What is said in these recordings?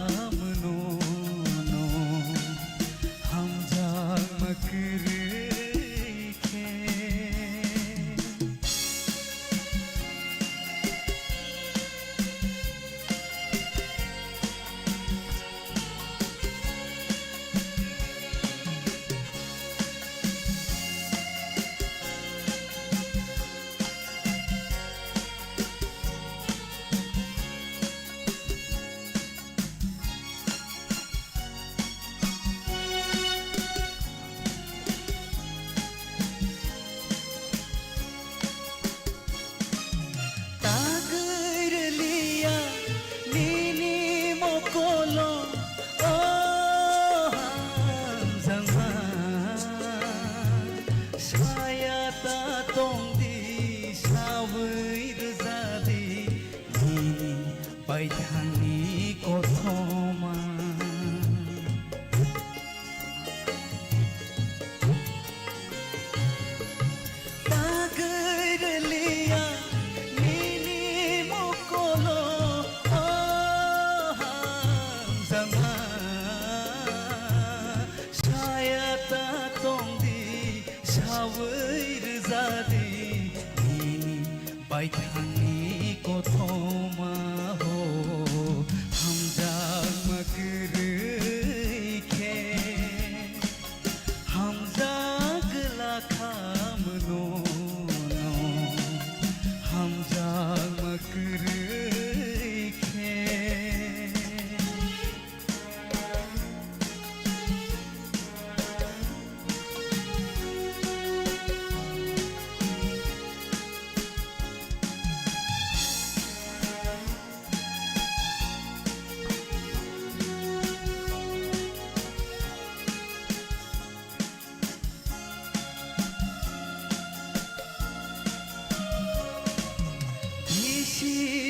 खामनो no हमजां मकरखे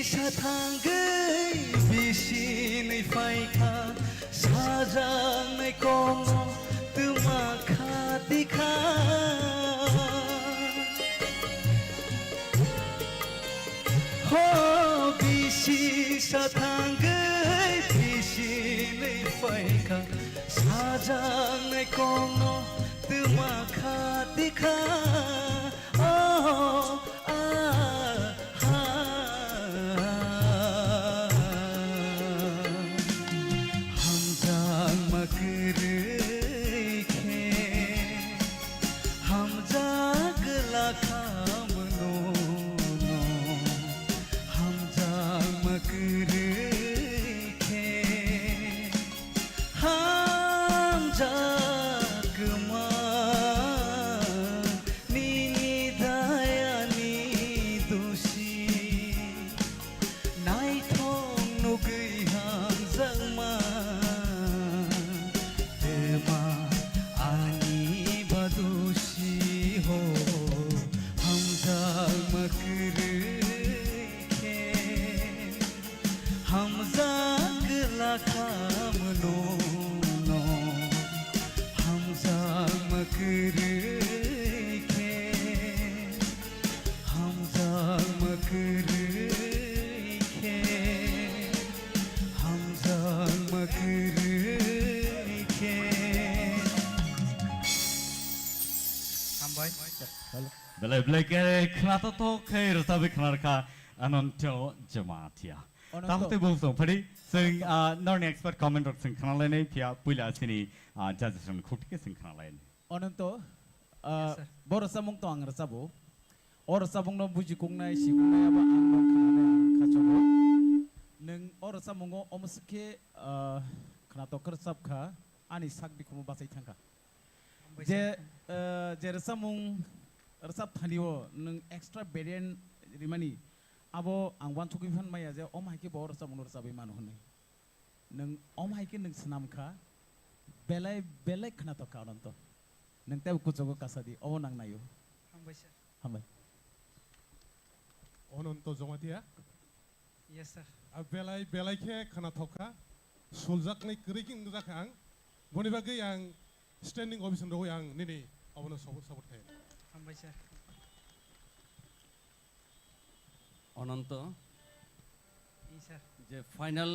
Satangay bisinay faika sajanay komo tumakhatika ho bisi satangay bisinay faika sajanay komo tumakhatika oh Belai belai kenapa tu khair tapi kenapa anonto jematia. Tapi tu bukan padi. Sing non expert comment orang sing kenal lain pia pula sini judges orang kutik sing kenal lain. Anonto, baru samung tu angger sabu. Orang sabung no buji kung nai si kung nai apa ang no kenal kacobo. Neng orang samung no omuske kenapa kersap ka ani sak bi kumu basai tangka. Je samung resap thaliwo neng extra variant rimani abo angwan thuki fan maya je om haike bor resap nor sabai manu hone neng om haike neng snam kha belai belai khna to ka to neng te kuchogo kasadi o nang nayo hambai ononto jomatia yes sir belai belai ke khna thoka suljak nei kriking jakang boni bagai yang standing ovation ro yang nini abono support khai hambai sir Ananta G sir যে final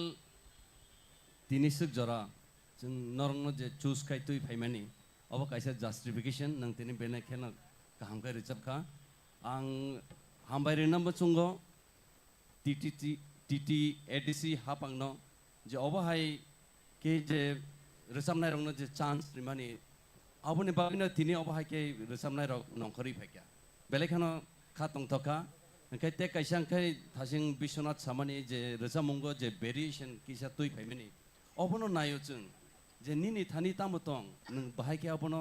tini suk jora jeng norong je choose kai tui phaimani abo kaisa justification nang tini bene khena kaham kai recap kha ang hambai rinam chungo TT ADC hapangno je abo hai ke je resamnai rongno je chance rimani abo ni bagino tini abo hai ke resamnai rok nongkhori phekya belekhano kha tongthoka kai te kaisang kai thasing Biswanath samani je resamungo je variation kisa tui phaimani obono nayo chung je nini thani tamotong nung bahai ke obono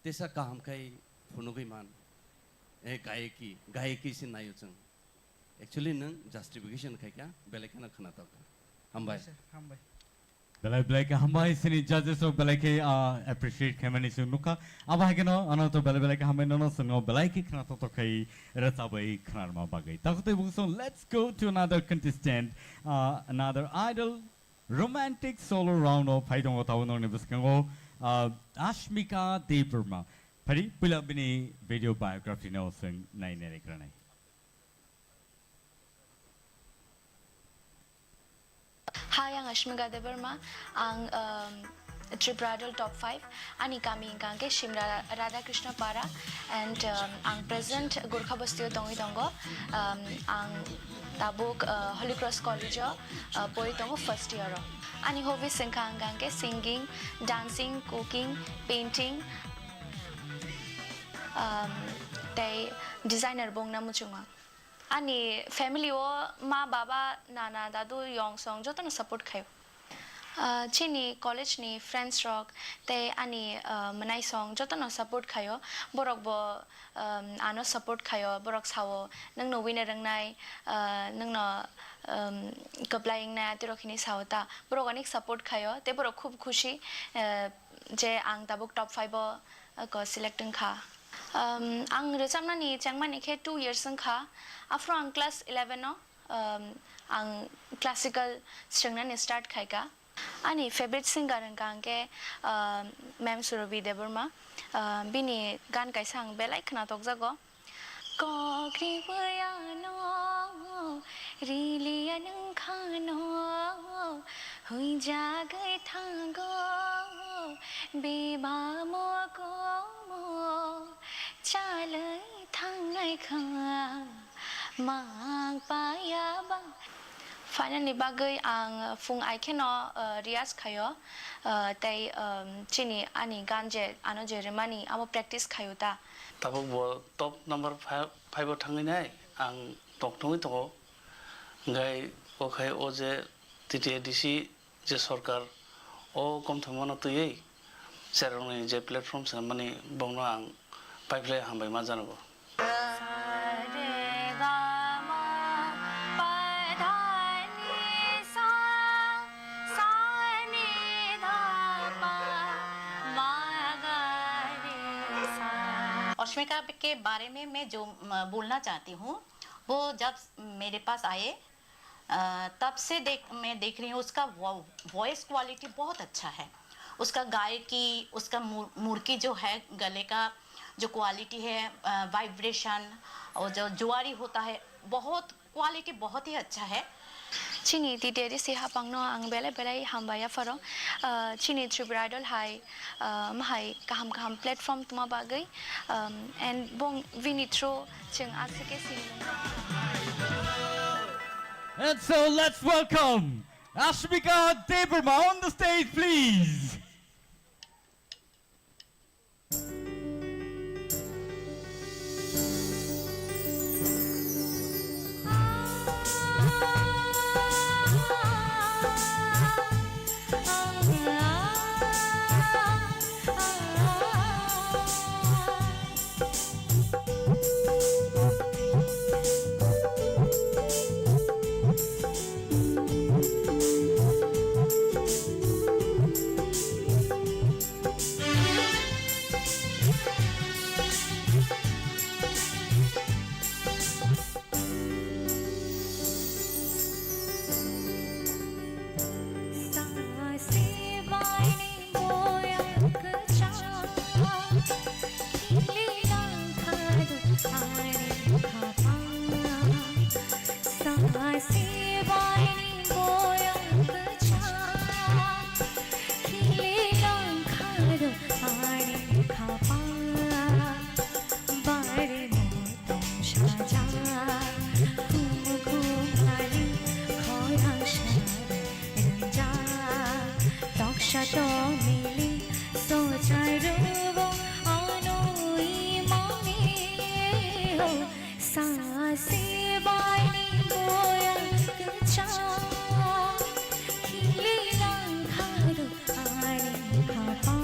tesa kaham kai phunugui man e gaeki sin nayo chung actually nung justification kai kya belekhano khana tok hambai Hambai. Belai hambai sini judges of belai ke appreciate kemani sunuka aba hageno anato belai ke hambai nono suno belai ke khana to kai rasabai khnar ma bagai takute bungson. Let's go to another contestant, another idol romantic solo round of paidong otawon ne buskango Ashmika Deeperma pari pula bini video biography no sing nai ne rekranai. Hi, ang Ashmika Deeperma ang TIPRA top 5 ani kami ingkangke Shimra Radha Krishna Para and ang present Gorkha Bastio Tongi Tongo ang tabuk Holy Cross College poi tongo first year ani hobby singkangke singing, dancing, cooking, painting tay designer bong namu chunga ani family o ma baba nana dadu yong song joto na support khayo chini college ni friends rock te ani manai song joto na support khayo borok bo ano support khayo borok sawo nang no winner rang nai nang no applying na tirokhini sawta borok anik support khayo te borok khub khushi je ang tabuk top 5 ko selecting kha ang rechamna ni changma ni khe 2 years ang kha after ang class 11 no ang classical string na start khai ka ani favorite singer ang kangke ma'am Surabhi Deeperma bini gan kai sang belai khna tok jago ko kri ya no ri anung khano hui ja gai thango be ba mo ko mo chalai thangai kha mang pa ya bang finally bagay ang fung ai keno rias khayo tay chini ani ganje ano je remani amo practice khayo ta tabuk bo top number 5 thangai nai ang tok thoi to ngai o khai o je TTADC je sarkar o kom thamana to ei serong ni je platform sa mani bongno ang pipeline hambai ma janabo अश्मिका के बारे में मैं जो बोलना चाहती हूँ वो जब मेरे पास आए तब से मैं देख रही हूँ उसका वॉइस क्वालिटी बहुत अच्छा है उसका गायकी उसका मुर्की जो है गले का जो क्वालिटी है वाइब्रेशन और जो जुआरी होता है बहुत क्वालिटी बहुत ही अच्छा है chini ti deri si hapangno ang bele hambaya faro chini TIPRA idol hai mahai kaham platform tuma bagai and bong vinitro cheng asike sing. And so let's welcome Ashmika Deeperma on the stage, please. Shato mili socharubo anoi mami ho sasi bani boya kucha khili lang khadu ani khapa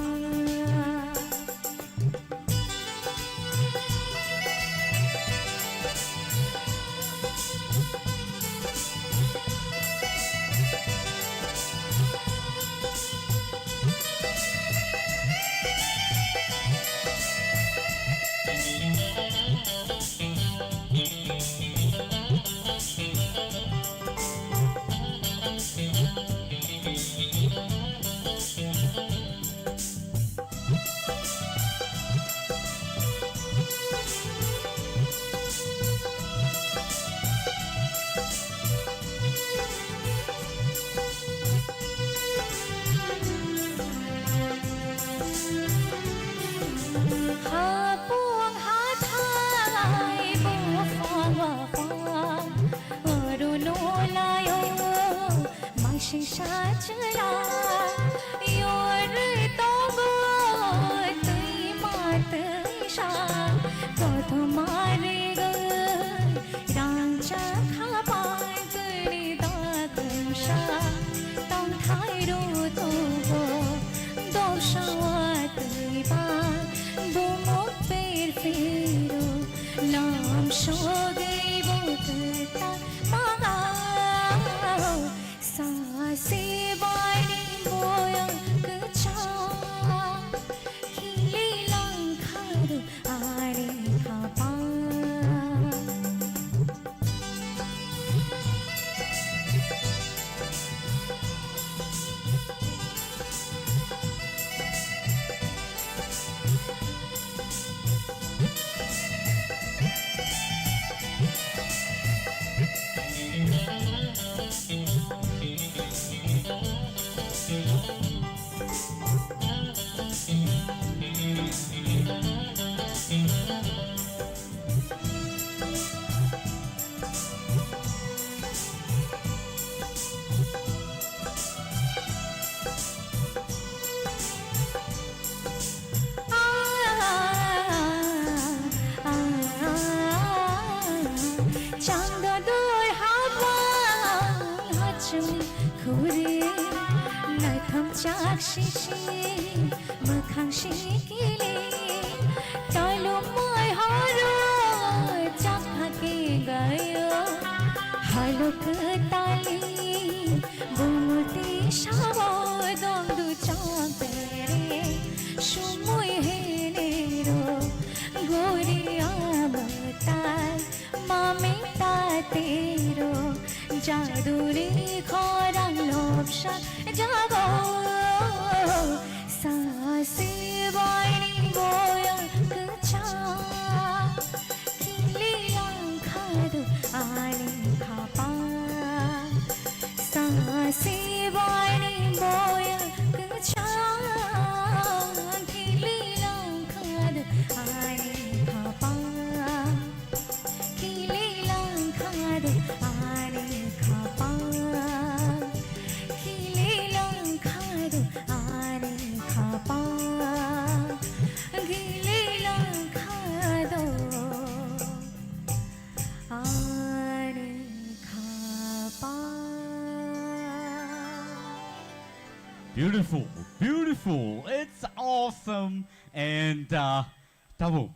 Beautiful, beautiful. It's awesome. And Tabuk,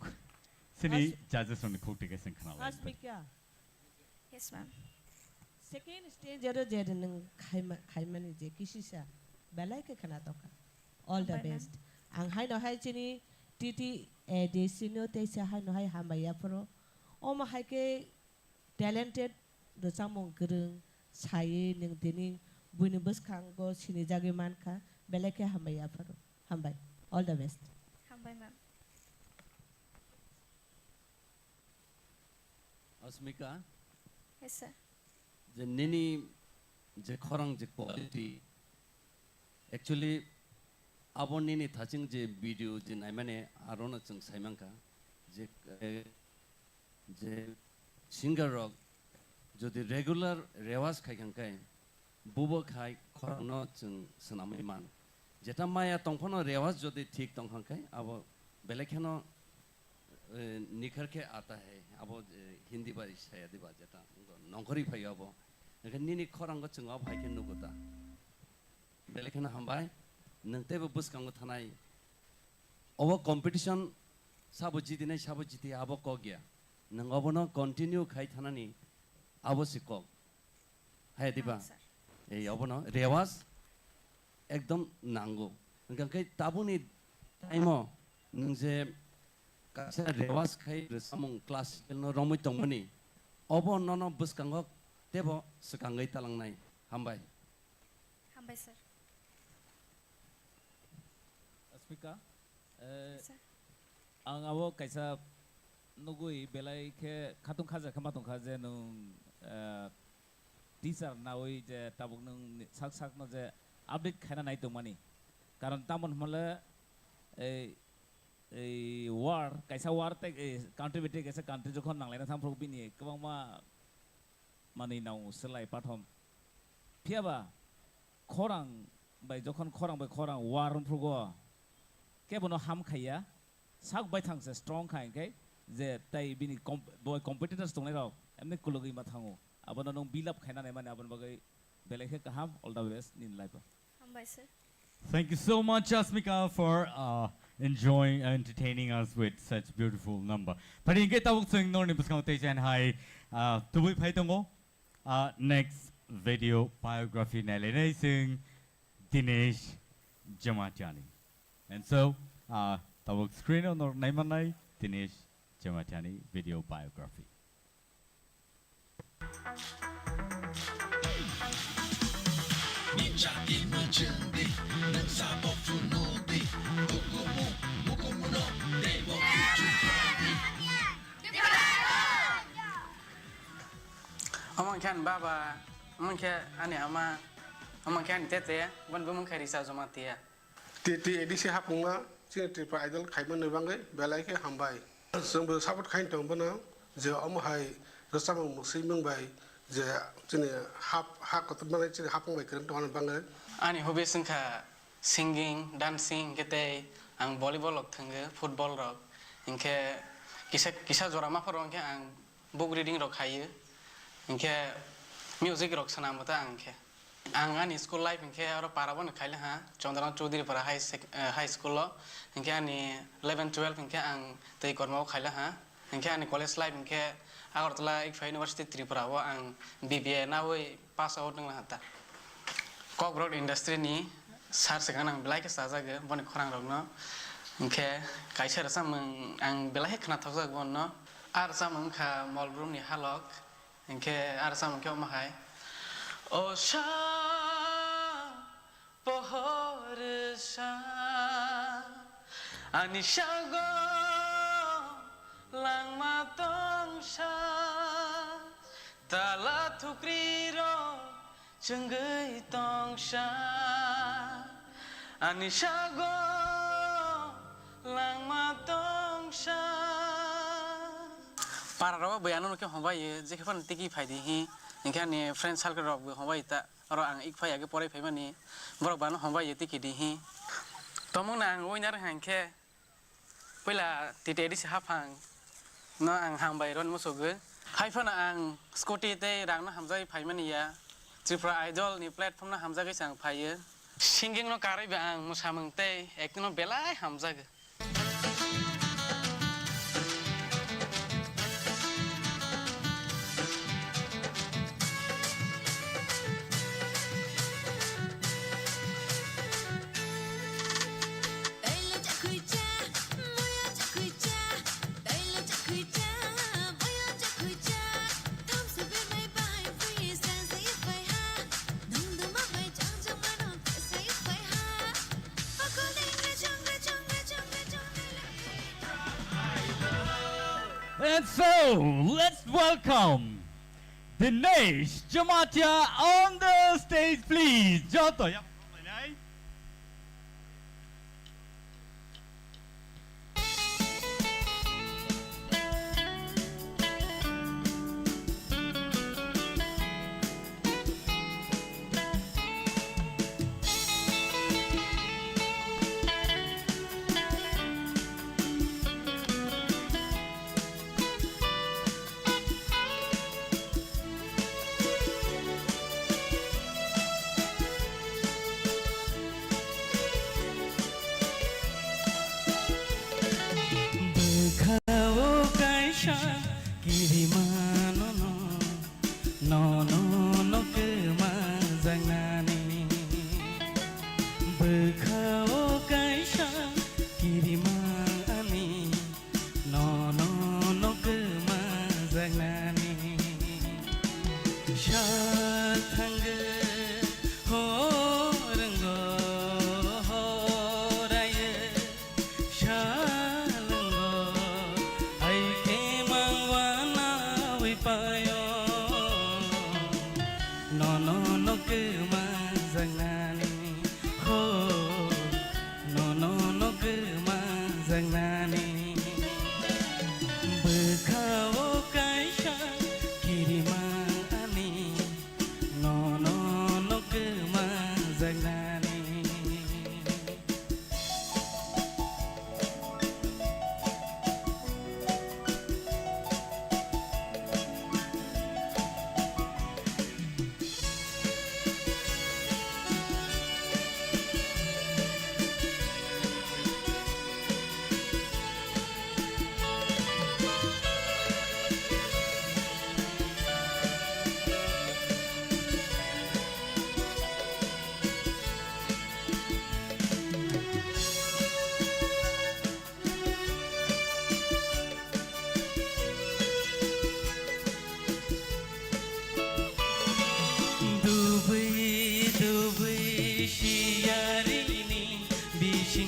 sini judges on the court tickets and canal. Asmika, Yes, ma'am. second stage jero jero nung khaimani je kisisa belai ke khana toka. All the Bye, best. Ang hai no hai chini titi edesino te sa hai no hai hamaya pro. Oma hai ke talented do samong gereng saye nung dini buinu bus kango sini jage manka belai ke hamaya pro. Hambai. All the best. Bye, ma'am. Asmika, Yes, sir. the nini the korang the quality actually abon nini thaching je video je naimane arona chung saimanka je singer rock jodi regular rewas khai kan kai bubo khai korang no chung sanamai man যেটা মায়া তংফানো রেওয়াজ যদি ঠিক তংখানখাই আবো বেলেখানো নিখরকে আতা হে আবো হিন্দি বা ইসায়া দিবা যেটা নংখরি phi আবো নিনি খরাঙ্গ চুঙ্গ ভাইকে নুগুতা বেলেখানো হামবাই नंतेबो बुसकांगो थानाय अबो कम्पिटिशन साबो जिदिनाय साबो जिति आबो क गया नों अबोनो कन्टिन्यू खाइ थानानि आबो सिक हाय दिबा ए अबोनो रेवाज एकदम नांगो गंकै ताबुनि टाइमो नों जे कासे रेवाज खाइ रसामं क्लास नो रमै तंमनि अबो ननो बुसकांगो तेबो सकांगै तालांनाय हामबाय sir Mika, ang awo kaisa nugui belai ke katung kaza nung teaser nawi je tabuk nung sak no je update khana nai to mani karon tamon male war kaisa war te country bete kaisa country jokhon nanglai na tham prok bini kwang ma mani nau selai pathom phiaba khorang bai jokhon khorang bai khorang war progo केबनो हाम खाया साक bye थांसे स्ट्रंग खाय के जे ताइ बिनि बय competitors दंनाय Rao एमने कुलगै मा थांगो आबनो नं bill अप खायना माने आबन बगै बेलेखे काहाम all the best in life हामबाय sir Thank you so much, Asmika, for enjoying and entertaining us with such beautiful number. Pari inge tawuk sing nor ni buskang tejan hai tubui phai tongo next video biography na le nei sing Dinesh Jamatiani. And so, tawag screen on or naimanay Dinesh Jamatiani video biography. Amang kan baba, amang kan ane ama, amang kan tete, ban bumang karisa Jamatia. TT edisi hapunga sing TIPRA idol khaiman nebangai belai ke hambai जोंबो support खाइन दंबोनो J अमहाय रसामं मुसैमं by J जोंनि हा कतमानै जे हाफंबाय करन दंन बाङो आंनि hobby संखा singing dancing केते आं volleyball रक थांगो football रक इनके किसा जरामा फोराव इनके आं बुक रिडिं रक हायो इनके मिउजिक रक सनामता आंके आं आंनि स्कुल लाइफ इनके आरो पाराबन खाइले हा चन्द्रनाथ चौधरी पारा हाई स्कुल इनके आंनि 11 12 इनके आं तै कर्माव खाइले हा इनके आंनि कलेज लाइफ इनके आगरतला इकफा यूनिवर्सिटी त्रिपुराव आं बीबीए नावै पास आउट नंला हाता ककब्रड इंडस्ट्री नि सार सेगान आं बेलाय के साजागो बनि खरां रगनो इनके काइसा रसामं आं बेलाय खना थावजागोन आर सामं खा मलब्रुम नि हालक इनके आर सामं के माहाय Osha pohorsa anishago lang matongsa tala thukriro chungai tongsha anishago lang matongsa para rawa bayano ke hobai je khafan tiki phaidi hi इनके आंनि फ्रेंड सर्कल रक हमबाय ता आरो आं इक फायागे पराय फायमानि बरक बानो हमबाय तिकिदि हि तमंना आं ओइनार हांखे पहिला टिटेदि से हाफां न आं हांबाय रन मोसोगो हायफाना आं स्कुटी ते रांनो हामजाय फायमानिया त्रिपुरा आइडल नि प्लेटफर्म ना हामजागै सां फायो सिंगिं न कारै बा आं मोसामंते एक्टिंग न बेलाय हामजागो And so, let's welcome Dinesh Jamatia on the stage, please. Joto, yeah.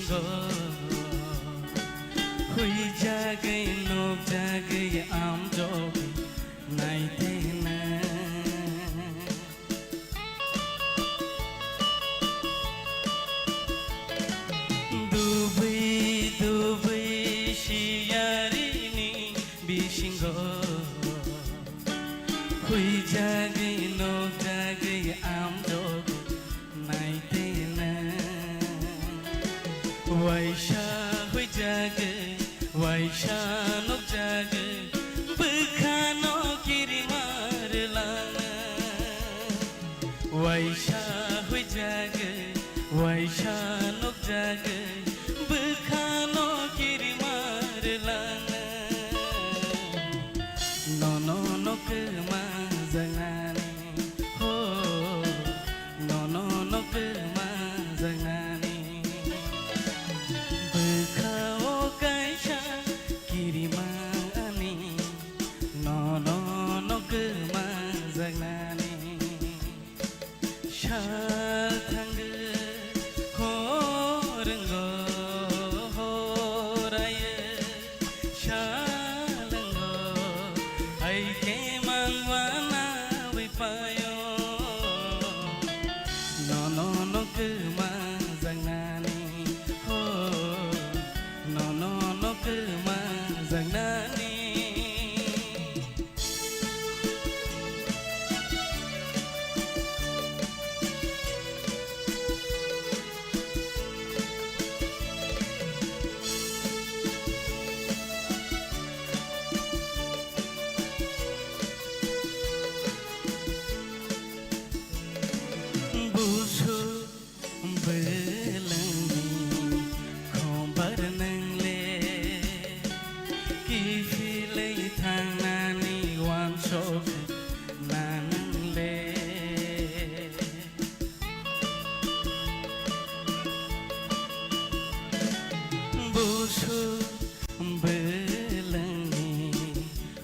बिसिंगो हुई जागै नोक जागै आम जोग नाइते ना दुबै दुबै शियारिनी बिसिंगो हुई जागै नोक जागै आम जोग नाइते ना वाइशा हुई जागै वाइशा नोक जागै बखानो किरि मारलाना वाइशा हुई जागै वाइशा नोक जागै बखानो किरि मारलाना no ke ma zangani ho no ke ma zangani bekhao kaisha kirimani no ke ma zangani shal thang ho renggo ho raye shalango ai ke mangwana we payo no ke ma zangani ho no ke ma zangani busu belangi khombar nangle ki filai thangnani wan sok nangle busu belangi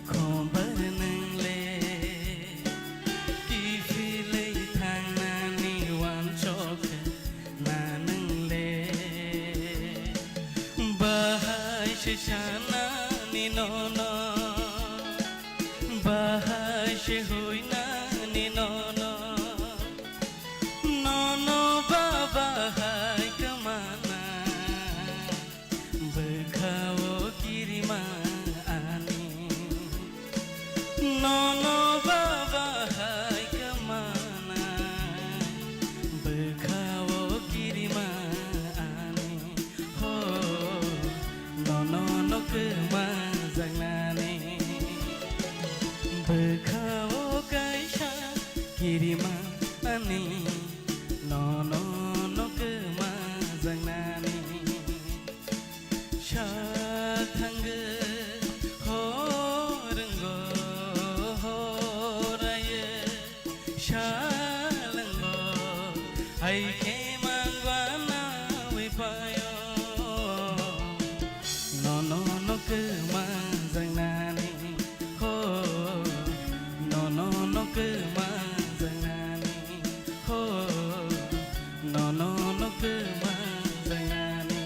khombar nangle ki filai thangnani wan sok nangle bahai se shana ni no bahai se hoina ni no baba hai kamana bekhao kirima ani no baba hai kamana bekhao kirima ani ho no ke ma zangnani bekhao kaisha kirima ani no ke ma zangnani sha thang ho renggo ho raye shalango ai ke mangwana we payo no ke ma zangnani ho no ke ma zangnani ho no ke ma zangnani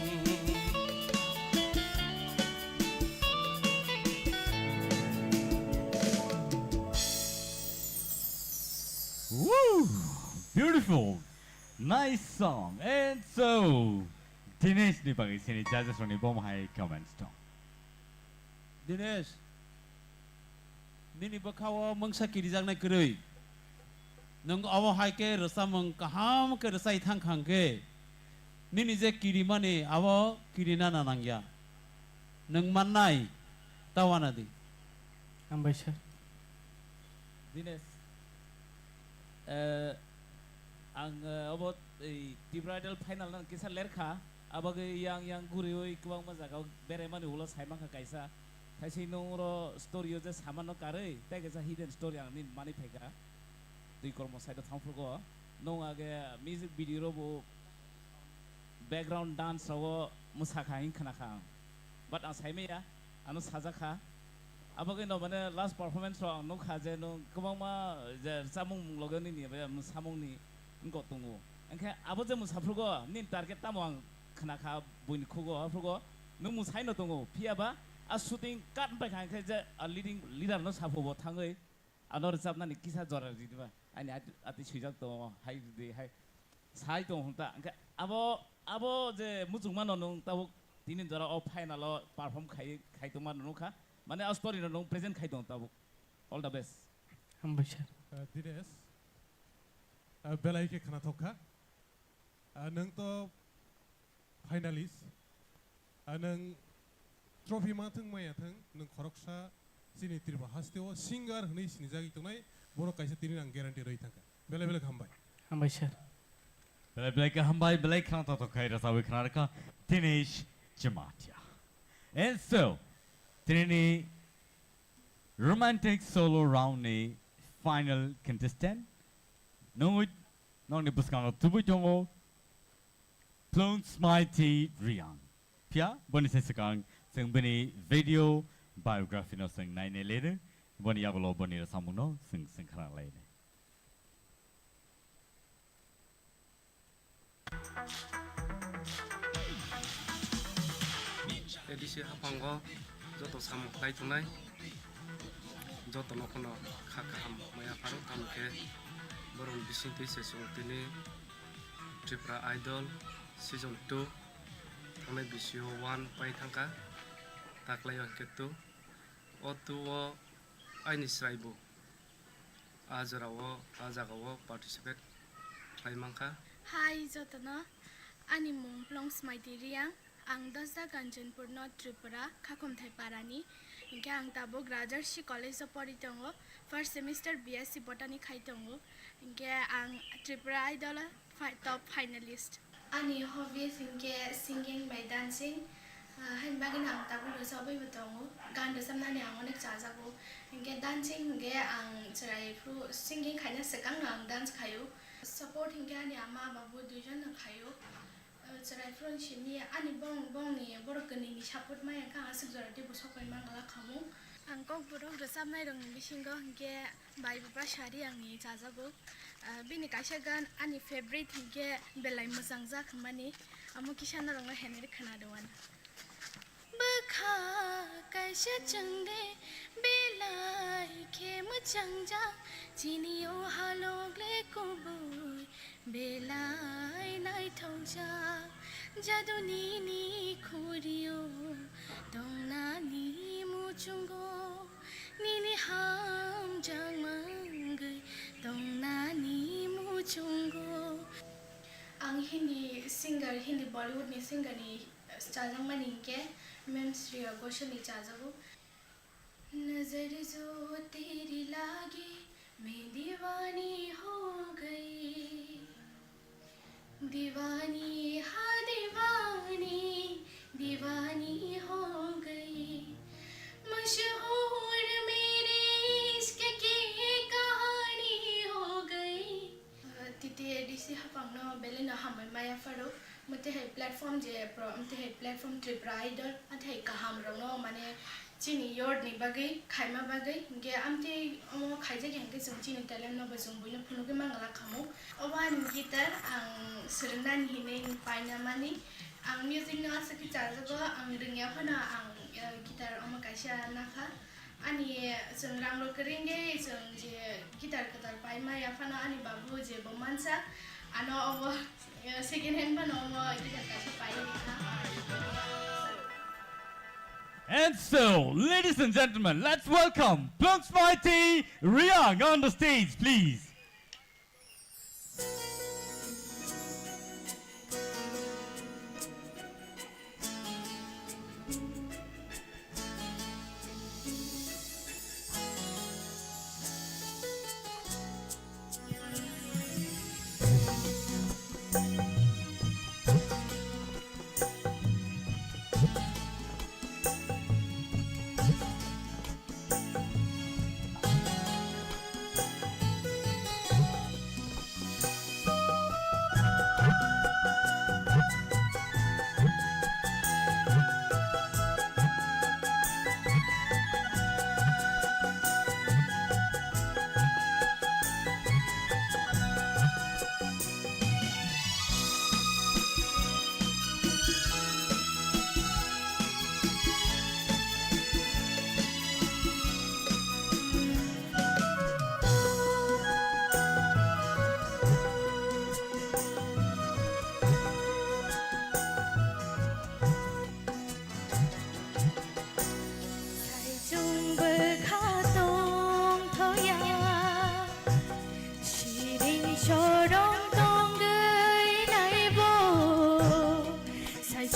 Woo! Beautiful, nice song. And so, Dinesh ni bagi sini judges ni bom hai comments dong. Dinesh nini bakawa mangsa kiri jang na kerui nang awo hai ke rasa mang kaham ke rasa ithang khang ke nini je kiri mane awo kiri na nanangya nang manai tawana di ambai sir Dinesh ang abot TIPRA final nan kisa lerkha abag yang gurioi kubang mazagaw bere mane ulos hai mangka kaisa Thaisi noro story je samano kare ta ke hidden story ang nin mani phega dui kormo side thangfurgo no age music video ro bo background dance ro musakha hin khana kha but ang saime ya anu sajaka abage no mane last performance ro no kha je no kubang ma je samung logani ni ba samung ni ngo tungu angkhe abo je musafurgo nin target tamang खोनाखा बयनि खुगो फुगो नों मुसाइनो दङ फियाबा आ shooting काट bye खांखे जे lidar न साफोबो थाङै honour जाबनानि किसा जरा दिबा आनि आति सुइजाक दङ हाय दे हाय साइ दङ हंता आबो जे मुजुंमान नों ताबो तिनि जरा अ फाइनाल पारफॉर्म खाइ तो मान नखा माने आ स्टोरी नों प्रेजेंट खाइ दङ ताबो ऑल द बेस्ट हामबाय सार दिनेश बेलायके खोनाथखा नों तो फाइनालिस्ट नों ट्रफी माथों मायाथों नों खरकसा सिनि त्रिपुरा हास्तेव सिंगार हनै सिनि जागि तंनाय बर' कायसे तिनि आं ग्यारान्टि रहि थांखा बेलाय बेलाय हामबाय हामबाय सार बेलाय के हामबाय बेलाय खोनाथखा रसाबै खोनारखा दिनेश जमातिया and so तिनि romantic solo round ni final contestant nong ni buskang tubu jongo Khumulwng mighty Riang pia boni sesekang sing bani video biography no sing nine later boni yagolo boni samung no sing khara laine एडिसि हाफांगो जत साम fly थुनाय जत नखनो खाखाम माया pharaoh थामके बरन बिसिंति सेसुं तिनि Tripura idol season 2 थांनाय बिसियो 1 पाइ थांका ताक्लाय केतु अतुओ आइनि स्राइबो आजरावो आजागावो participate खालामखांखा हाय जतना आनि मुं प्लंस माइदिरिया आं दसदा गांजनपुर नॉर्थ त्रिपुरा खाखुमथाइ पारानि इनके आं ताबो ग्राजारसी कॉलेज पढ़ी दंगो फर्स्ट सेमिस्टर बीएससी बॉटनी खाइ दंगो इनके आं त्रिपुरा आइडल टॉप फाइनलिस्ट आनि हॉबीज इनके सिंगिंग बाय डांसिंग हनबागिन आं ताबो रोजाबै दंगो गान रोजाबनानै आं अनेक जाजागो इनके डांसिंग इनके आं चराइफ्रु सिंगिंग खायना सेकां आं डांस खायो सपोर्ट इनके आनि आमा बाबु दुइजन खायो चराइफ्रु सिनि आनि बंनि बरकनि सपोर्ट माया का सुजरा देबो सकाय मांगला खामु आं कक बरक रोजाबनाय रं बिसिंगो इनके बाय बाबा सारि आंनि जाजागो बिनि कायसा गान आनि फेवरेट इनके बेलाय मोजां जाखमानि आमु किसाना रंग हेनेर खोनादोंमोन बखा कायसा चंदे बेलाय के मोजां जा जिनियो हालगले कुबुय बेलाय नायथौजा जादुनि नि खुरियो दंनानि मुचुंगो निनि हाम जांमंगै दंनानि मुचुंगो आं हिंदी सिंगर हिंदी बॉलीवुडनि सिंगरनि चाजांमानि के मेम श्रेया घोषालनि चाजागो नजर जो तेरी लागी मैं दीवानी हो गई दीवानी हाँ दीवानी दीवानी हो गई मशहूर मेरे इश्क की कहानी हो गई तिते एडिसि हापांगनो बेलेना हामय माया फारो मते है प्लेटफॉर्म जे मते है प्लेटफॉर्म त्रिपुरा आइडल अथे है कहाम रंगनो माने चिनी योर्डनि बागै खायमा बागै इनके आमते अमो खायजे गेंके जों चिनी टैलेंट न बजों बयनो फुनुगे मांगला खामु अवान गिटार आं सोरनानि हिने पाइना मानि आं म्यूजिक न आसकी चाजगो आं रिंया फना आं गिटार अमो कायसा नाखा आनि जों रांलो करेंगे जों जे गिटार कतार पाइ माया फना आनि बाबु जे बमानसा आनो अमो सेकेंड हैंड बनो अमो गिटार कायसा पाइ लिखा And so, ladies and gentlemen, let's welcome Khumulwng mighty Riang on the stage, please.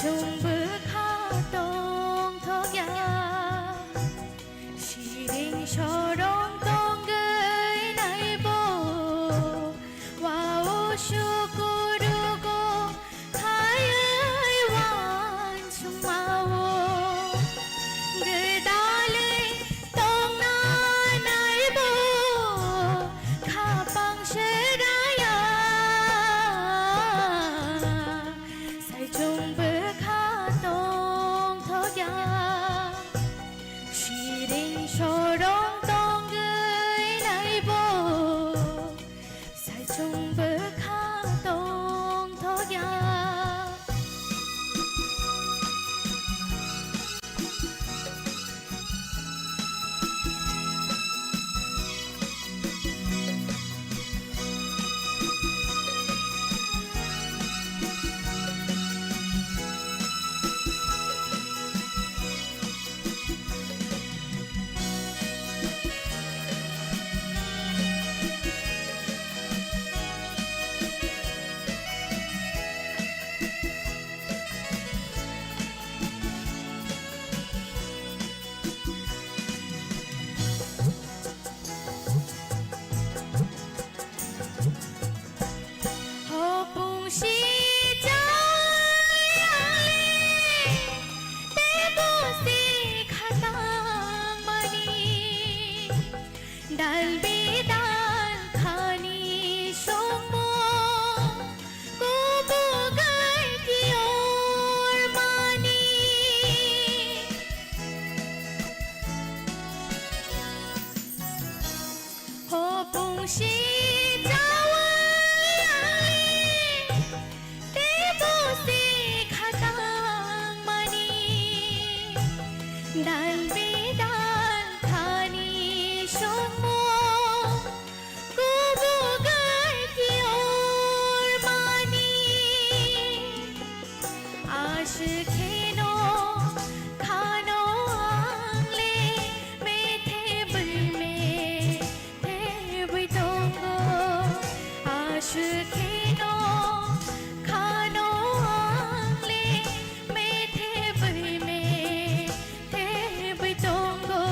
chung bước khá tông thóc ya chỉ định cho đông tông gửi này bố wow shuku dugo thái ơi wan chung mau người ta lên tông na này bố khá bằng sẽ ra ya sai chung bước khá tông thóc ya chỉ định cho đông tông gửi này bố sai chung bước khá tông thóc ya Hồ bùng xí cháy lệ tế bố xí khá tăng mani đàn bí đàn khá ni sông mô cô bố gái kì ôr mani Hồ bùng xí đàn bí đàn khá ni sông mô cô bố gái kì ôr mani आशिक़ी नो खानो आंगले में थे bull में थे बुतोंगो आशिक़ी नो खानो आंगले में थे बुल में थे बुतोंगो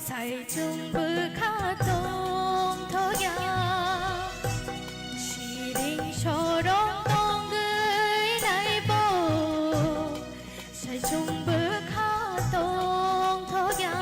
sai chung bước khá tông thóc ya chỉ định cho đông tông gửi này bố sai chung bước khá tông thóc ya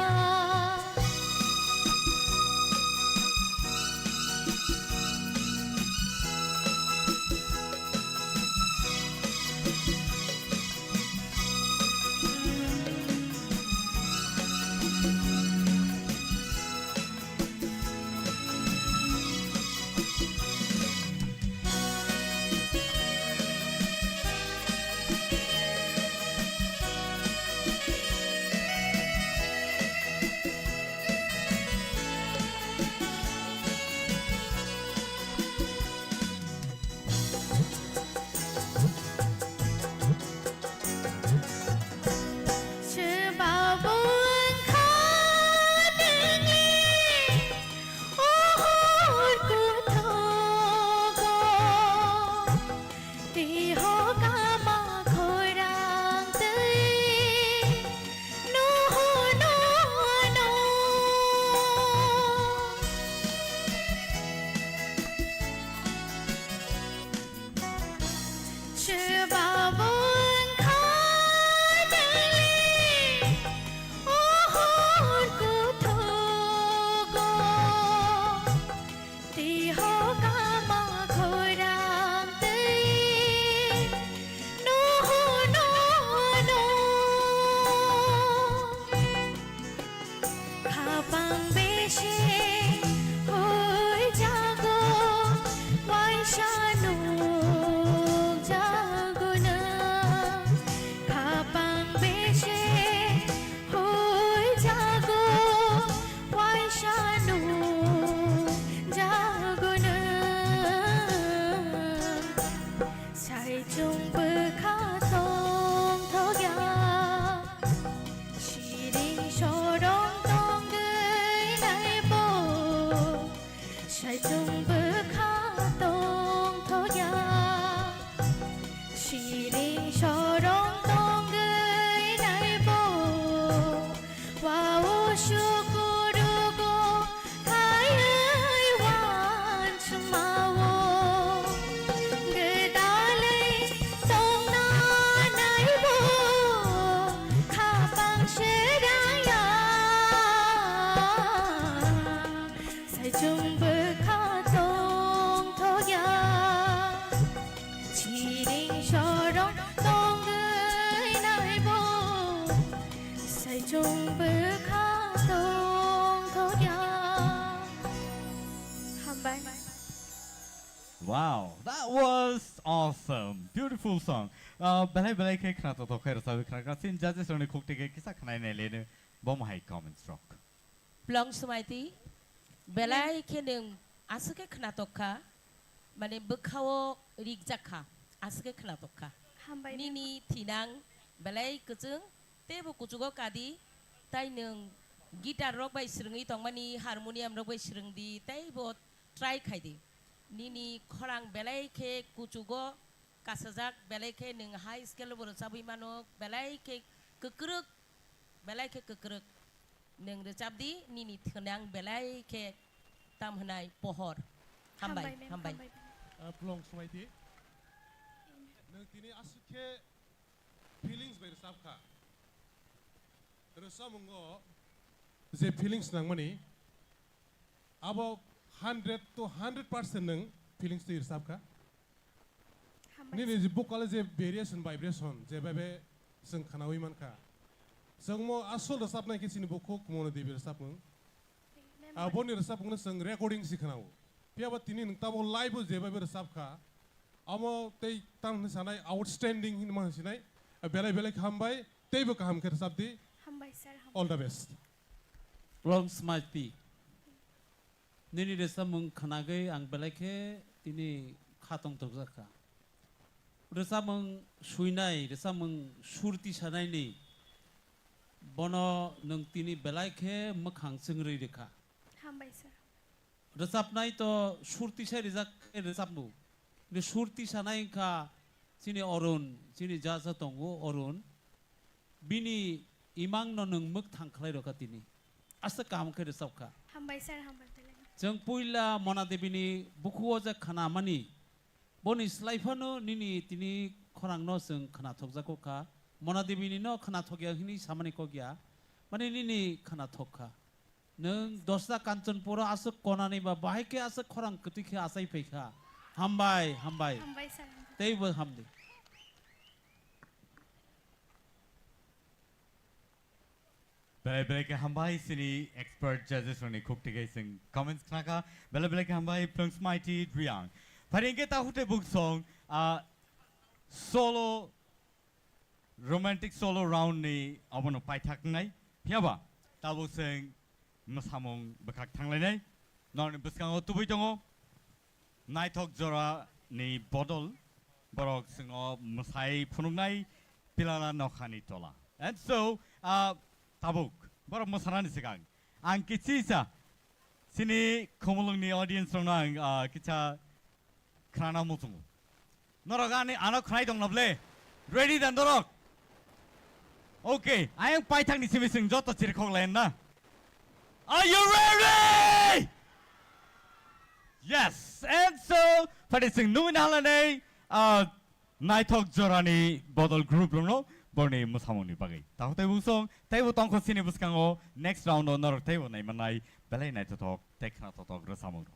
Chứ bao buồn khó đừng nghe ô hôn của thô cô thì hô ca mà khôi đang tới nô nô chứ bao buồn khó đừng nghe ô hôn của thô cô thì hô ca mà khôi đang tới nô khá bằng bê chê hối jago wai sha nụ jago na khá bằng bê chê hối jago wai sha nụ jago na sai chung bước khá tông thóc ya chỉ định cho đông tông gửi này bố sai chung bước khá tông thóc ya sorong tonggay naibo Wao syukurugo Hayay wan sumawo Gedalay tong na naibo Kapang syedang ya Say chung berkatong togya Chiring sorong tonggay naibo Say chung berkatong togya Hambay Wow, that was awesome. Beautiful song. Belai belai ke khna to khair sabi khna ka sin judges one khokte ke kisa khna ne le bom high comments rock. Plong sumaiti belai keneng asuke khnatokha mane bukhawo rigjakha asuke khnatokha Hambay nini thinang belai kuchung tebo kuchugo kadi tai nung guitar rock bai srungi tongmani harmonium rock bai srungdi tai bo try khaidi nini khorang belai ke kuchugo kasajak belai ke nung high scale bor sabi manok belai ke kukruk nung recapdi nini thenang belai ke tam hanai pohor hambay Plong sumaiti nang tini asuke feelings by resapka resamungo je feelings nangmani abo 100 to 100% nang feelings to resapka nini je bukala je variation vibration je babe sing khanawi manka sangmo asol resapna ke sini bukuk mono debi resapung aboni resapung sing recording sikhanawo piaba tini nang tabo live je babe resapka amo tei tam sanai outstanding hin ma sinai belai belai hambai tei bo kaham ke resapdi Hambay sir all the best Wrong smarty. Nini desa mung khanage ang belake tini khatong tokjaka. Desa mung suinai desa mung surti sanai ni. Bono nung tini belake makhang sengri dekha. Hambay sir Resapnai to surti sai rizak resapmu. Ni surti sanai ka sini orun sini jasa tongo orun. Bini imang no nung muk thangklai roka tini. Asa kam ke resapka. Hambay sir hambay Jeng puila mona debini buku aja khana mani boni slaifano nini tini khorang no seng khana thokja ko ka mona debini no khana thogya hini samani ko gya mani nini khana thokha neng dosra kanchanpura asuk konani ba bahike asuk khorang kutikhe asai pekha hambai sir tei bo hamdi Belai belai ke hambai sini expert judges one khokte ke sing comments khna ka belai belai ke hambai plong smighty driang. Paringe ta hute book song solo romantic solo round ni abono pai thak nai hiaba ta bo sing masamong bakak thanglai nai non buskang tubui tongo nai thok jora ni bodol borok singo masai phunung nai pilala nokhani tola. And so tabuk borok mosanani sigang ang kichisa sini Khumulwng ni audience rong kicha krana mutungu norogani anak khnai dong nable ready dan dorok okay ayang paithang ni simising joto chirkhok len na are you ready yes and so parising nuin halane naitok jorani bodol group rong Borni musamoni bagai. Tahu teu song, teu tong ko sini buskango next round onor teu nai manai belai nai totok tekna totok resamuro.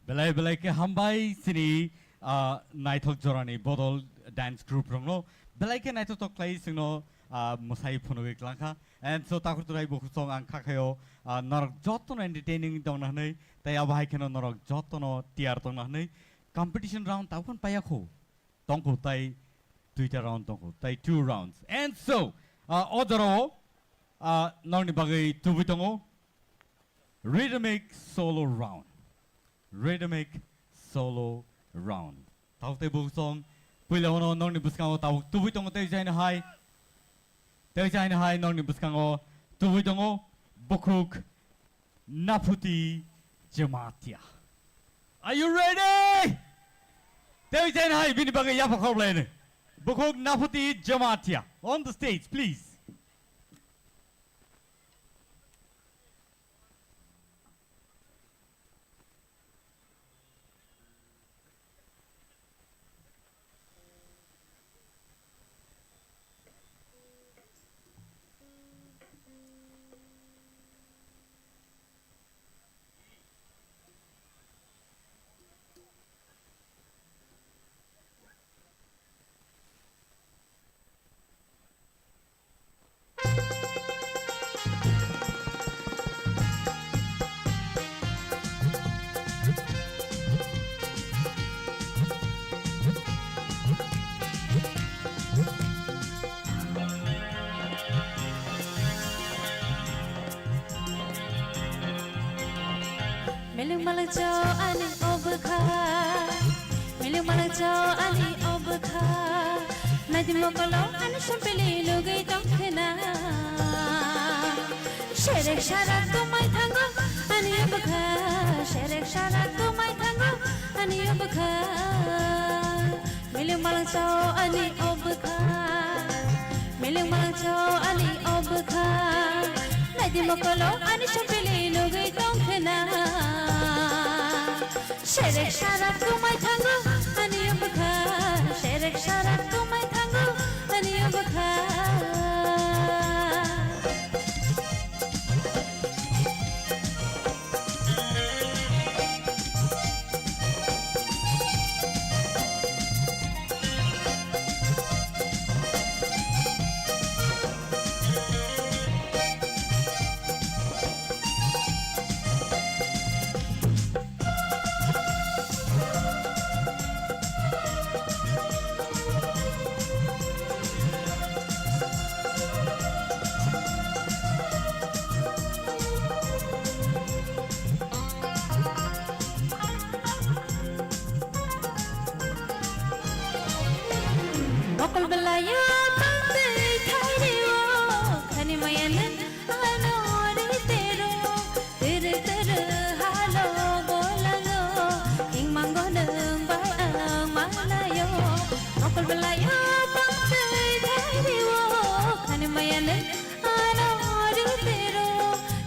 belai belai ke hambai sini naithok jorani bodol dance group rongno belai ke naithok tok klai singno musai phonoge klangkha and so takur turai boku song ang khakhayo norok jotono entertaining dongna nei tai abhai kheno norok jotono tiar dongna nei competition round taukon payakho tongko tai duita round tongko tai 2 rounds and so odoro norni bagai tubu tongo rhythmic solo round rhythmic solo round taute boku song puila hono norni buskango tau tubu tongo tai jaina hai norni buskango tubu tongo bokuk naputi jamatia. Are you ready? There is hai bini bagai yapa khoblene. Bokuk naputi jamatia on the stage, please. Miling malang chow ani obkha, miling malang chow ani obkha. Nadi mokolo ani shampeli logai tongkhena. Sherek shara tumai thango ani obkha, sherek shara tumai thango ani obkha. Miling malang chow ani obkha, miling malang chow ani obkha. Nadi mokolo ani shampeli logai tongkhena. Sherek shara tumai thango ani obkha, sherek shara tumai thango ani obkha. Bokol belaya pantai thairiwo khani mayalan anori tero tere tere halo bolalo ing mangoneng bai ang malayo bokol belaya pantai thairiwo khani mayalan anori tero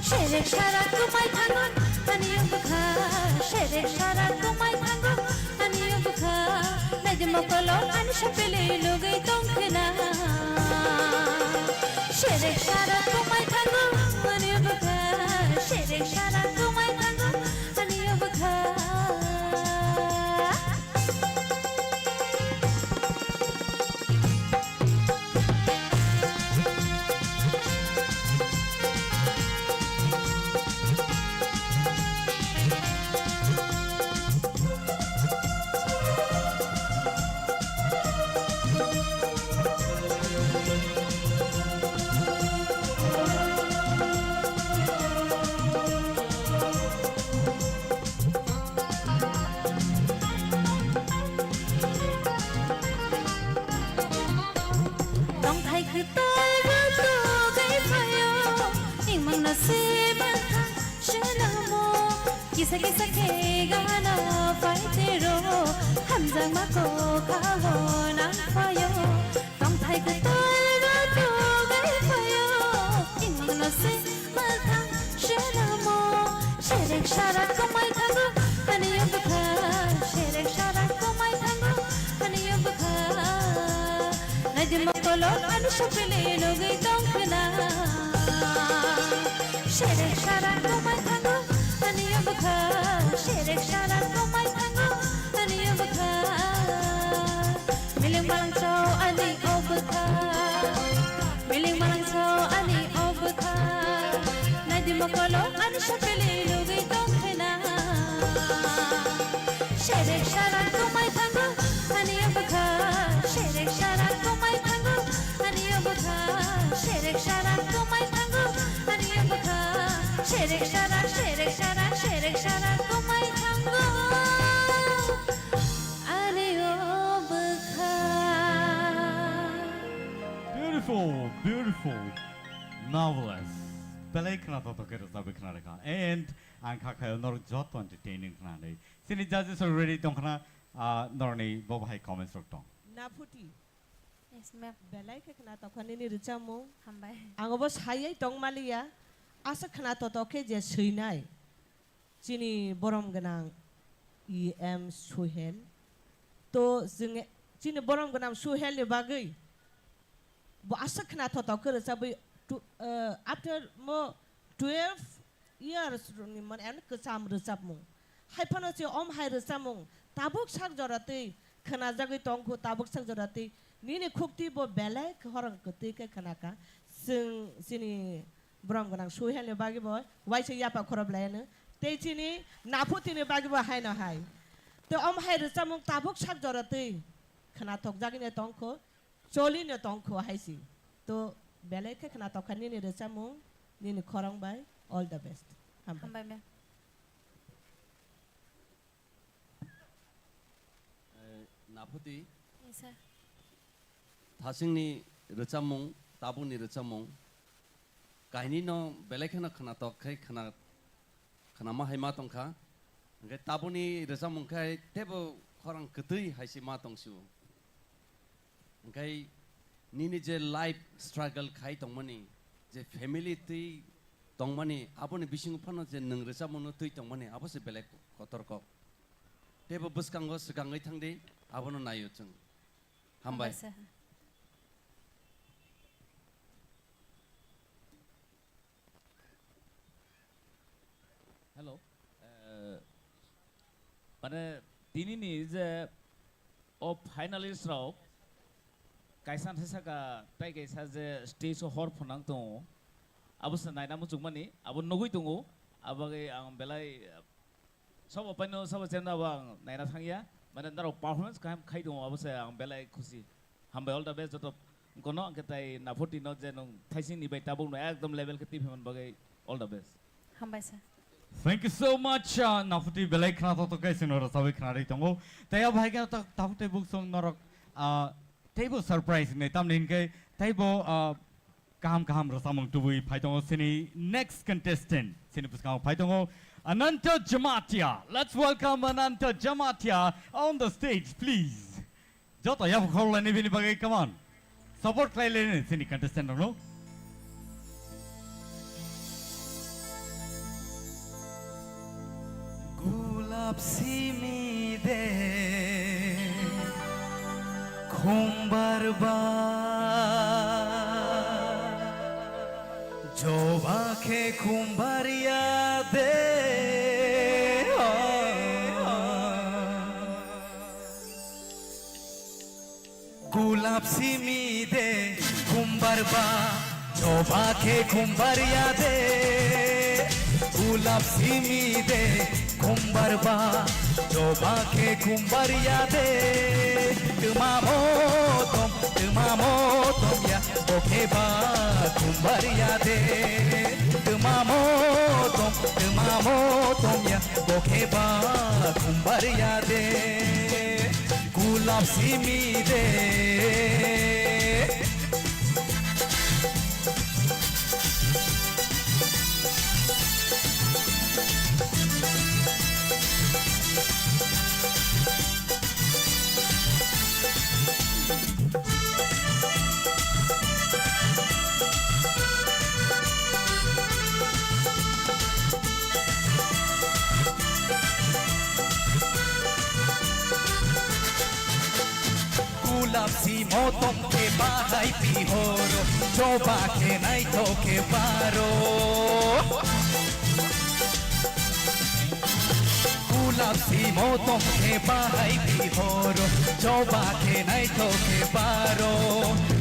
sherek shara tumai thango ani obkha sherek shara tumai thango ani obkha mokolo ani shampeli logai tongkhena sherek shara tumai thango ani obkha sherek shara tumai thango ani obkha. Kisa kisa ke gana faitero hamjang mako kaho nang fayo tong thai ke toy to gai fayo ingna se matha sheramo sherek shara komai thango ani obkha sherek shara komai thango ani obkha nadi mokolo ani shapele logai tongkhna sherek shara komai thango ani obkha sherek shara komai mokolo ani shapele lugi tongkhena sherek shara tomai thangu ani abkha sherek shara tomai thangu ani abkha sherek shara tomai thangu ani abkha sherek shara tomai thangu ani abkha Beautiful, marvelous. Belai khana to ke sabi khana rakha and angkha khayo nor jot entertaining khana nei. Sini judges are ready tong khana nor nei bo bhai comments rok tong. Na phuti. Yes ma'am. Belai ke khana to khani ni richamu. Hambai. Angobo sayai tong malia. Asa khana to ke je suinai. Chini borom ganang em suhel. To jeng chini borom ganang suhel ni bagai. Bo asa khana to ke sabi after mo 12 years ni man an kesam resap mung hai phano che om hai resap mung tabuk sak jorate khana jagi tongko tabuk sak jorate ni ne khukti bo belai khorang kete ke khana ka sini brom ganang suhel le bagi bo wai se yapa khorob laine te chini naputi ne bagi bo hai na hai te om hai resap mung tabuk sak jorate khana thok jagi ne tongko choli ne tongko hai si to belai ke khana to khani ni resamung ni ni khorang bai all the best Hambai ma'am. Naputi Yes sir. thasingni rechamung tabuni rechamung kaini no belai khana to khai khana ma hai ma tong kha ngai tabuni rechamung khai tebo khorang ketui haisi ma tong su ngai nini je life struggle khai tongmani je family tui tongmani aboni bising phano je nang rechamung tui tongmani abose belai kotor ko tebo buskango sigangai thangde abono nayo chung hambai sir. Hello. Pada dini ni je finalist rao kaisan hesa ka tai kaisa je stage hor phonang to abo sanai namu chungmani abo nogui tungu abage ang belai sob apano sob chenda bang naina thangya mane naro performance kam khai dong abo se ang belai khushi hambai all the best joto kono ketai naphoti no je nong thaising ni bai tabung no ekdom level ke tifeman bagai all the best Hambai sir. Thank you so much. Nafuti belai khana to kai sinora sabi khana ri tongo. Taya bhai ka ta tafte book song norok table surprise ne tam nin ke taibo kam rasamung tubui phai tongo sini next contestant sini puskang phai tongo Ananta Jamatia. Let's welcome Ananta Jamatia on the stage please. Jota ya khol ni bini bagai come on. Support khai le sini contestant no. Simi de khumbarba joba ke khumbaria de gulab simi de khumbarba joba ke khumbaria de gulab simi de Khumbarba joba ke khumbaria de tumamo ya oke ba khumbaria de tumamo ya oke ba khumbaria de gulab simi de Si motom ke bahai pihoro coba ke nai to ke baro gulab si motom ke bahai pihoro coba ke nai to ke baro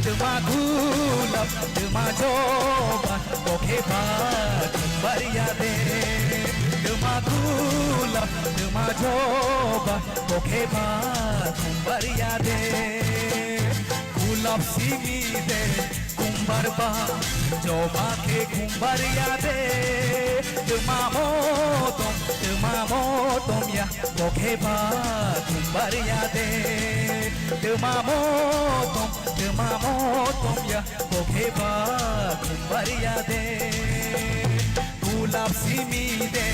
tuma gulab tuma coba to ke baro khumbaria de Dema gulab dema joba bokheba khumbaria de Gulab simi de kumbarba joba ke khumbaria de Dema motom ya bokheba khumbaria de Dema motom ya bokheba khumbaria de Gulab simi de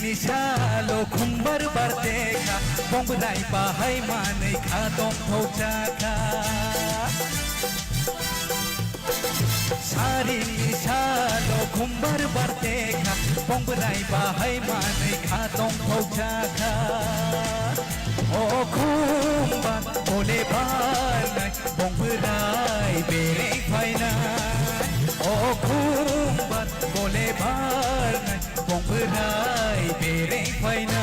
Nishalo khumbar bardeka bongbrai bahai manai khatong thojaka Sari nishalo khumbar bardeka bongbrai bahai manai khatong thojaka O khumbar ole banai bongbrai bere phaina O khumbar ole banai bongbrai bere phaina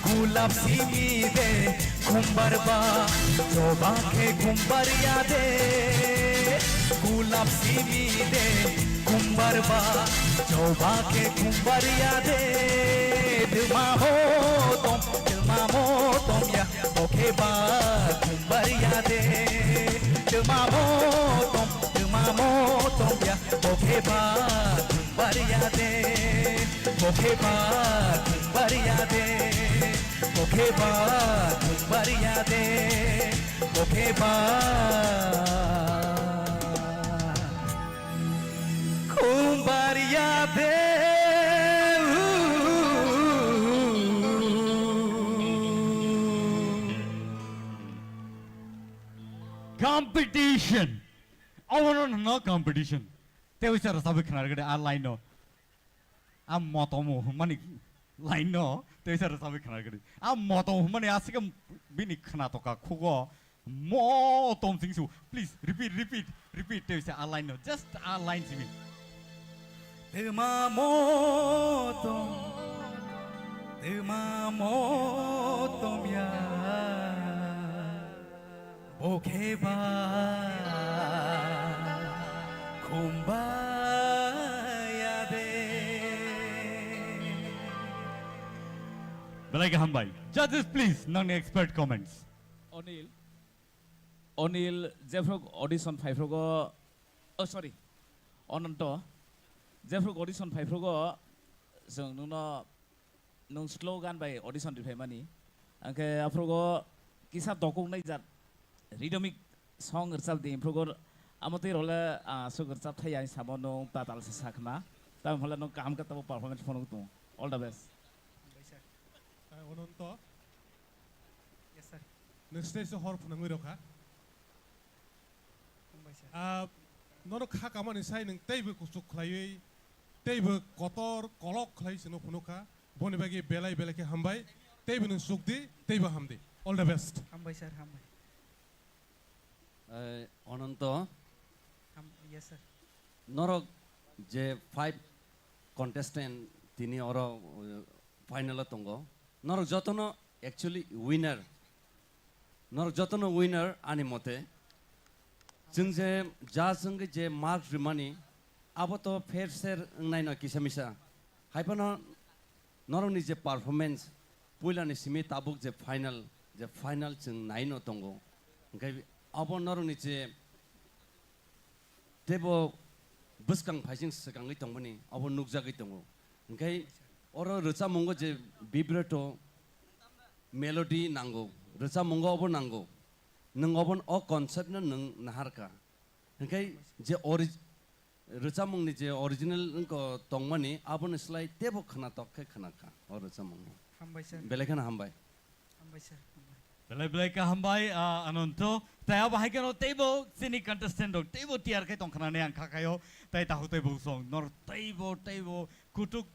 Gulab simi de khumbarba joba ke khumbaria de Gulab simi de khumbarba joba ke khumbaria de Dema motom ya bokheba khumbaria de Dema motom ya bokheba khumbaria de bokheba khumbaria de bokheba khumbaria de bokheba khumbaria de Competition. I want to know competition. They will say, "Sabi khana gade a line no." A motomo mani line no. They will say, "Sabi khana gade." A motomo mani asikam bini khana toka kugo motom singsu. Please repeat. They will say a line no. Just a line to me. Dema motom ya bokheba khumbaria de Balaika Hambai. Judges, please. Non-expert comments. Onil Jeffrey audition 5 rogo. Oh sorry. Onanto Jeffrey audition 5 rogo. So nung slogan by audition di mani. Angke afrogo kisah dokung nai jat Rhythmic song result di improgo amati rola so result thai ai sabono tatal sesakna. Tam hola nung kam kata performance phone tu. All the best. Ononto. Yes sir. Next stage so hor phunang roka. Nono kha kamani sai nang teibe kusuk khlai teibe kotor kolok khlai sino phunuka boni bagi belai ke hambai teibe nang sukdi teibe hamdi. All the best. Hambai sir, hambai. Ononto. Yes sir. Norok je 5 contestant tini oro final tongo. Norok jotono actually winner. Norok jotono winner ani mote. Jung je jung je mark remani abo to fair share nai no kisamisa. Haipano norok ni je performance puila ni simi tabuk je final jung nai no tongo. Ngai abo norok ni je tebo buskang phasing sekangai tongbani abo nukjagai tongo. Ngai oro rocha mongo je vibrato melody nango rocha mongo abo nango nung obon o concept na nung naharka ngai je रोजामंनि J original को तंगमानि आबोनो स्लाय तेबो खोनातक के खोनाखा और रोजामंनि हामबाय sir बेलेखाना हामबाय हामबाय sir Belai ka hambai anonto taya bahai kano table sini contestant dok table tiar kai tong khana ne ang khakayo tai tahu tai bung song nor table kutuk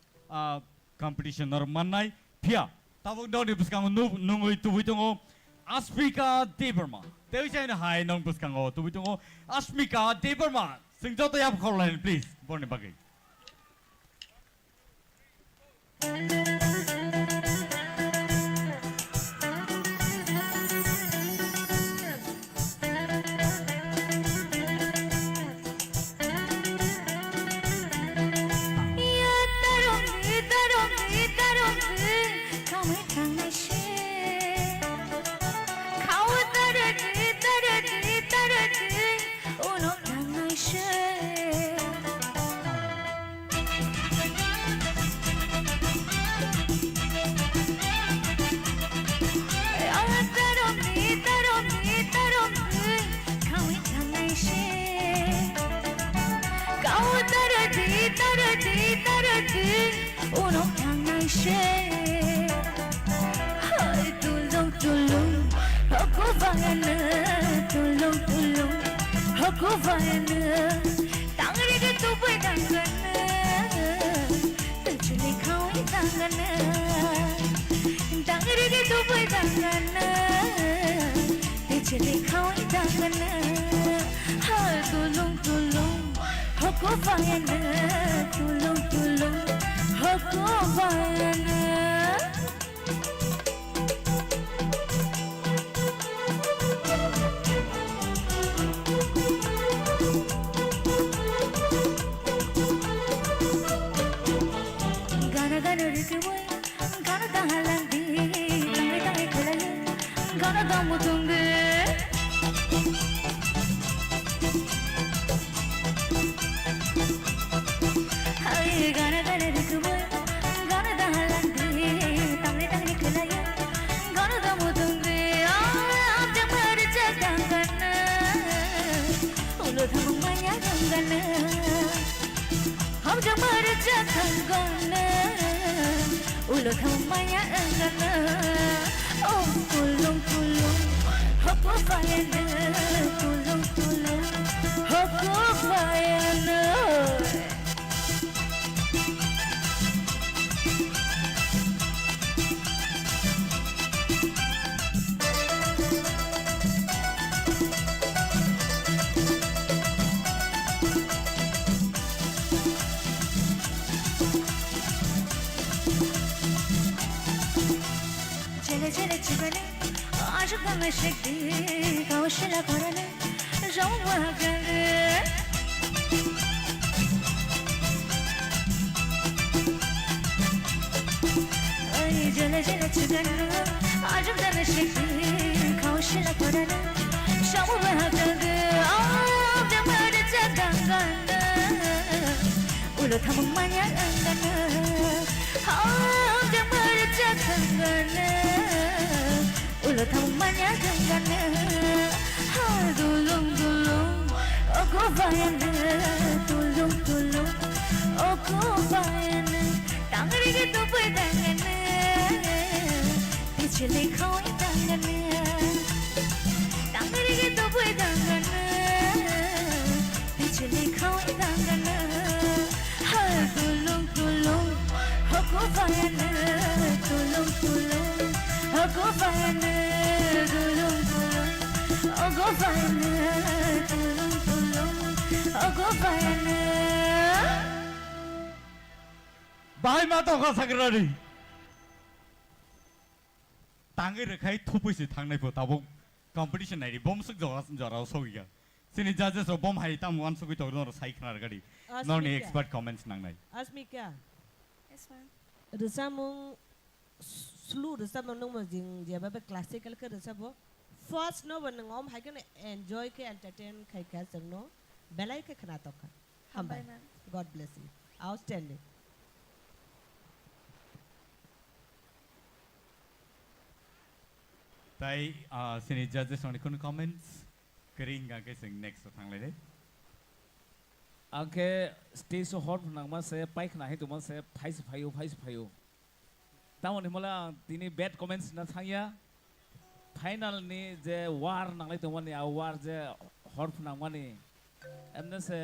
competition nor manai pia tabuk dong di buskang nungui tubuh tungo Asmika Deberma tewi saya na hai nong buskang tubuh tungo Asmika Deberma sing jauh tayap korlan please borne bagai Bahai mata kau sagrari. Tangai rekai thupu si thang nai po tabuk competition nai bom suk jara sogi ya. Sini judges o bom hai tam wan suk itu nor sai khnar gadi. Nor ni expert comments nang nai. Asmika. Yes ma'am. Resamung slu resamung nung mo jing dia bapa classical ke resabo. First no ban ngom hai kan enjoy ke entertain kai ka sang no. Belai ke khna toka. Hambai. God bless you. Outstanding. Tai sini judges on ikon comments kering ga ke sing next thang le. आंखे stage हर फनांगमा से पाइखना है तुम से fries फाइयो तामने मला दिनै bad comments ना थांया final नि जे वार नांलाय दंमोन आ वार जे हर फनांगमानि एमने से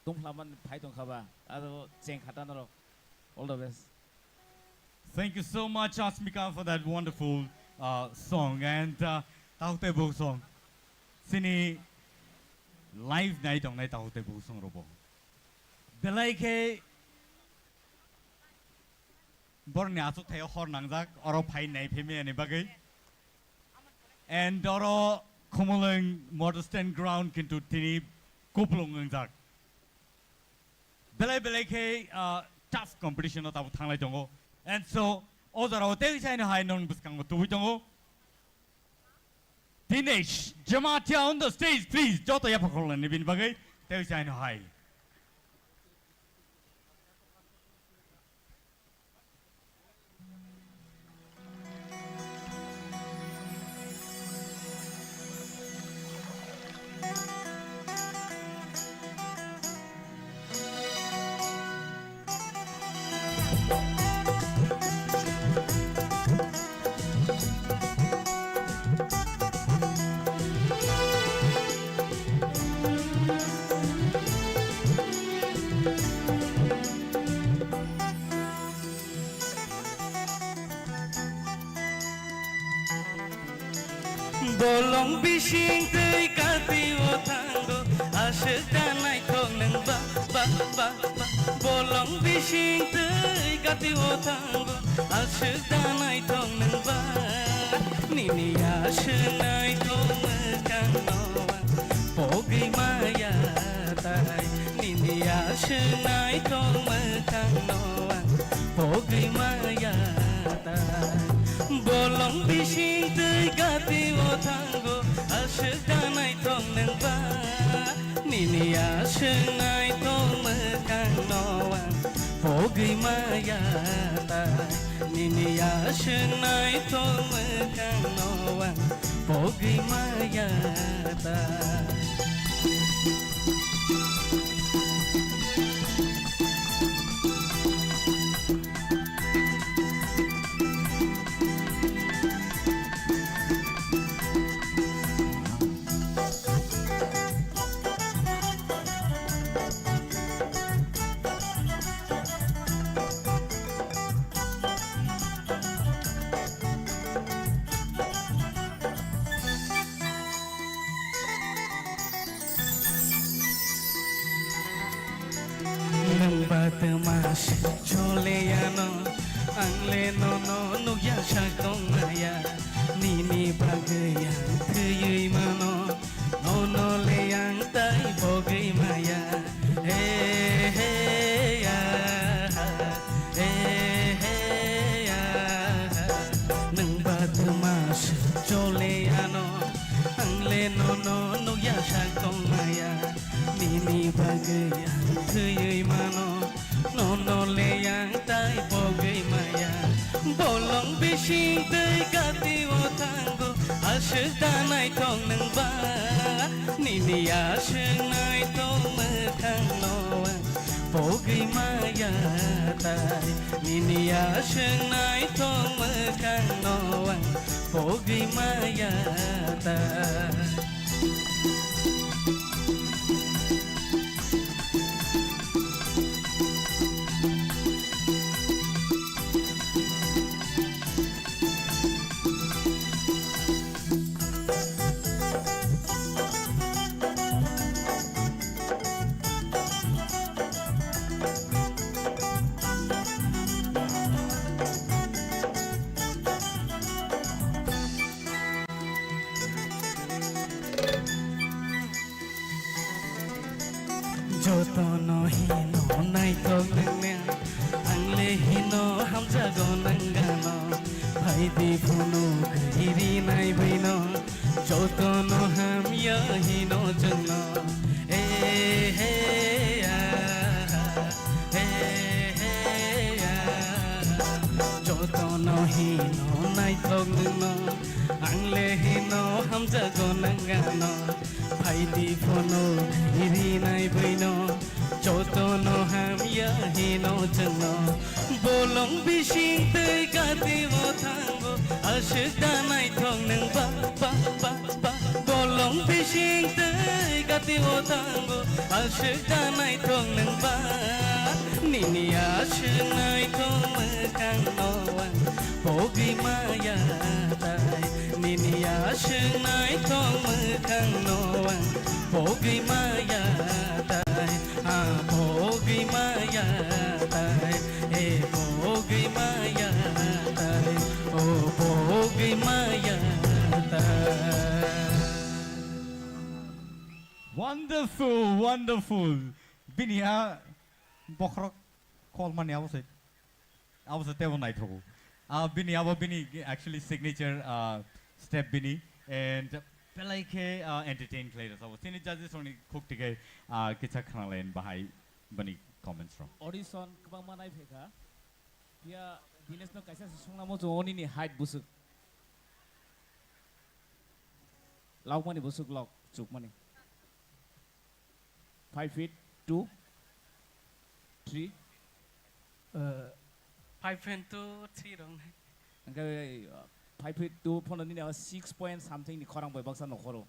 दंफ्लामान फाइ दंखाबा आरो चें खातान र all the best. Thank you so much, Asmika, for that wonderful song and Taute Bo song. Sini live night on night Taute Bo song robo. Belai borne asu theo hor nangjak oro phai nai pheme ani bagai. And oro Khumulwng Motorstand ground kintu tini Khumulwng nangjak. Belai tough competition of Tanglai Dongo. And so, Ozaro, there is a high known Buskango to Vitongo. Dinesh, Jamatia on the stage, please. Jota Yapakol and Ibn Bagay, there is a high. Bolong bising tei kati o tango asyik danai thong nang ba Bolong bising tei kati o tango asyik danai thong nang ba Nini asyik nai thong mekan noan pogi maya tai Nini asyik nai thong mekan noan pogi maya tai Bolong bising tei kati o tango asyik danai thong nang ba Nini asyik nai thong mekan noan pogi maya tai Nini asyik nai thong mekan noan pogi maya tai Mas chole ano angle no nugya shakong maya nini bagaya thuyui mano no le yang tai bogai maya he ya nang bat mas chole ano angle no nugya shakong maya nini bagaya thuyui mano no le yang tai bogai maya bolong bising tei kati o tango asyik danai thong nang ba nini asyik nai thong mekan noan bogai maya tai nini asyik nai thong mekan noan bogai maya tai Joto no hino nai thong nang angle hino hamza go nangano bhai di phuno giri nai baino joto no ham ya hino jano he ya joto no hino nai thong no angle hino hamza go nangano bhai di phuno giri nai baino jotono ham ya hino jano bolong bising te gati mo thango ashik danai thong nang ba bolong bising te gati mo thango ashik danai thong nang ba nini ashik nai thong kang noan pogi maya tai nini ashik nai thong kang noan pogi maya tai pogi maya tai e pogi maya tai o pogi maya tai. Wonderful, wonderful. Binia bokrok call money I was a table night ho. Bini actually signature step bini and like entertain players. I was saying judges only cook together kitcha khana bahai bani comments from. Audition kabang manai pheka. Dia Guinness no kaisa sungna mo joni ni height busuk. Lauk mani busuk lauk chuk mani. 5 feet 2 3 5 feet 2 3 dong. Angkai 5 feet 2 pon ni 6 point something ni korang boy baksa nokoro.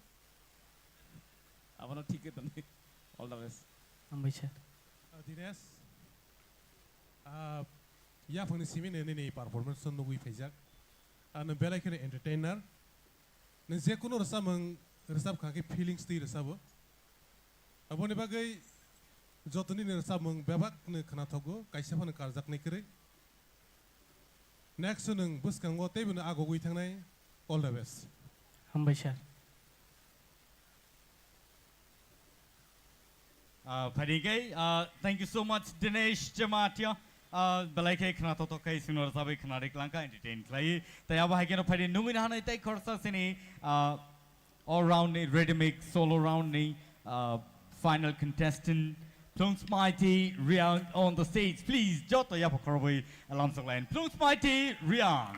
Abano ticket ni. All the best. Ambition. Dines ya phone simin ni performance no wi fejak an bela kene entertainer ne je kuno resab khake feelings ti resabo abone bagai jotoni ne resab mong bebak ne khana thogo kaisa phone karjak ne kre next nung buskango tebun agogui thangnai all the best. Ambition. Thank you so much, Dinesh Jamatia. Belake Knato Kai Sinor Sabi Kanarik Lanka entertain Clay. They have a Fadi Numina take Corsa Sini all round rhythmic solo round final contestant. Plums Mighty Riang on the stage. Please, Jota Yapakorwe along the line. Plums Mighty Riang.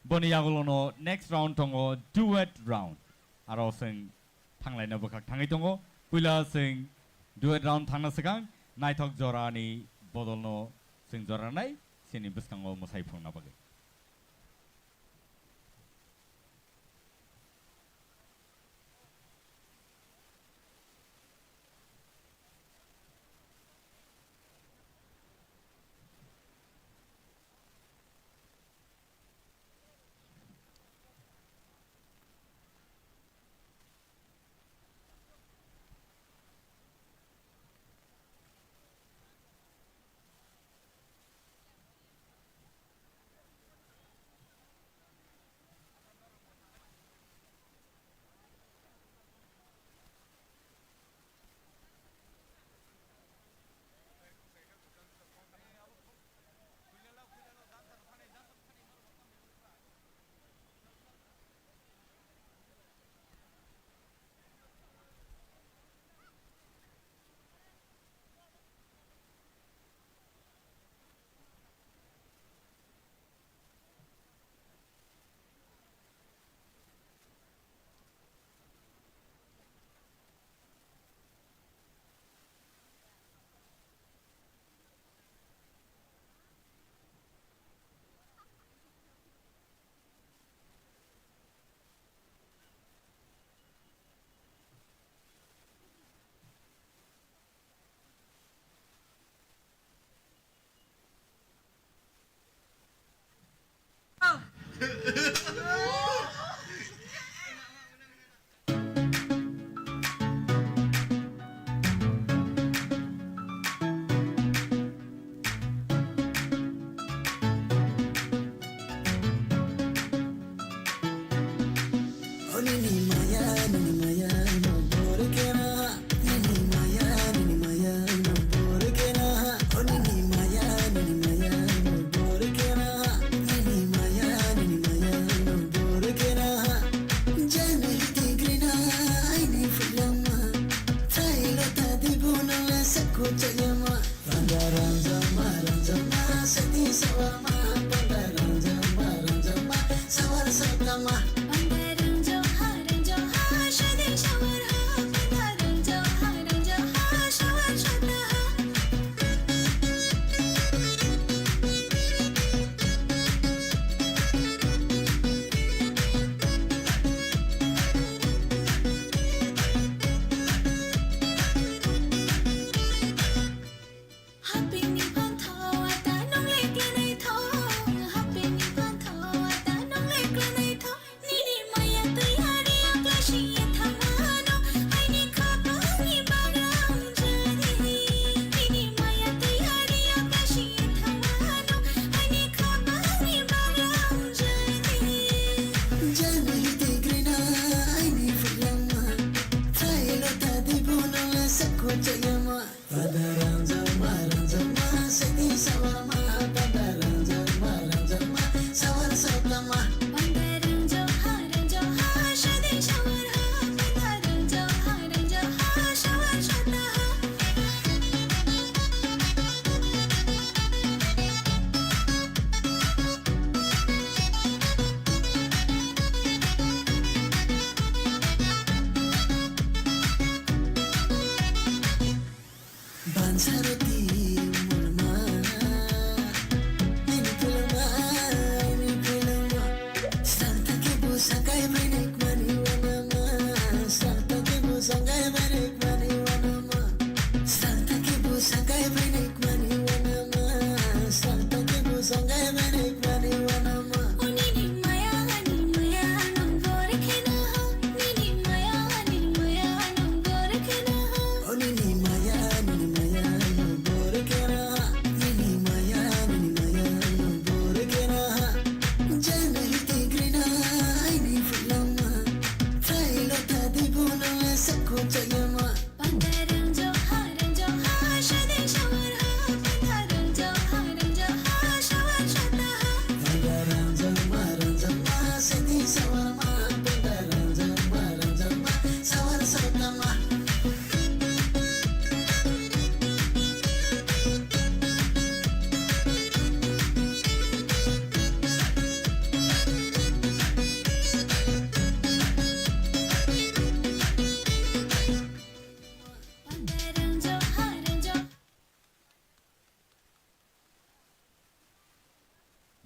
boni yagulono next round tongo duet round aro sing thanglai na bokak thangai tongo puila sing duet round thangna sakang naithok jora ni bodolno sing jora nai sini biskango mosai phungna bage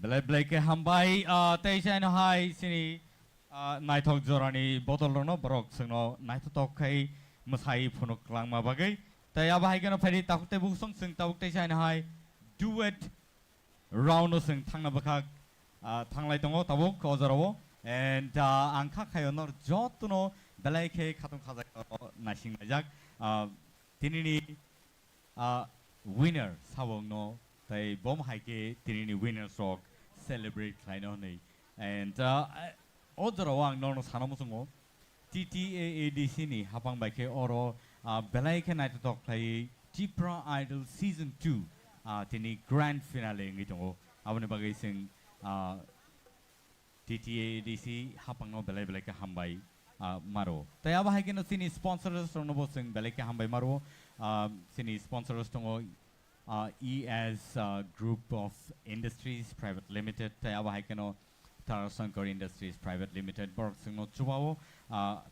Belai belai ke hambai teisa ino hai sini naitok jorani botol rono borok sengno naitok kai masai phunuk lang ma bagai tai aba hai keno phari takute bung song seng tabuk teisa ino hai duet round no seng thangna bakha thanglai tongo tabuk kozarawo and angkha khayonor jotuno belai ke khatung khajak nasing najak tinini winner sabong no tai bom hai ke tinini winner rock celebrate khlaino nei and odrawang nono sanamusungo TTAADC ni hapang bai ke oro belai ke nai tok khlai TIPRA Idol season 2 tini grand finale ngi tongo abone bagai sing TTAADC hapang no belai belai ke hambai maro tai aba hai ke no sini sponsors no bo sing belai ke hambai maro sini sponsors tongo ES Group of Industries Private Limited tai aba hai ke no Tarasankar Industries Private Limited borok sing no chubao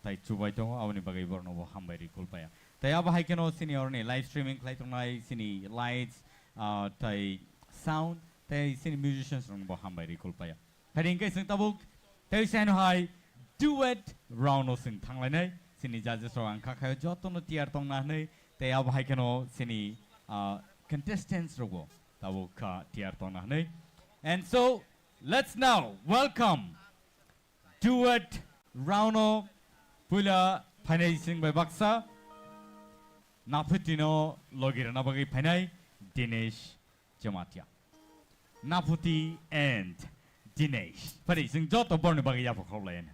tai chubai tongo abone bagai borno bo hambai ri kulpaya tai aba hai ke no sini orni live streaming klai tongnai sini lights tai sound tai sini musicians rong bo hambai ri kulpaya haring ke sing tabuk tai sen hai duet round no sing thanglai nai sini judges ro angkha khayo jotono tiar tongna nei tai aba hai ke no sini contestants rogo tabuk tiar tongna nei and so let's now welcome duet round pula phanai sing by baksa naputino logir na bagai phanai Dinesh Jamatia Naputi and Dinesh pari sing joto borne bagai ya phokhlain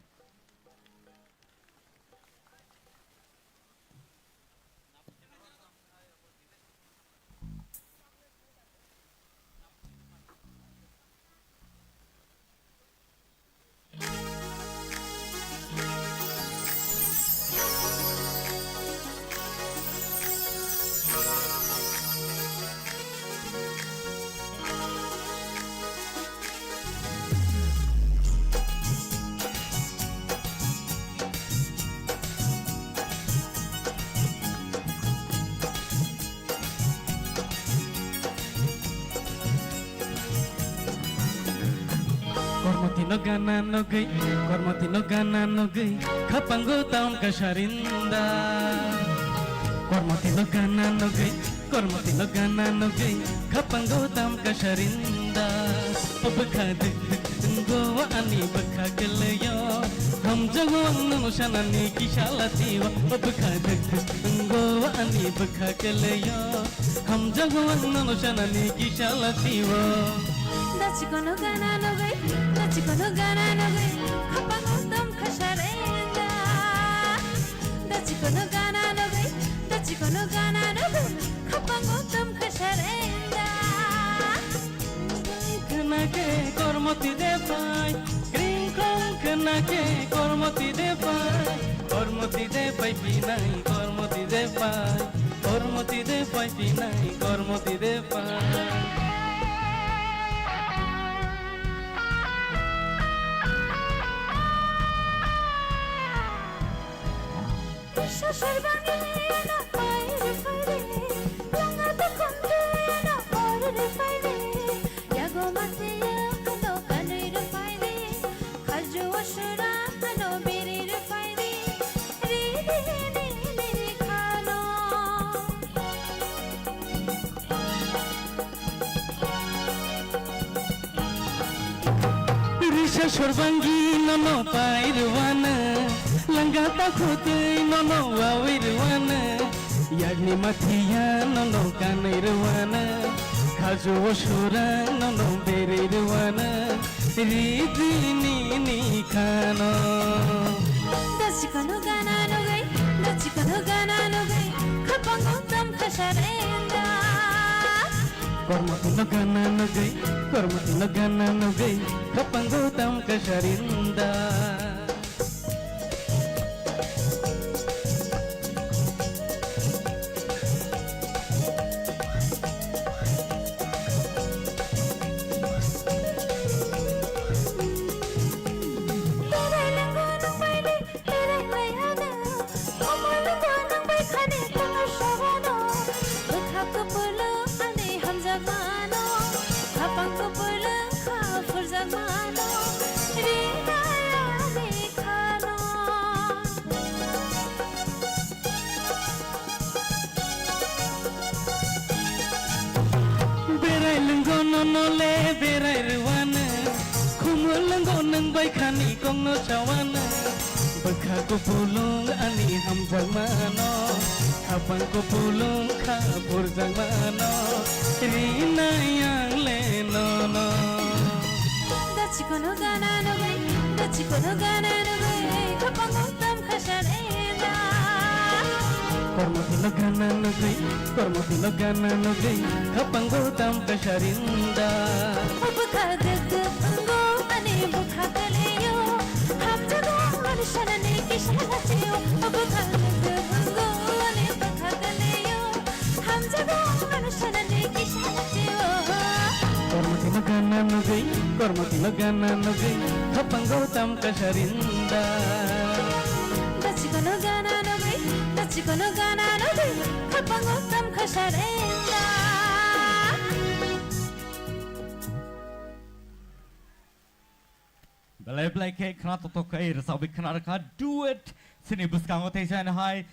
Kormati no gana no gay kapango taon kasharinda Kormati no gana no gay kapango taon kasharinda Pabakha gowa ani bakha gelayo ham jagwan no shanani kishalatiwa Pabakha gowa ani bakha gelayo ham jagwan no shanani kishalatiwa Dachikono gana no gay kapango tam khasharenda Dachikono gana no gay kapango tam khasharenda Kana ke kormati de pai green kong kana ke kormati de pai pinai kormati de pai pinai kormati de pai Shasharbangi na paire paire langa to konde na paire paire yago mate no kanire paire khaju ashura no birire paire ri khano Risha shorbangi no pairwana Langata khote no wawirwana Yagni mathiya no kanirwana Khaju ashura no berirwana Ridini ni khano Dachikono gana no gay kapango tam khasharenda Kormati no gana no gay kapango tam kasharinda Kapang ko pala berai ruwana Khumulwng nang bai khani kongno chawana Bekha ko pulung ani hamjang mano Kapang ko pulung kha burjang mano Rina yang leno no Dachikono gana no gai Dachikono gana no gai Kapang utam khasharenda Kormo tilo gana no gai Kormo tilo gana no gai Kapang utam khasharinda Bekha deg ungo ani bekha kaliyo Hamjago manushana kishana chiyo Bekha deg ungo ani bekha kaliyo Hamjago manushana kishana chiyo Kormati magana no gai Kapang utam khasharinda Dachikono gana no gai Dachikono gana no gai Kapang utam khasharenda Belai belai ke kena totok ke resabi kena reka duet sini buskang otai jan hai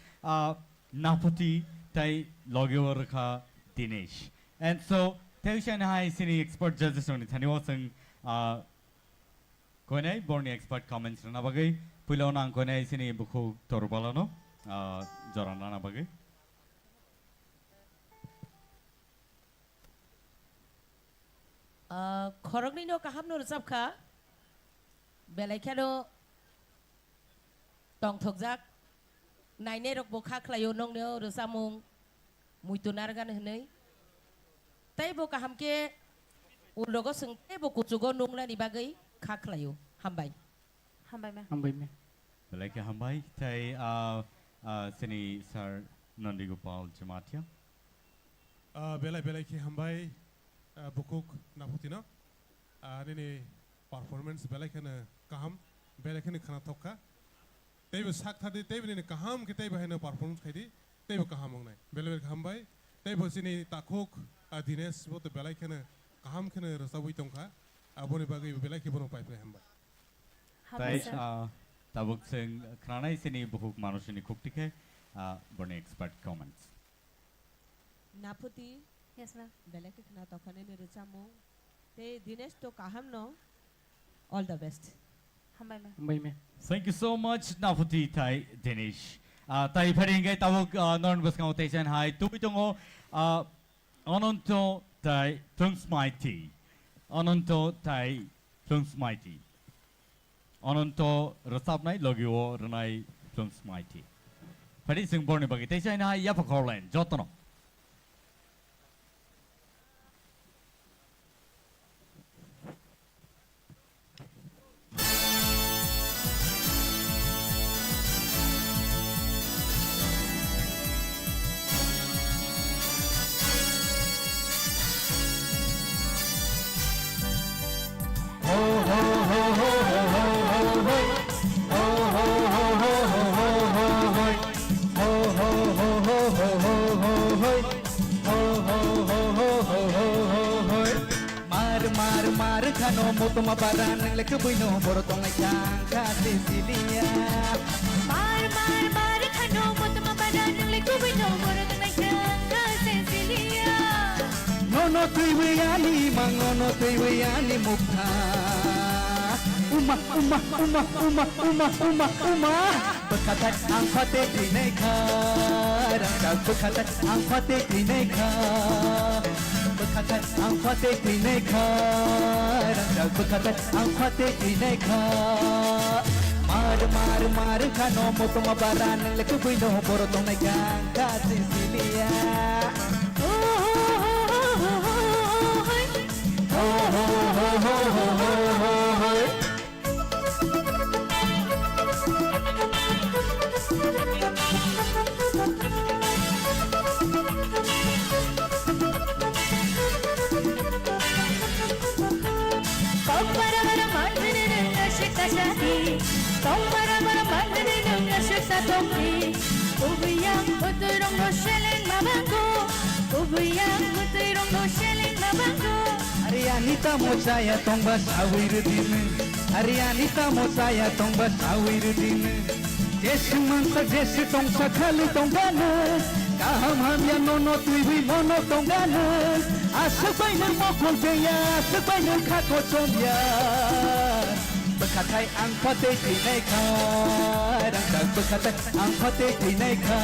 Naputi tai logi reka Dinesh. And so tai jan hai sini expert judges oni thani wasang koinai borni expert comments na bagai pulau nang koinai sini buku torbalano jorana na bagai. Khorokni no kaham no resap kha Belai kano tong thokjak naine rok bokha khlayo nong neo rosamung muitunar gan hnei tai bo kaham ke ulogo sengte bo kuchugo nungla ni bagai kha khlayo hambai me Belai ke hambai tai sini sir Nandi Gopal Jamatia. Belai ki hambai bukuk naputina. Nini performance belai kana kaham belai kana khana thokka. Teibu sak thadi teibu nini kaham ke teibu hena performance khaidi teibu kaham mongnai. Belai hambai teibu sini takuk Dinesh bote belai kana kaham kana rasabui tongka. Abone bagai belai ki bono pipe hambai. Tai tabuk sing kranai sini bukuk manusini kuktike borni expert comments. Naputi Yes ma'am Belai ke kena tokane ne rosamung te Dinesh to kaham no all the best Hambai me Thank you so much Naputi tai Dinesh. Tai pharingai tabuk non buskang otai jan hai tubitongo ononto tai Tungsmaiti. Ononto tai Tungsmaiti. Ononto rasapnai logio ranai Tungsmaiti. Phari sing borni bagi tai jan hai yapakorlen jotono. Motoma baran nang lek buino borotong ai kang Cecilia Mar khano motma badan nang le kubino borotong ai kang Cecilia Nono tuiwayani mangono tuiwayani mukha Uma Berkata ang fate krinai kha Rangkal berkata ang fate krinai kha Berkata ang fate krinai kha Rangkal berkata ang fate krinai kha Mar khano motoma baran nang lek buino borotong nai kang Cecilia Arianita mochaya tongba sawirudin Arianita mochaya tongba sawirudin Jesu mansa jesu tongsa khali tonggana Kaham hamya nono tuiwi mono tonggana Asakbay ng mokol beya Asakbay ng kakotsonya Bekatay ang patay tinay ka Rangkag bekatay ang patay tinay ka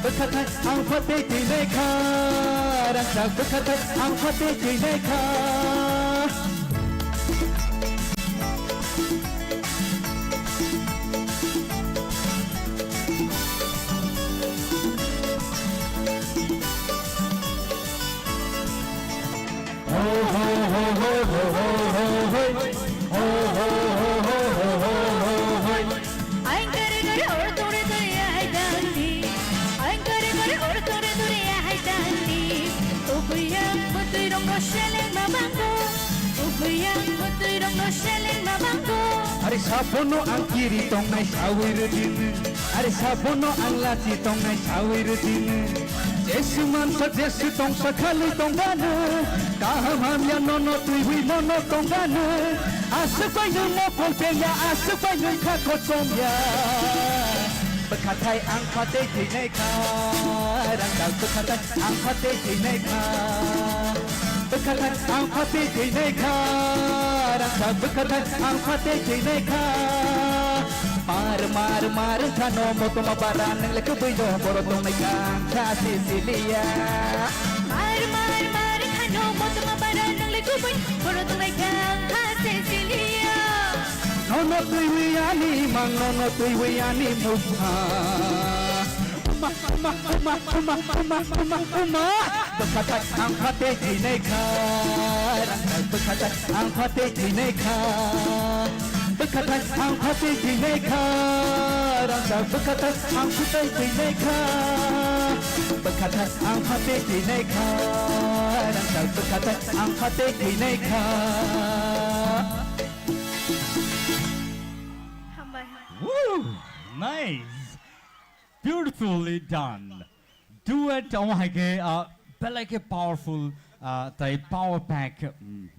Bekatay ang patay tinay ka Rangkag bekatay ang patay tinay ka Are sabono ang kiri tong nai sawir din Are sabono ang lati tong nai sawir din Jesu man sa Jesu tong sakali tong gana Kaham ya nono tuwi nono tong gana Asakbay ng mokol peya asakbay ng kakotsonya Bekatay ang patay tinay ka Rangkag bekatay ang patay tinay ka Bekatay ang patay tinay ka Rangkag bekatay ang patay tinay ka Mar kano moto mabaran ng lekaboy do borotong may kang Sicilia Mar kano moto mabaran ng lekaboy borotong may kang Sicilia Nono tuy wiyani mang nono tuy wiyani mukha Bekatay ang patay tinay ka Rangkag bekatay ang patay tinay ka Bekatay ang patay tinay ka Rangkag bekatay ang patay tinay ka Bekatay ang patay tinay ka Rangkag bekatay ang patay tinay ka Woo! Nice! Beautifully done. Duet, oh my god, like a powerful, power pack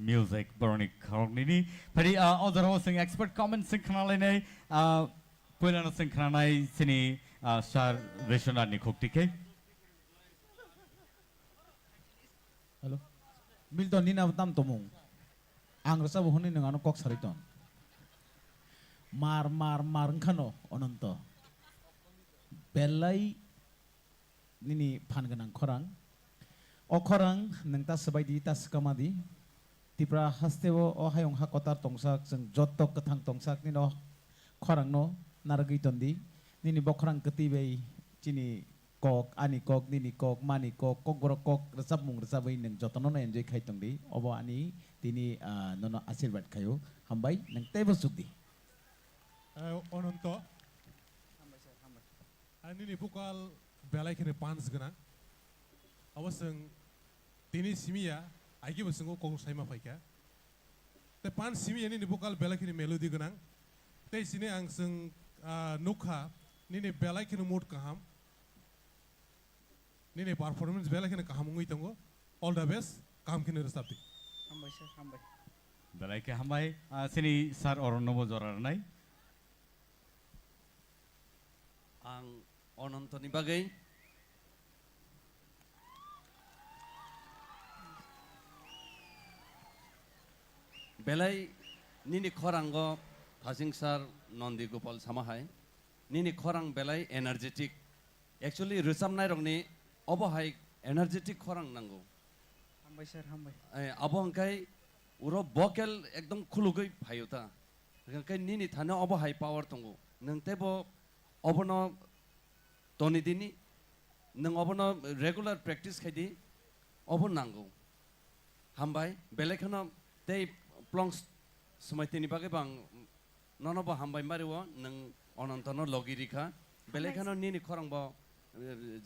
music, burning currently. But other hosting expert comments synchronally, Pulana synchronized sini Shar Vishwana Nikoptike. Hello. Milton nina tam tomong. Ang rasa buhuni ng ano kok sariton. Mar kano ononto. Belay nini panganang korang. O korang nang tas sabay di tas kamadi. Tipra hastewo o hayong hakotar tongsak sang jotok ketang tongsak nino korang no naragiton di. Nini bokrang ketibay cini kok ani kok nini kok mani kok borok kok resap mung resabay nang jotono na enjoy kaitong di. Obo ani tini nono asirbat kayo hambay nang tebo sugdi. Ononto ani bukal belai kene pans gana awasang tini simia aiki basengo kong saima faika te pans simia ni bukal belai kene melodi gana te sini ang seng nukha ni belai kene mood kaham ni performance belai kene kaham ngui tango all the best kaham kene resapti Hambay sir, hambay. Belai ke hambay sini sar oronomo jorar nai. Ang ononto ni bagay belai nini khorango thajingsar nondi gopal samahai nini khorang belai energetic actually rusamnai rongni obohai energetic khorang nango Hambay sir, hambay. abo angkai uro vocal ekdom khulugai phayota angkai nini thana obohai power tongo nangtebo obono toni dini nang obono regular practice khaidi obon nango hambai belekhono tei plongs sumaiteni bage bang nonobo hambai mariwo nang onontono logirika belekhono nini khorangbo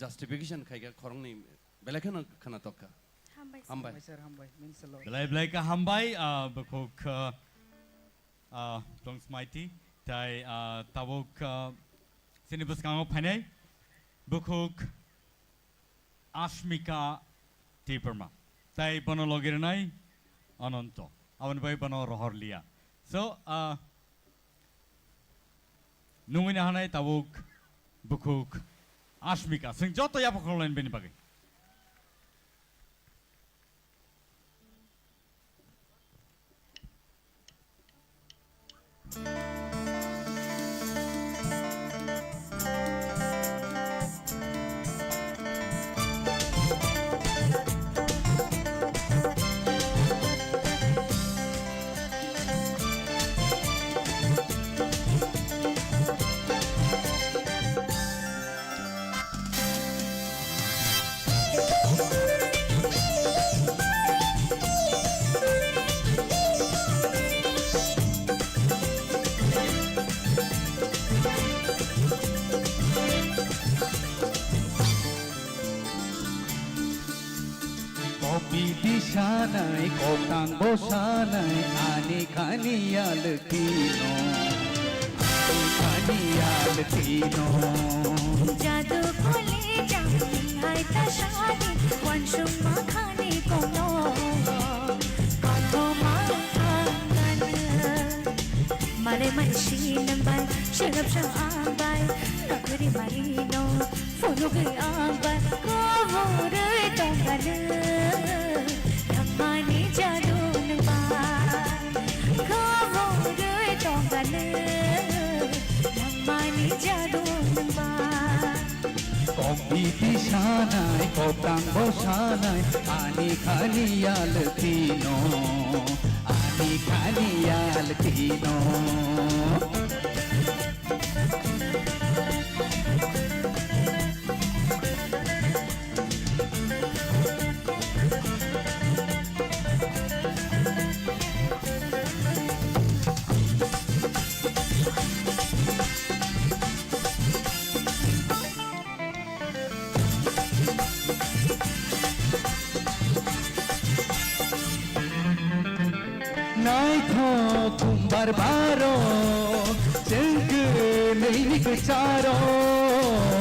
justification khaiga khorongni belekhono khana tokka hambai Sir, hambay. Means a lot. Belai ke hambay bekok plongs mighty tai tabok sini beskango panai bukuk Ashmika TIPRA tai bono logirnai anonto awan bai bono rohorlia so nungina hanai tabuk bukuk Ashmika sing joto ya pokrolen beni bagai bisanai koptang bosanai ani kaniyal tino ani kaniyal tino जादू खोले जाऊं हाय ता शादी वंशुम माखाने कोनो कोनो माखान मारे मनशी number शरब शाबाय नगरी मारीनो फोनो के आंबर कोवरे तंगन धमाने जादू नंबर कोवरे तंगन धमाने जादू Kompetisanai koptang bosanai ani kaniyal tino ani kaniyal tino Naiko kumbar baro jengke neini kecaro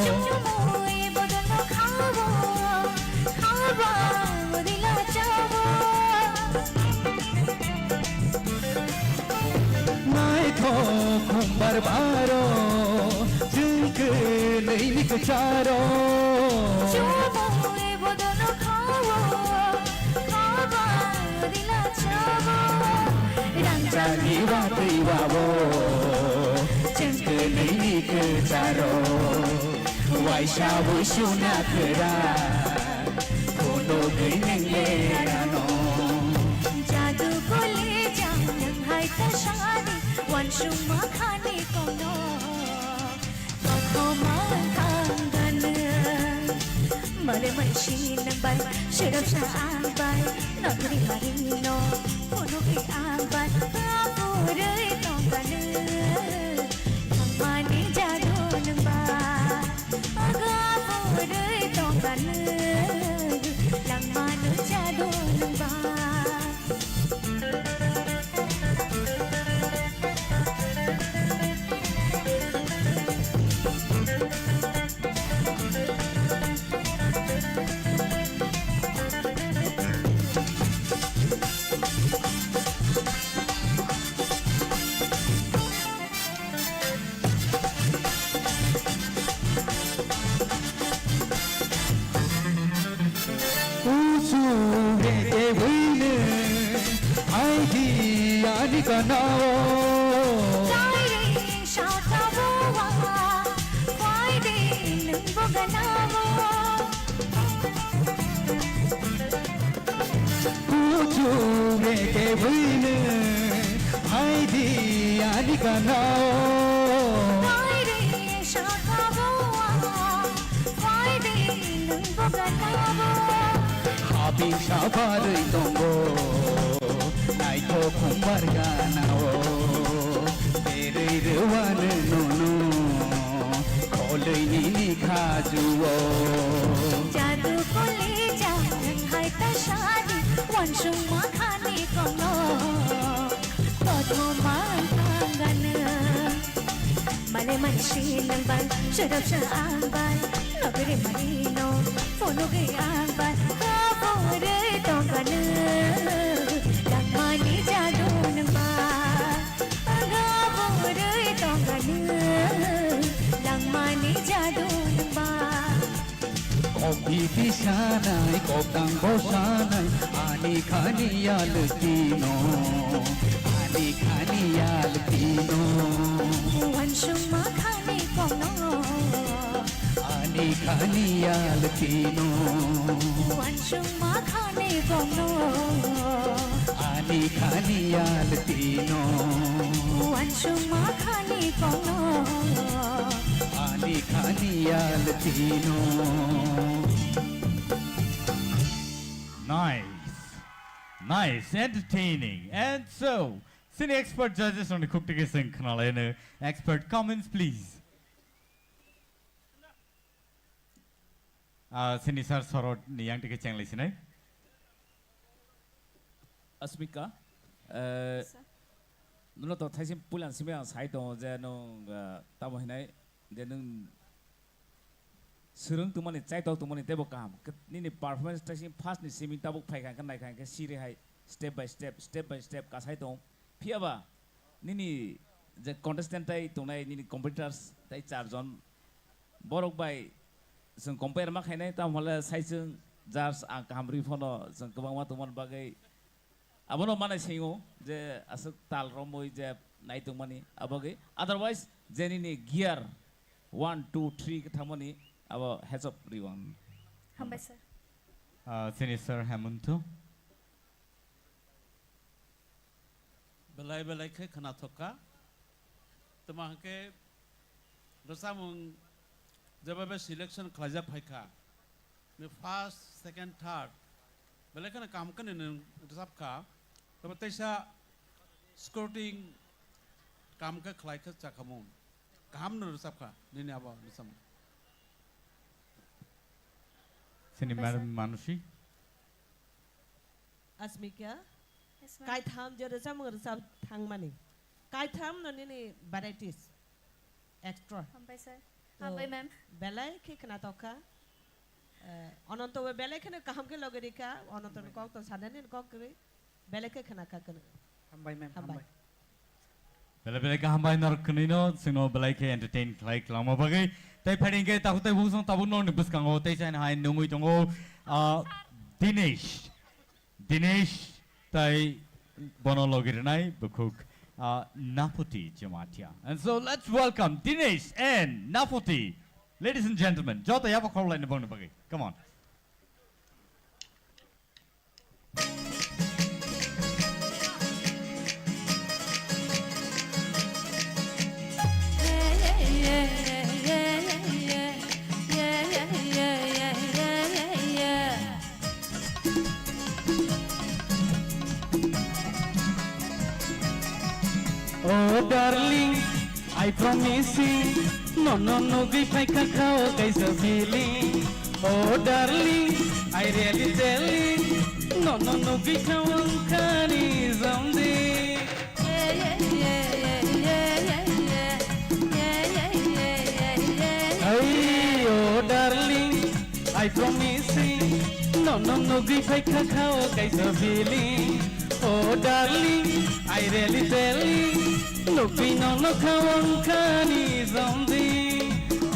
Cumui bodono khawo khawa udila chawo Naiko kumbar baro jengke neini kecaro Cumui bodono khawo khawa udila chawo Ranjani watri wawo jengke neini kecaro Waisha wishuna kera kono geinenge rano जादू को ले जाऊं हाय ता शादी वंशुम माखाने कोनो कोनो माखान मरे मनशी number शरब शाबाय नगरी मारीनो फोनो के आंबर कापुरे तंगन धमाने जादू नंबर कापुरे तंगन लंगमानु जादू number Happy Shabari Dongo Naiko Kumbarganao Tere Ruan Nono Kolini Kajuo जादू को ले जाऊं हाय ता शादी वंशुम माखाने कोनो कोनो माखान मरे मनशी नंबर शरब शाबाय नगरी मारीनो फोनो के आंबर कापुरे तंगन धमाने जादू नंबर कापुरे तंगन लंगमाने जादू number Kompetisanai koptang bosanai ani kaniyal tino ani kaniyal tino वंशुम माखाने कोनो ani kaniyal tino वंशुम माखाने कोनो ani kaniyal tino वंशुम माखाने कोनो ani kaniyal tino Nice, entertaining. And so, cine expert judges on the Khuptike Singh Khanalene. Expert comments, please. Cine sir sorot niyang tike chang lisinay. Asmika, nó tao thấy xem bữa lần xem yang sai tao giờ nó tao mới này giờ nó sướng tụi mình chạy tao tụi mình tới bốc cam cái ní performance thấy xem fast ní xem tao bốc phải cái này cái series hay step by step cái sai tao phía ba ní giờ contestant tay tụi này ní competitors tay 4 John borok by जों compare मा खायनाय tao माला sai जों judge ang kamri phono जों गोबां मा तुमन बागै abono mana singo je asuk tal romoi je naitung mani abage otherwise jenini gear 1 2 3 ke thamani abo heads up everyone Hambai sir Sinister Hamuntu belai ke khana thoka tama ke rosamung jababe selection khlaja phaika me first second third belai kana kam kan ne rosap ka tama taisa scouting kam ka khlai ka chakamun kam ne rosap ka ni aba rosam Sini Madam Manushi Asmika kai tham je rasa mengerasa thang mani kai tham no ni varieties extra Hambai sir Hambai ma'am belai ke kena toka ononto we belai kena kaham ke logeri ka ononto ko to sadane ko kri belai ke kena ka kena Hambai ma'am hambai Bela ka hambai nor kunino sino belai ke entertain klai klama bagai tai phading ke ta tai busong tabu no ni buskang ho tai sain hai nungui tongo Dinesh tai bono logirinai bukuk Naputi Jamatia. And so let's welcome Dinesh and Naputi. Ladies and gentlemen, Jota yapa korla ni bono bagi. Come on. Oh darling, I promise you, no, give my cacao, guys a feeling. Oh darling, I really tell you, no, give my one carry someday. Hey, oh darling, I promise you, no, give my cacao, guys a feeling. Oh darling, I really tell you, looking on the kawan is on the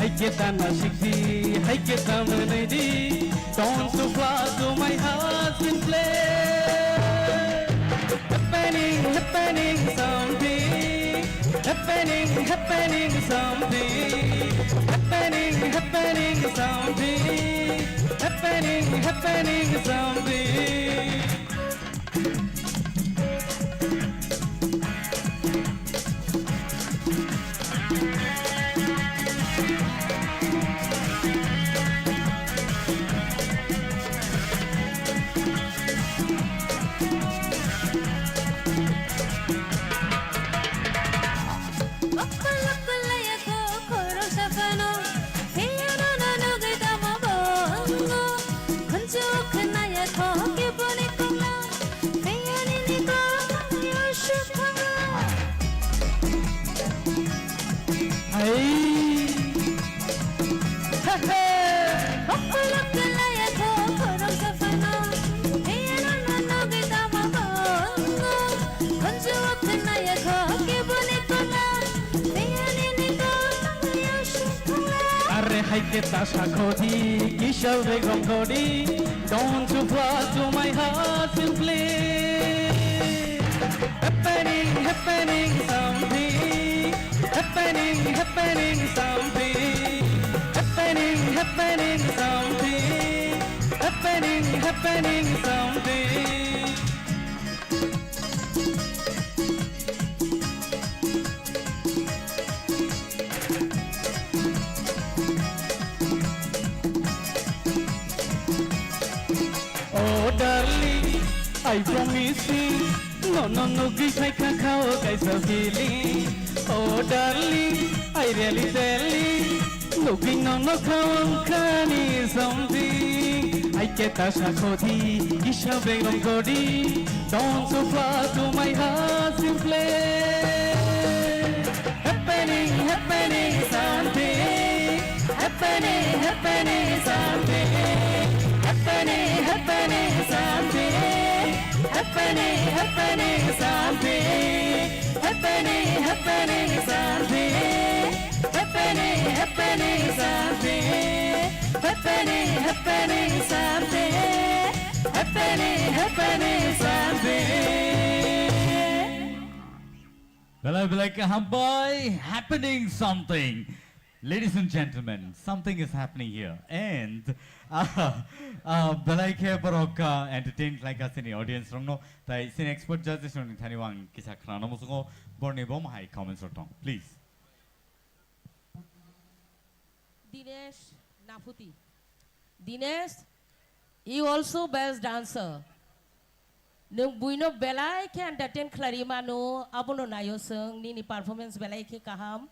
I get an ashiki, I get a melody, don't so far to my heart in play. Happening something, happening something, happening something, happening something. Kita sakoti, kisah begong kodi, don't you fly to my heart and play. Happening something, happening something, happening something, happening something. Oh darling, I promise you, no, give my cacao, guys a feeling. Oh darling, I really tell you, looking on the kawan is something. I get a shakoti, Isha Begum Godi, don't so far to my heart simply. Happening, happening something, happening, happening something, happening, happening something, happening, happening something, happening, happening something, happening, happening something, happening, happening something, happening, happening something. Well, I'll be like, boy, happening something. Ladies and gentlemen, something is happening here. And Belaike Baroka entertained like us in the audience. No, the sin expert judges on Taniwang Kisakran Musugo, Borne Bomahai comments or tongue. Please. Dinesh Nafuti. Dinesh, you also best dancer. Nung buino belai ke entertain Clarimano, abono nayo sung, nini performance belai ke kaham.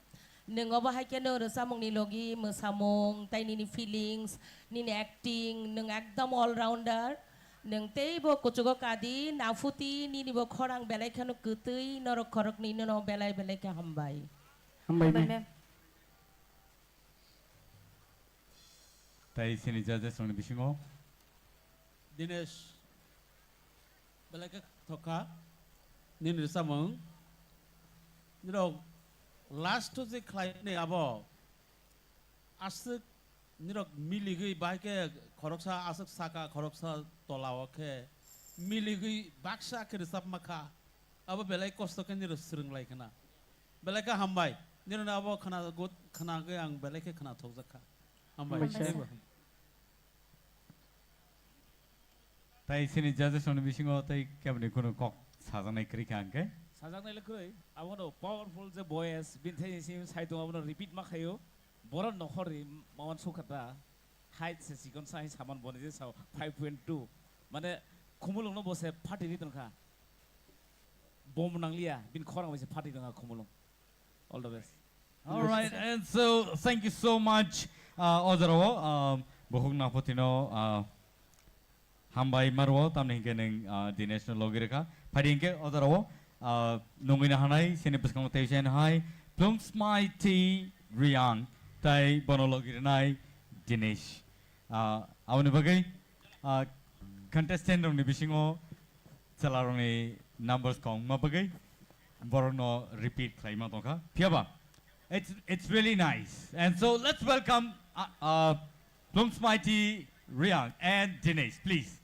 Nung obahai ke no resamong ni logi, mesamong, tay nini feelings, nini acting, nung ekdam all rounder. Nung tay bo kuchugo kadi, Nafuti, nini bo korang belai ke no kutui, noro korok nini no belai belai ke hambai. Hambai. Tay sini judges on the bishingo. Dinesh Belaka Toka Nin Samong Niro last to the client abo Asuk Niro Miligi Bake Koroksa Asuk Saka Koroksa Tolawake Miligi Baksha Kirisapmaka Abo Belay Kostokan Nirosring like na Belaka Hambai Niro Abo Kana good Kanaga and Beleke Kana Tozaka Hambai. Tay sini judges on the bishingo, tay cabin cock Sazana Krikanke. Sajang Lekoi, I want a powerful the boy has been telling him, I don't want to repeat Makayo, Boron no hurry, Mawan Sukata, heights a second size, Haman Bonis, 5.2. Mane Khumulwng was a party little car. Bomnanglia, been calling with a party on a Khumulwng. All the best. All right, and so thank you so much, Ozaro, Bohugna Potino. Hambai Marwo, Tamning the National Logirica, Padinke, Otero, Nomina Hanai, Cinepiscotation High, Plums Mighty, Rian, Tai Bonologirinai, Dinesh. Aunibagay, contestant on the Bishingo, Salaroni numbers Kong Mabagay, Borono repeat Claimatoka, Piaba. It's really nice. And so let's welcome Plums Mighty, Rian, and Dinesh, please.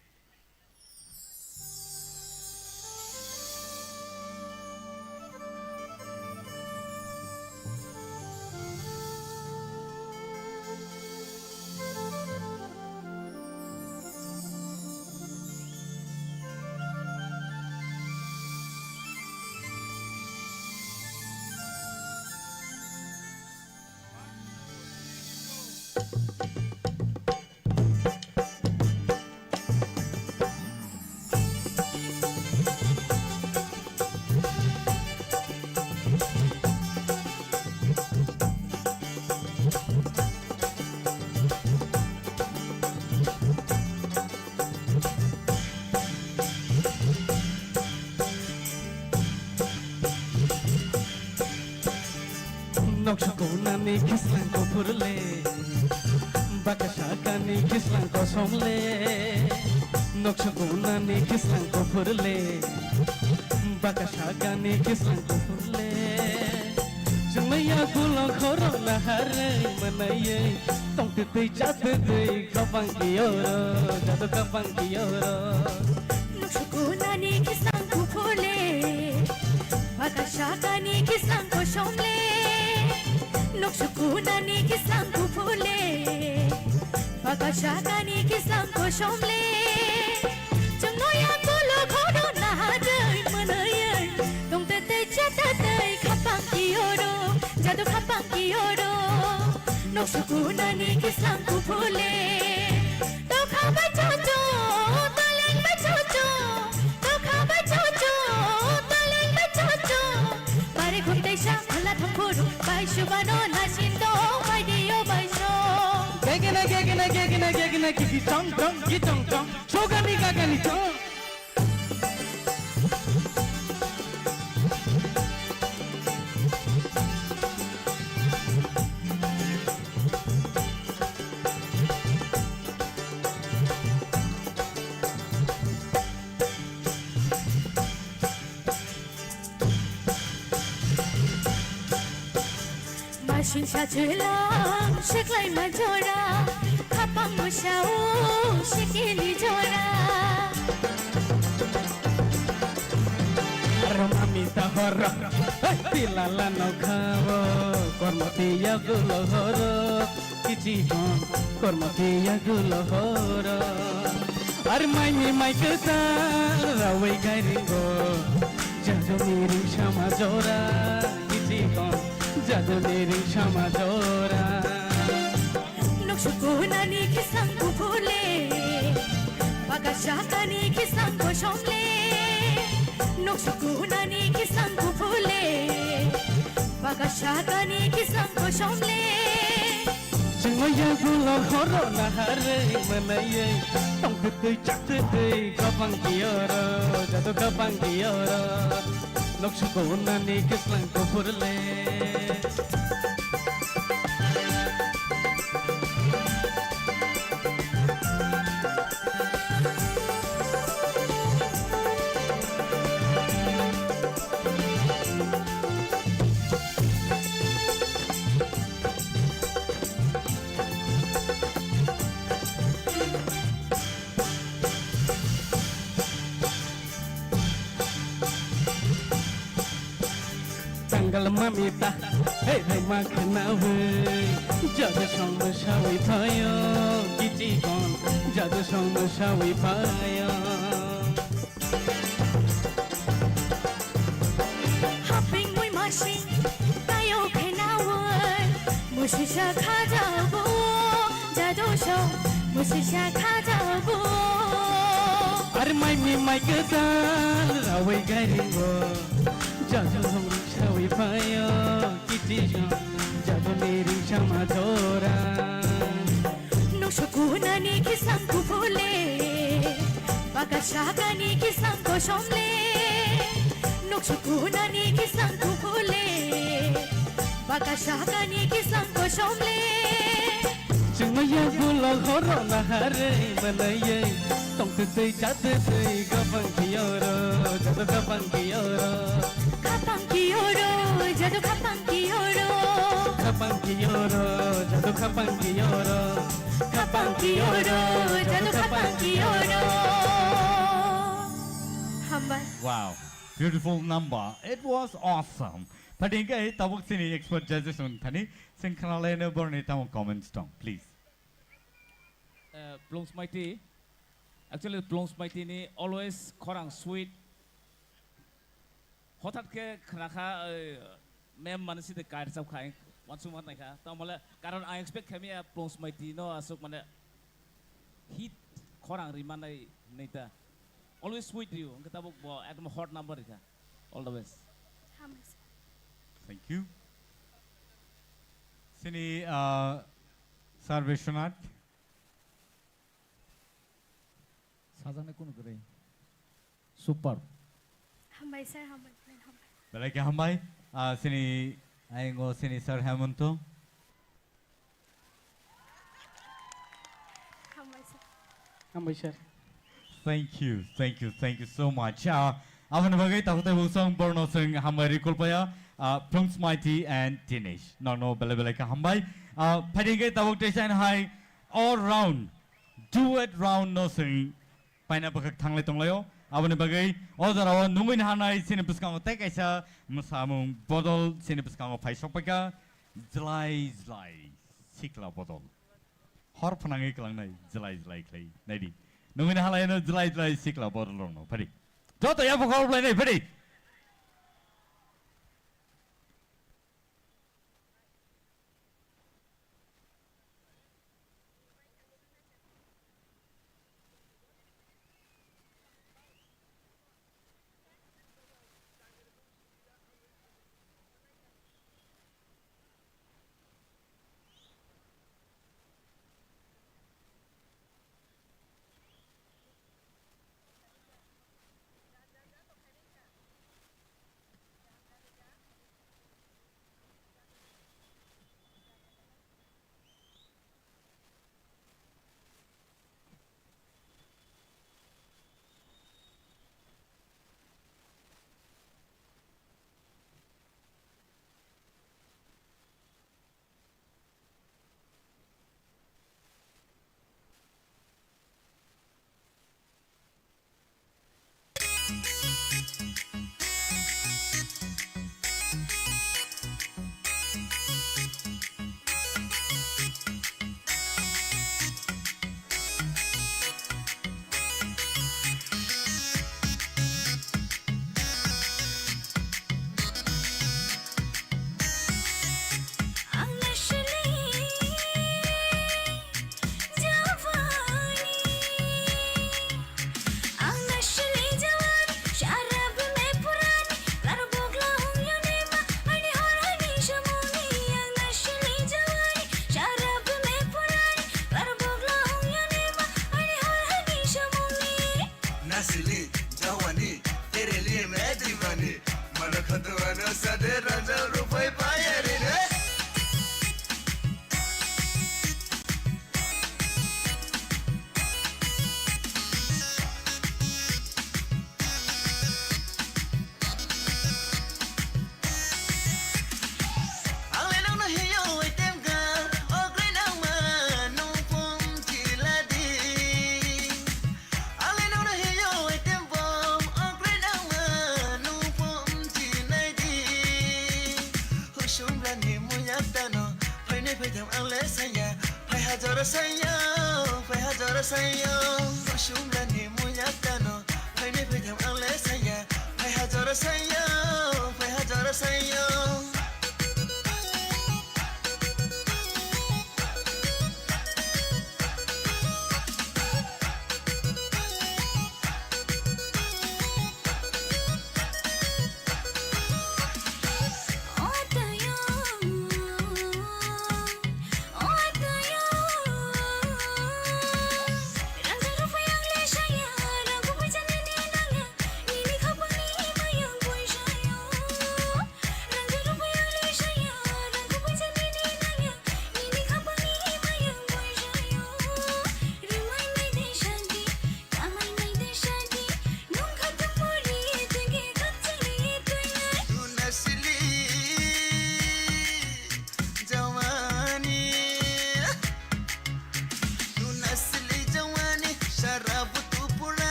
Nokshakona kislan ko purle Bakashaka ni kislan ko somle Nokshakona ni kislan ko purle Bakashaka ni kislan ko purle Jumaya gulo khoro na hare manaye Tong tete jate de kapang kiyoro Jado kapang kiyoro Nokshakona ni kislan ko purle Bakashaka ni kislan ko somle Nokshakuna ni kislang ko pule Bakashaka ni kislang ko shomle Jangoya gulo khodo na haday manayay Tong tete chatatay kapang kiyoro Jado kapang kiyoro Nokshakuna ni kislang ko pule Dokha ba chocho, taleng ba chocho Dokha ba chocho, taleng ba chocho Pare khunday sha bhala thapuru Bai shubano na shindo bai dio bai sho Gegina na ki chong chong ki chong chong chogani gagani chong Mashin sa tulang siklay majora kapang mo siya sikili jora Mami tahoro tilala no khavo kormatiya gulohoro kichi kon kormatiya gulohoro ar mai kata rawai garingo jado meri shama jora kichi kon jado meri shama jora Nokshukuna ni kisang kupule Pagashaka ni kisang koshomle Nokshukuna ni kisang kupule Pagashaka ni kisang koshomle Changaya gulohoro na hare manaye tong kutu chak kutu kapang kioro jado kapang kioro Nokshukuna ni kisang kupule Tanggal mamita, hey makna we, jadu song mashawi payo, kiti kon, jadu song mashawi payo. Hopping mui mashi, tayo kenawan, musisha kajabu, jadu show, musisha kajabu. Are mai kata, rawi garingo, jadu song mashawi payo, kiti kon, jadu meri shama jora. Nokshukuna ni kisang kupule, Pagashaka ni kisang koshomle. Nokshukuna ni kisang kupule, Pagashaka ni kisang koshomle. Changaya gulohoro na hare manaye tong kutu chat kutu kapang kioro jado kapang kioro Kapang kioro, jado kapang kioro. kapang kioro jado kapang kioro Kapang kioro, jado kapang kioro. Hambal. Wow, beautiful number. It was awesome. But inga tabuk sini expert judges on thani sing khanale ne borne tamu comments tong please. Plums mighty. Actually, plums mighty ni always korang sweet. Hotat ke khanaka mem manasi de kair sab khain. Once month naik ha. Tahu malah karon I expect kami plums mighty no asuk mana hit korang rimana nita. Always sweet you. Kita buk bawa at hot number ita. All the best. Thank you. Sini Sir Vishwanath. Sajane kono kere. Super. Hambai sir, hambai. Belai ke hambai. Sini ayengo sini Sir Hemanto. Hambai sir. Thank you so much. Avan bagai takute busong borno sing hambai kulpaya. Plums Mighty and Dinesh. No, belai ke hambai. Padingai tabuk desain hai all round duet round no sing. Paina bakak thangle tonglayo. Avan bagai other awan nungin hanai sini puskang tek aisa musamung bodol sini puskang paisok peka zlai sikla bodol. Hor panangai kelang nai zlai klai nadi. Nungin hanai no zlai sikla bodol no padi. Joto ya pokok play nai padi. thèm ăn lễ say nhà phải hà giờ ra say có súng lên thì mua nhát cano phải nên phải thèm ăn lễ say nhà phải hà giờ ra say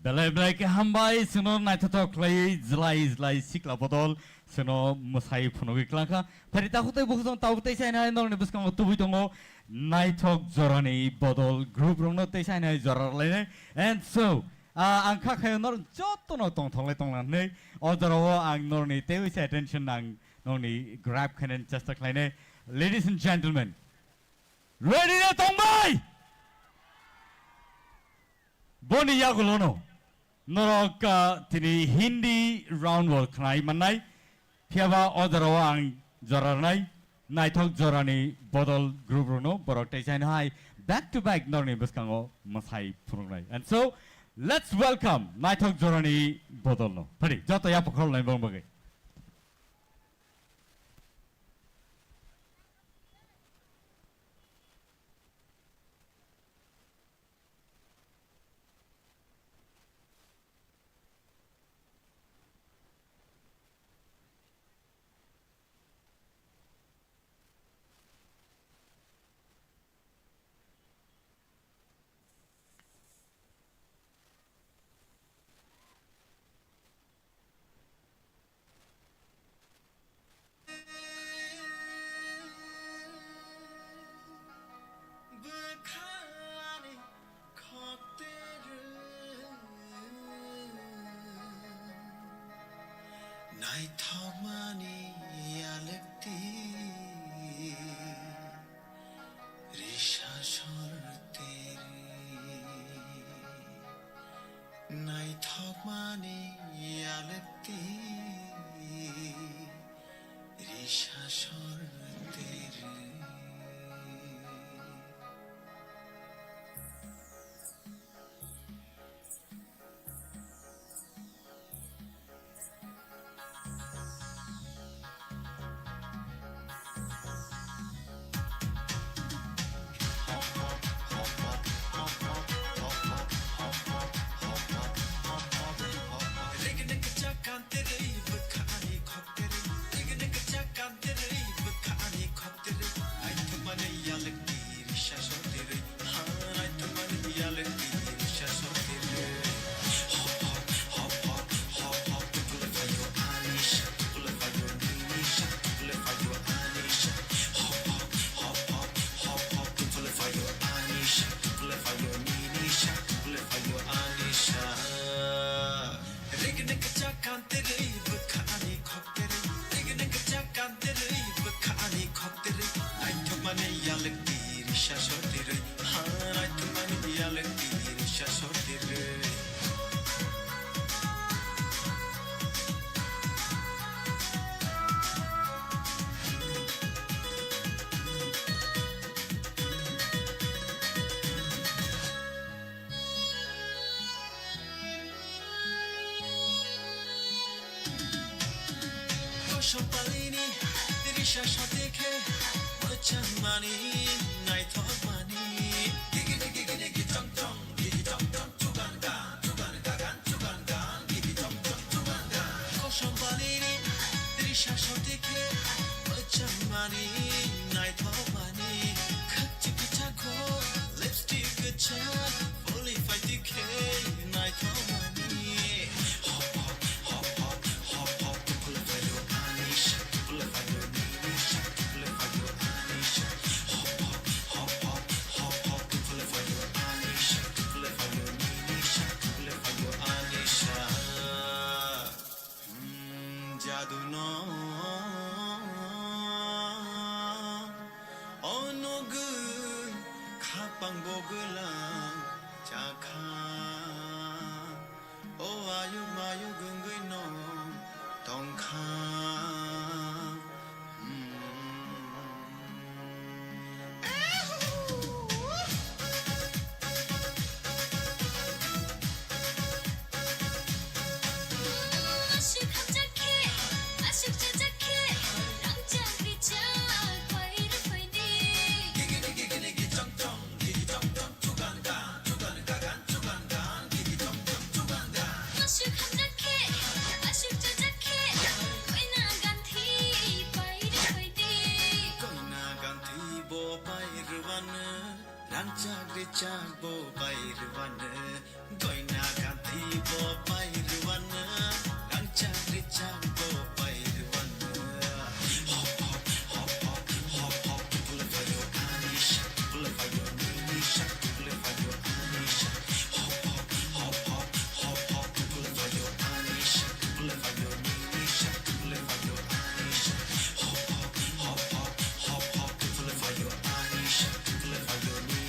Belai belai ke hambai seno naitato klai zlai sikla bodol seno musai phonogi klaka perita hote bukhon tawte sai na nor ne buskang tubi tongo naitok jorani bodol group rong no te sai na jorar le and so angkha khayo nor jotto no tong thongle tong ne odoro ang nor ni te wi attention nang nor ni grab khanen chesta klai ladies and gentlemen ready na tongbai boni yagulono Norok tini Hindi round work khnai manai phiaba odaro ang joranai naitok jorani bodol group rono borok teisain hai back to back norni buskango masai phungnai and so let's welcome naitok jorani bodol no pari joto ya pokhol nai bong bagai Nai thok mani alekti risha shor teri Nai thok mani alekti risha shor teri Shashotir সম্পালিনী তিরিশা সাথে মচান মানি নাই থক মানি গিগি গিগি গিগি চং চং গিগি চং চং চুগান গান গিগি চং চং চুগান গান সম্পালিনী তিরিশা সাথে মচান মানি নাই থক মানি খাচ্ছি পিঠাখো লিপস্টিক গছা ফুলি ফাইটি খে নাই থক মানি জাদু ন অনুগুন খাপাং বগলা চাখা ও আয়ু মায়ু গুঙ্গুই ন টংখা Chak bo pairwana goina ganti bo pairwana lang chak bo pairwana hop hop hop hop hop hop pull for your anish pull for your nish pull for your anish hop hop hop hop hop hop pull for your anish pull for your nish pull for your anish hop hop hop hop hop hop pull for your anish pull for your nish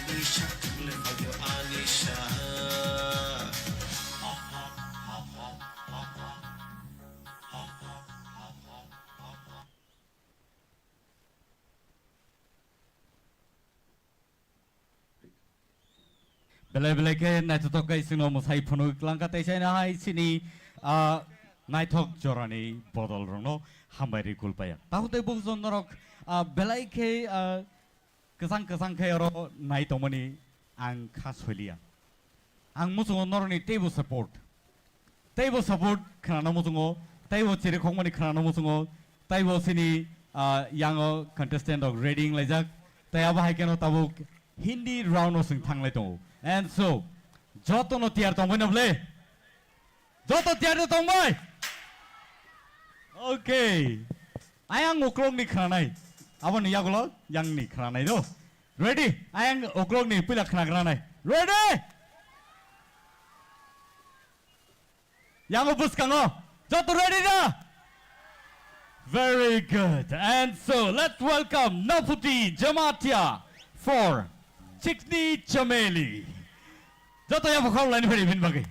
Belai ke naitotok kai sino musai phonu langka taisai na hai sini naitok jorani bodol rono hambari kulpaya. Tahu te bung sonnorok belai ke kesang ke oro naitomani ang khaswelia. Ang musungo noroni table support kana musungo table ciri khongmani kana musungo table sini yango contestant of reading lajak tayaba hai keno tabuk Hindi round o sing thang lai to. And so, joto no tiar tong boy nable. Joto tiar tong boy. Okay. Ayang ukrong ni kranai. Awan ni yagulo yang ni kranai do. Ready? Ayang ukrong ni pila kranai. Ready? Yang ubus kango. Joto ready da? Very good. And so, let's welcome Naputi Jamatia for Chikni Chameli. Joto yang bakal lain beri bin bagi.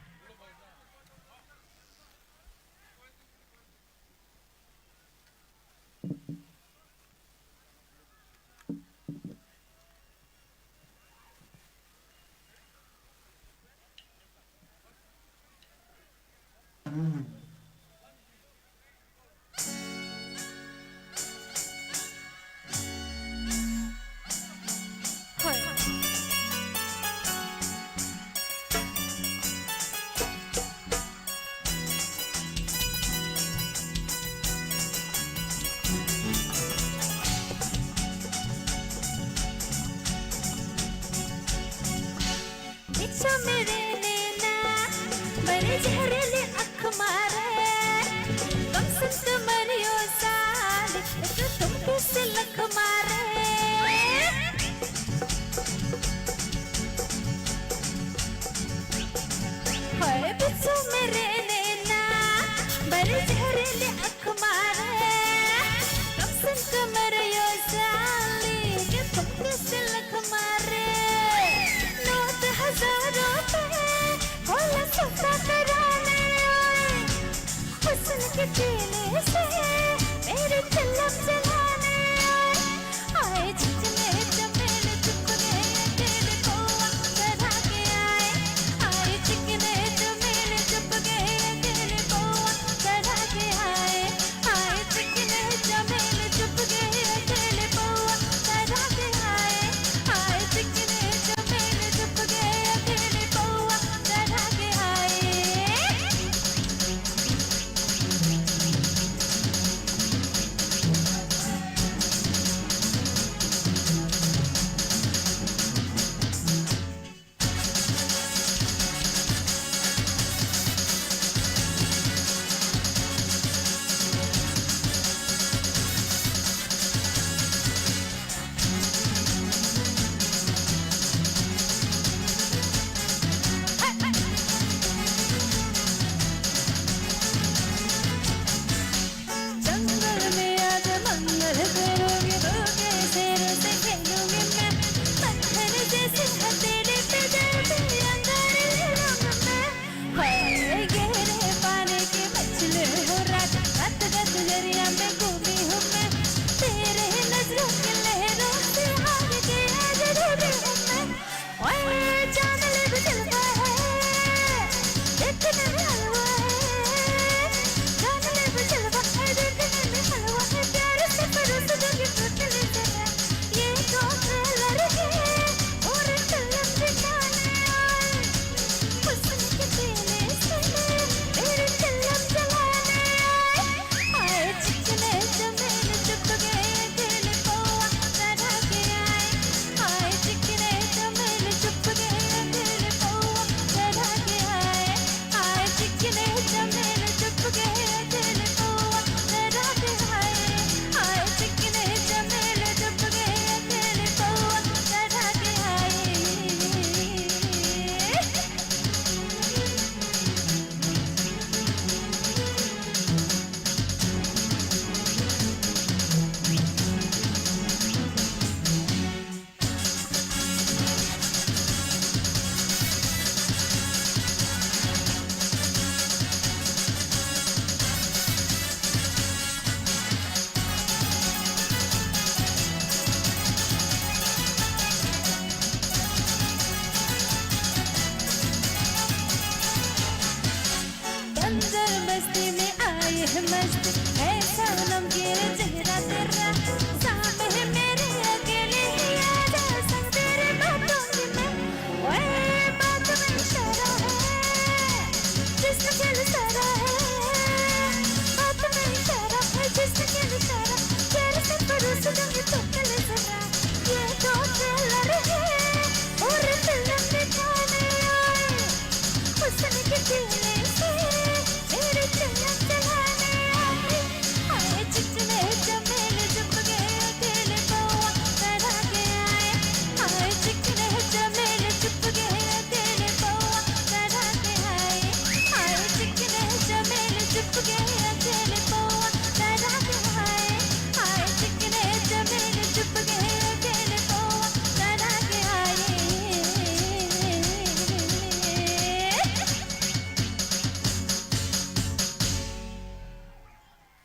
है मस्त है सनम के चेहरा तेरा सामने है मेरे अकेले ही आजा संग तेरे बातों में ओए बात में इशारा है जिसका खेल सारा है बात में इशारा है जिसका खेल सारा तेरे से परोस दूंगी तो कल जरा ये तो ट्रेलर है और फिल्म दिखाने आए हुस्न के दिले से मेरी चलन चलाने आए आए चिकने चमेले चुप गए अकेले पौआ लड़ा के आए आए चिकने चमेले चुप गए अकेले पौआ लड़ा के आए आए चिकने चमेले चुप गए अकेले पौआ लड़ा के आए आए चिकने चमेले चुप गए अकेले पौआ लड़ा के आए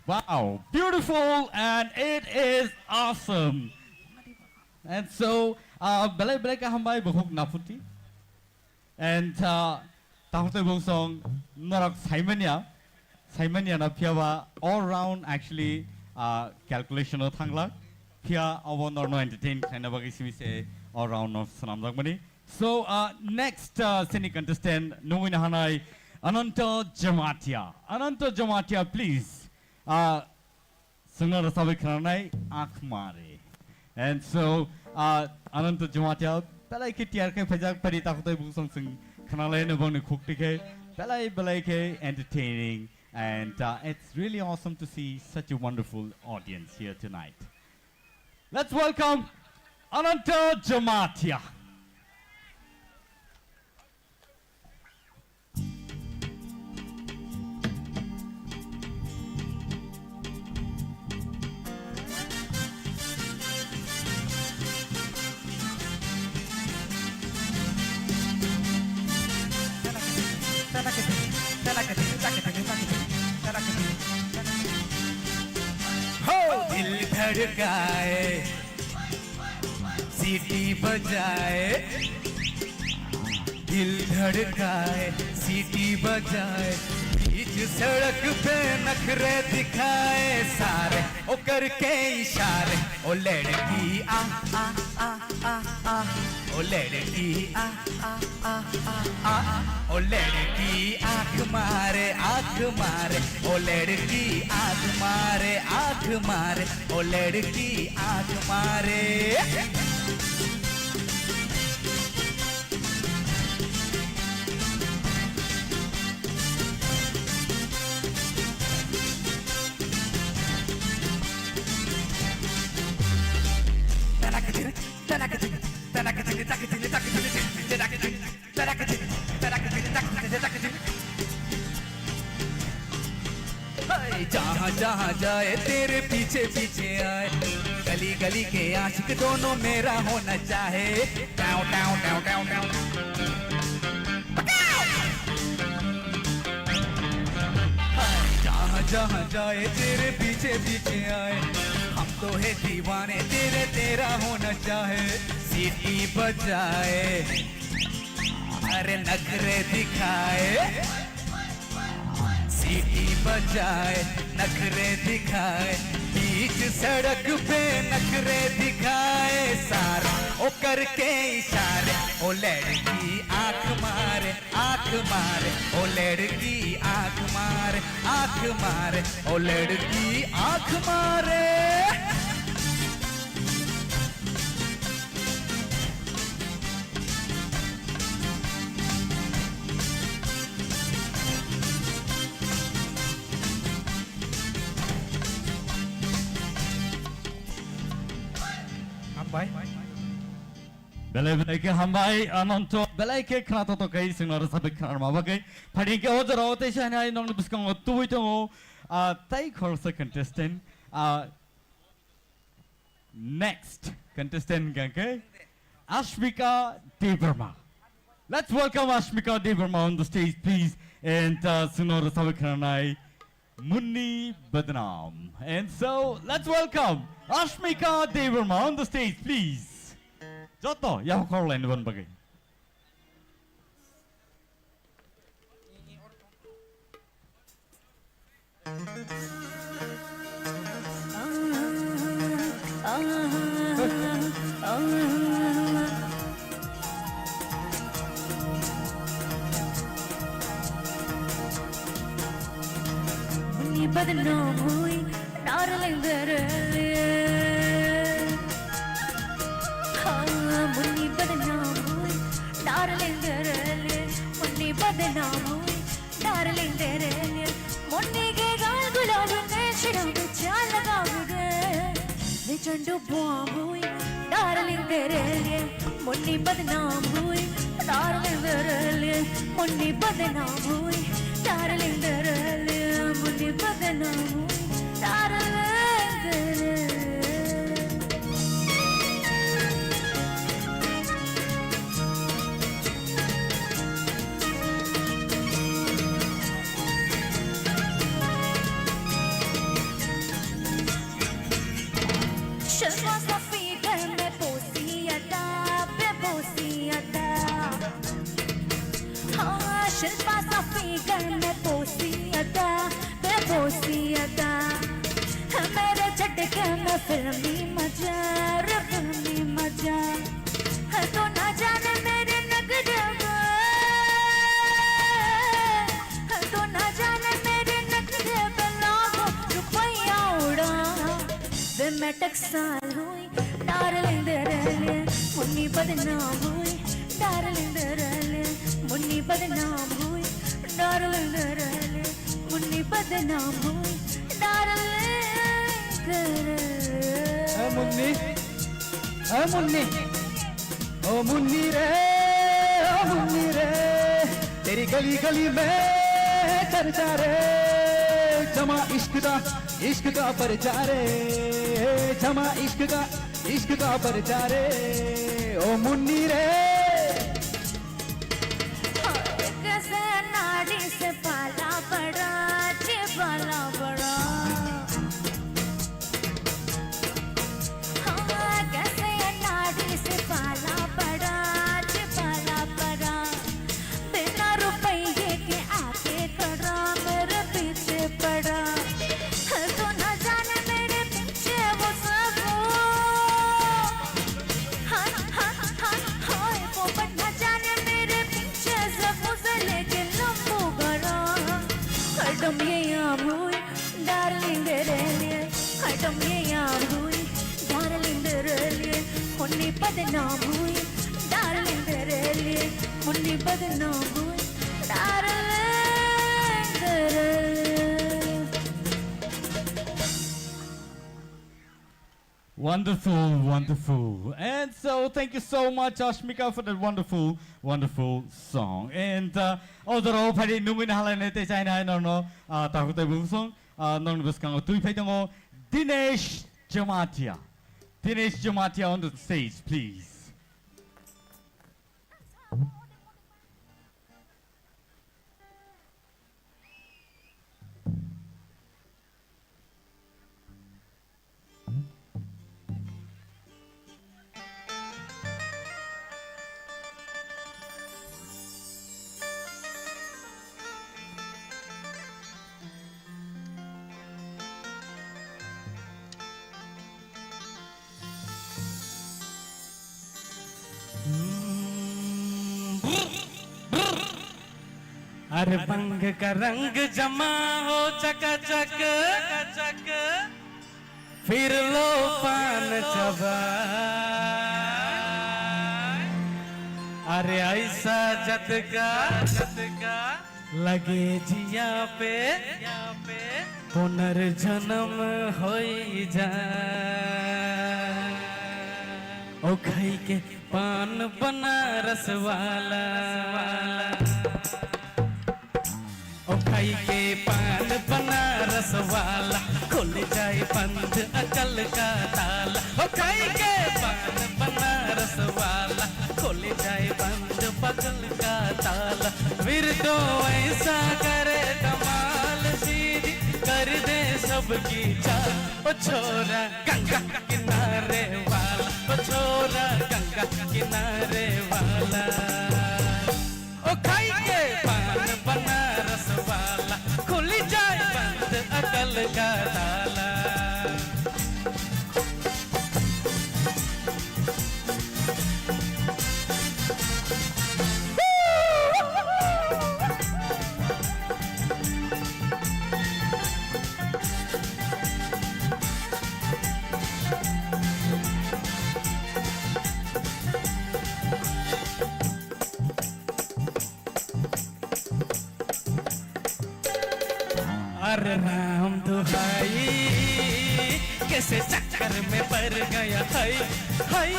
Wow, beautiful, and it is awesome. And so, belai belai ka hambai buhuk nafuti, and tahute bung song narak Simania na piawa all round actually calculation o thangla pia awo norno entertain kind of se all round of sanam dagmani. So next seni contestant nuwin hanai Ananta Jamatia, please. Sungar sabi kranai aankh mare. And so Ananta Jamatia belai ke tiar ke phajak pari takutoi bung song sing khanalai ne bang ne khukti ke belai ke entertaining, and it's really awesome to see such a wonderful audience here tonight. Let's welcome Ananta Jamatia. दिल धड़काए सीटी बजाए दिल धड़काए सीटी बजाए बीच सड़क पे नखरे दिखाए सारे ओ करके इशारे ओ लड़की आ आ आ आ आ ओ लड़की आ आ आ आ आ ओ लड़की आँख मारे ओ लड़की आँख मारे ओ लड़की आँख मारे जहाँ जहाँ जाए तेरे पीछे पीछे आए गली गली के आशिक दोनों मेरा होना चाहे tau tau tau tau tau जहाँ जहाँ जाए तेरे पीछे पीछे आए हम तो है दीवाने तेरा होना चाहे सीटी बजाए अरे नखरे दिखाए सीटी बजाए नखरे दिखाए बीच सड़क पे नखरे दिखाए सारा ओ करके इशारे ओ लड़की आँख मारे ओ लड़की आँख मारे ओ लड़की आँख मारे Belai ke hambai Ananto belai ke krato to kai sinor sabe krar ma bagai phadi ke ojo rote shana nong biskang tu to tai khorsa contestant next contestant ganke Ashmika Deverma. Let's welcome Ashmika Deverma on the stage, please, and sinor sabe kranai Munni Badnam. And so let's welcome Ashmika Deverma on the stage, please. Joto, ya ko len bon bagay. Munni बदनाम हुई darling तेरे लिए हाँ मुन्नी बदनाम हुई darling तेरे लिए मुन्नी बदनाम हुई डार्लिंग तेरे लिए मुन्नी के गाल गुलाब ने छिड़ा में चाल लगाओगे वे चंडू बुआम हुई डार्लिंग तेरे लिए मुन्नी बदनाम हुई डार्लिंग तेरे लिए मुन्नी बदनाम हुई डार्लिंग तेरे लिए मुन्नी बदनाम हुई डार्लिंग तेरे शर्मा सफी घर में पोसी अदा बेबोसी अदा हाँ शिल्पा सफी घर में पोसी अदा बेबोसी अदा मेरे झटके में फिल्मी मजा रे फिल्मी मजा तो ना जाने मेरे नगद तो ना जाने मेरे नगद लाखों रुपया उड़ा वे मैं टकसाल हुई डार्लिंग तेरे लिए मुन्नी बदनाम हुई डार्लिंग तेरे लिए मुन्नी बदनाम हुई डार्लिंग तेरे लिए मुन्नी बदनाम हुई डार्लिंग तेरे मुन्नी ओ मुन्नी रे तेरी गली गली में चर्चा रे जमा इश्क का परचा रे जमा इश्क का परचा रे ओ मुन्नी रे कैसे नाड़ी से पाला पड़ा चिपाला पड़ा हाँ कैसे नाड़ी से पाला पड़ा चिपाला पड़ा बिना रुपये के आके खड़ा मेरे पीछे पड़ा तो ना जाने मेरे पीछे वो सब हाँ वो ना जाने मेरे पीछे सब उसे लेके लंबू गड़ा हटम ये आम हुई डार्लिंग तेरे लिए हटम ये आम हुई डार्लिंग तेरे लिए मुन्नी बदनाम हुई डार्लिंग तेरे लिए मुन्नी बदनाम हुई डार्लिंग तेरे लिए Wonderful, wonderful. And so thank you so much, Ashmika, for that wonderful, wonderful song. And although Padi Numin Halanete China, I don't know, Takute Bungsong, non Buskang, Tuipetango, Dinesh Jamatia. Dinesh Jamatia on the stage, please. अरे बंग का रंग जमा हो चकाचक फिर लो पान चबा अरे ऐसा जतका लगे जिया पे पुनर्जन्म होई जा ओ खाई के पान बनारस वाला ओ खाई के पान बनारस वाला खुल जाए बंद अकल का ताला ओ खाई के पान बनारस वाला खुल जाए बंद पकल का ताला फिर तो ऐसा करे कमाल सीधी कर दे सबकी चाल ओ छोरा गंगा किनारे वाला ओ छोरा गंगा किनारे वाला ओ खाई के पान बनारस वाला खुल जाए बंद अरे राम दुहाई कैसे चक्कर में पड़ गया है हाय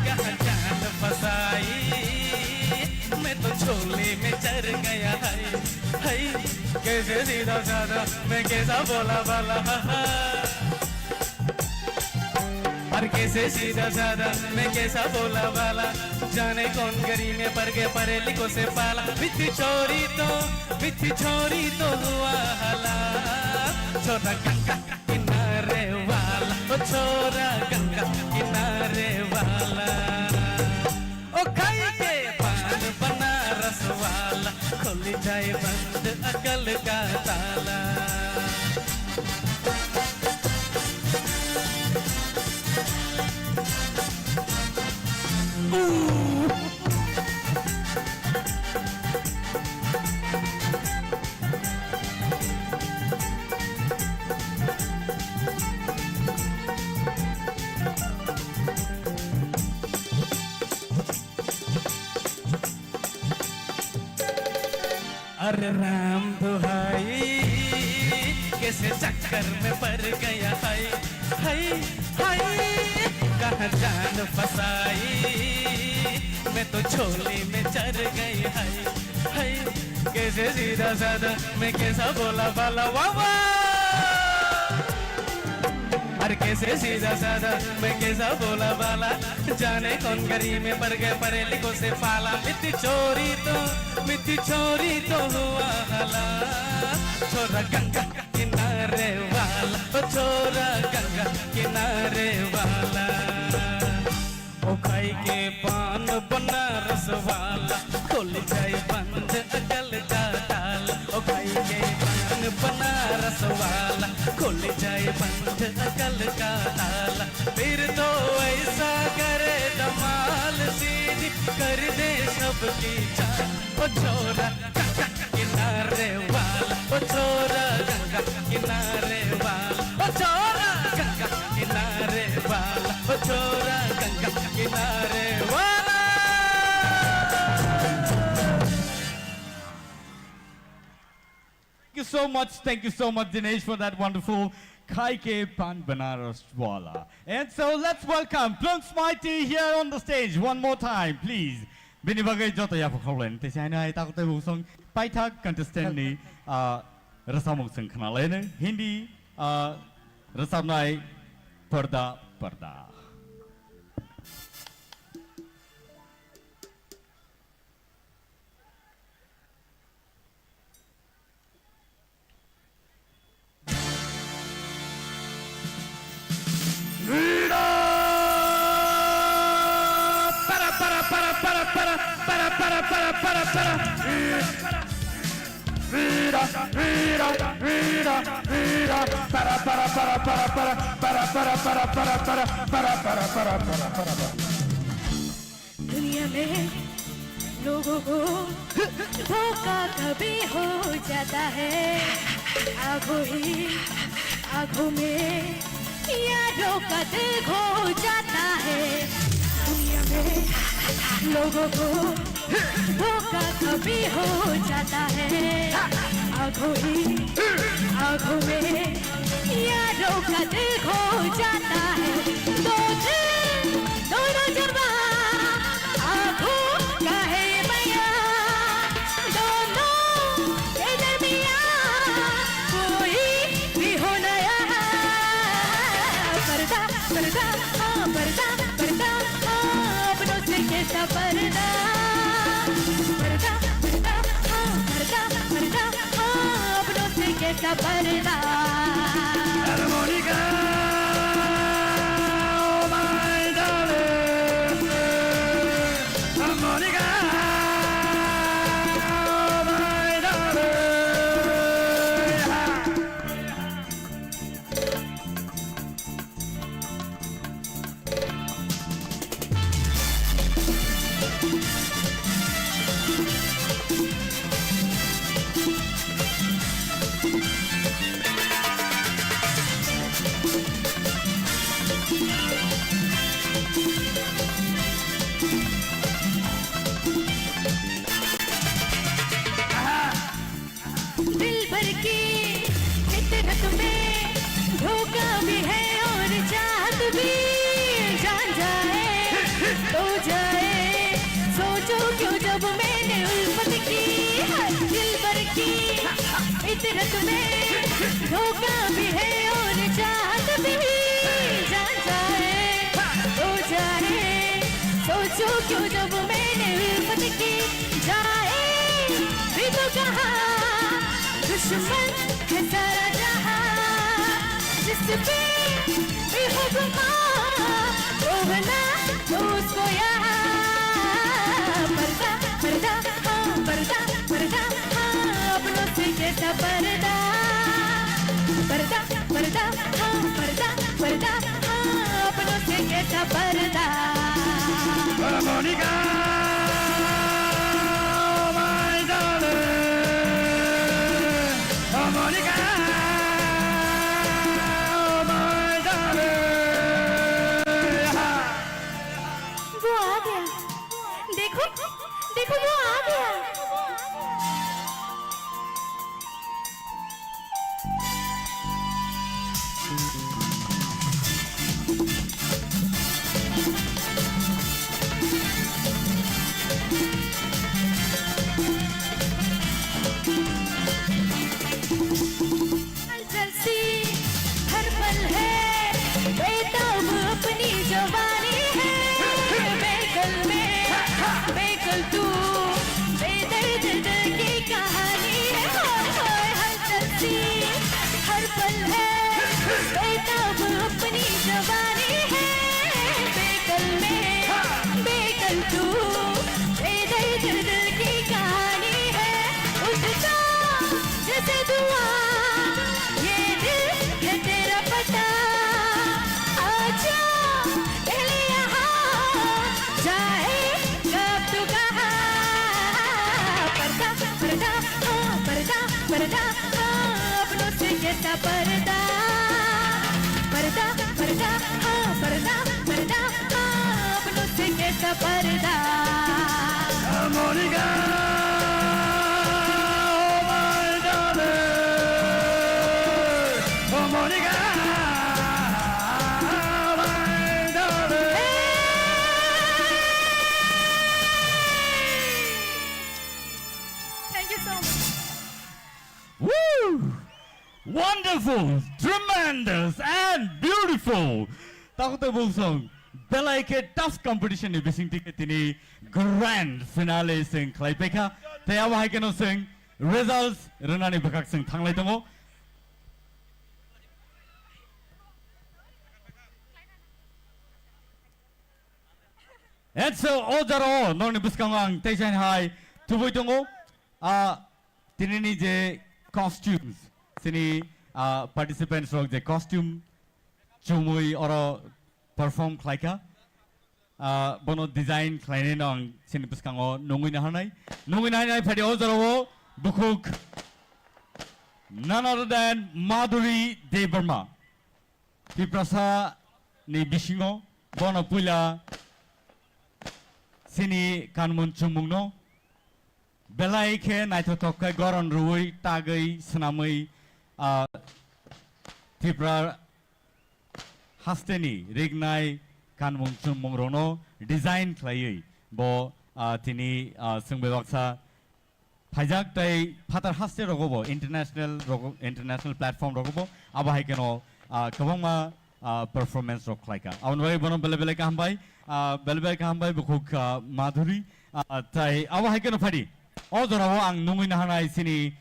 कहाँ जान फसाई मैं तो झोले में चढ़ गया है कैसे सीधा साधा मैं कैसा बोला बाला और कैसे सीधा साधा मैं कैसा बोला वाला जाने कौन गरी में पड़ गए पढ़े लिखो से पाला मिथी छोरी तो हुआ हला छोरा गंगा किनारे वाला ओ छोरा गंगा किनारे वाला ओ खाई के पान बनारस वाला खुल जाए बंद अकल का ताला अरे राम दुहाई कैसे चक्कर में पड़ गया है कहाँ जान फसाई मैं तो झोले में चढ़ गई है कैसे सीधा साधा मैं कैसा बोला बाला वावा अरे कैसे सीधा साधा मैं कैसा बोला बाला जाने कौन गरी में पड़ गए पढ़े लिखो से पाला मिथी छोरी तो हुआ हला छोरा गंगा किनारे वाला ओ छोरा गंगा किनारे वाला ओ खाई के पान बनारस वाला खुल जाए बंद अकल का ताला ओ खाई के पान बनारस वाला खुल जाए बंद अकल का ताला फिर तो ऐसा करे धमाल सीधी कर दे सबकी जान ओ छोरा गंगा किनारे वाला ओ छोरा गंगा किनारे वाला ओ छोरा गंगा किनारे वाला ओ छोरा गंगा किनारे वाला Thank you so much, Dinesh, for that wonderful Kaike Pan Banaras Wala. And so let's welcome Plunks Mighty here on the stage one more time, please. Bini bagai joto ya Khumulwng. Tesi ana ai takut busong paita contestant ni rasamung sing khnalene Hindi rasamnai parda. दुनिया में लोगों को धोखा कभी हो जाता है आँखों में यारों का दिल खो जाता है दुनिया में लोगों को धोखा कभी हो जाता है आँखों में यारों का दिल खो जाता है दोनों जमा आँखों का है मैया दोनों के दरमियाँ कोई भी हो नया पर्दा अपनों से कैसा पर्दा अपनों से कैसा पर्दा तो जाए सोचो क्यों जब मैंने उल्फत की दिल भर की इतरत में धोखा भी है और चाहत भी जान जाए तो जाए सोचो क्यों जब मैंने उल्फत की जाए भी तो कहा दुश्मन है सारा जहां जिस पे भी हुक्मा वो बना तो उसको यहाँ पर्दा पर्दा हाँ पर्दा पर्दा हाँ अपनों से कैसा पर्दा पर्दा पर्दा हाँ पर्दा पर्दा हाँ अपनों से कैसा पर्दा Monica, my darling, Monica, my darling. वो आ गया देखो देखो वो आ गया हलचल सी हर पल है बेताब अपनी जवानी है बेकल में बेकल तू बेदर्द दिल की कहानी है होय हलचल सी हर पल है बेताब अपनी जवानी है बेकल में बेकल तू बेदर्द दिल की कहानी है उठता जैसे दुआ ये दिल है तेरा पता आजा पहले यहाँ जाए कब तू कहाँ पर्दा पर्दा हाँ पर्दा पर्दा हाँ अपनों से कैसा पर्दा पर्दा पर्दा हाँ पर्दा पर्दा हाँ अपनों से कैसा पर्दा Monica, my darling, Monica, my darling. Thank you so much. Woo! Wonderful, tremendous, and beautiful. Takutay Bungsong, belai ke tough competition ni bising tiket ini grand finale sing klaipeka. Taya wahai keno sing results renani bakak sing thanglai tongo. And so ojaro noni biskangang tejan hai tubui tongo. Tinini je costumes sini participants rok je costume chumui oro perform klaika bono design klaine nong sini biskango nungui na hanai phadi ojaro bukuk none other than Madhuri Devarma Tiprasa ni bisingo bono pula sini kanmun chumungno belai ke naitotok ke goron rui tagai senamai Tipra hasteni rignai kanmung chumung rono design klayui bo tini sungbewaksa phajak tai phatar haste rogobo international platform rogobo aba haikeno kabangma performance rok klaika abon bai bono bele ka hambai bukuk Madhuri tai aba haikeno phadi ojorabo ang nungui na hanai sini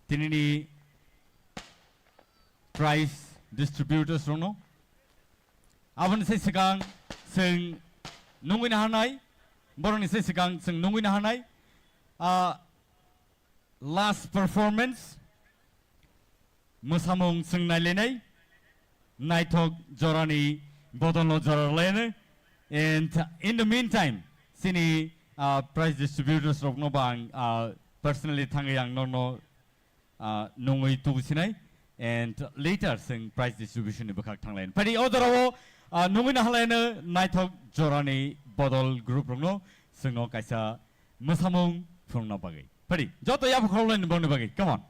tinini prize distributors rono abon se sigang sing nungui na hanai boroni se sigang sing nungui na hanai last performance musamung sing nailenai naitok jorani bodonlo joralene and in the meantime sini prize distributors rokno bang personally thangayang no nungui tu sinai and later sing prize distribution ni bakak thanglain padi odoro nungui na halene naitok jorani bodol group rokno singo kaisa musamung phungna bagai padi joto yap kholain bongni bagai come on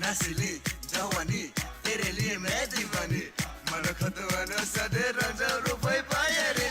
नस्ली जवानी तेरे लिए मैं दीवानी मन खतवाना सदे राजा रुपए पाया रे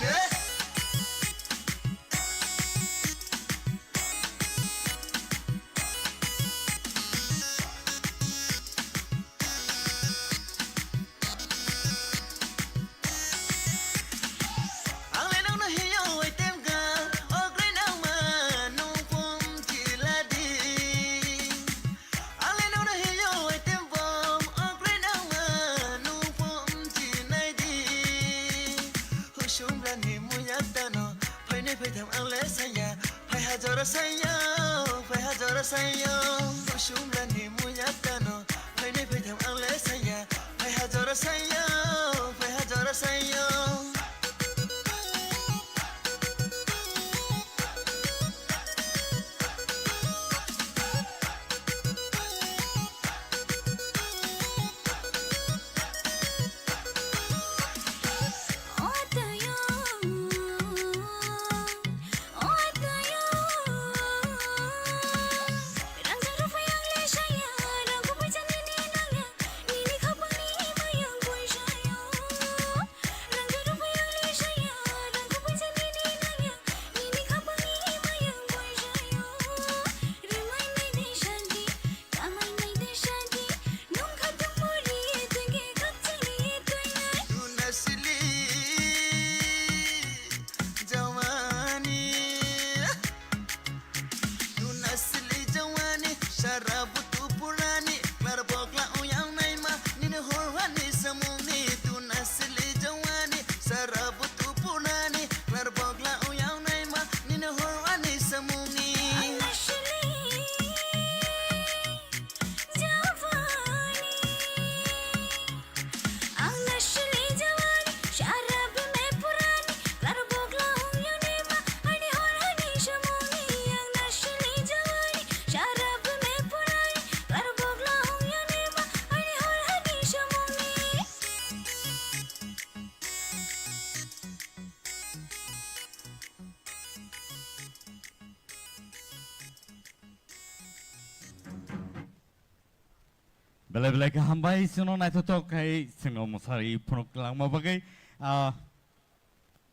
Bela-bela hambai sino na to kai sino mosari punok lang mabagai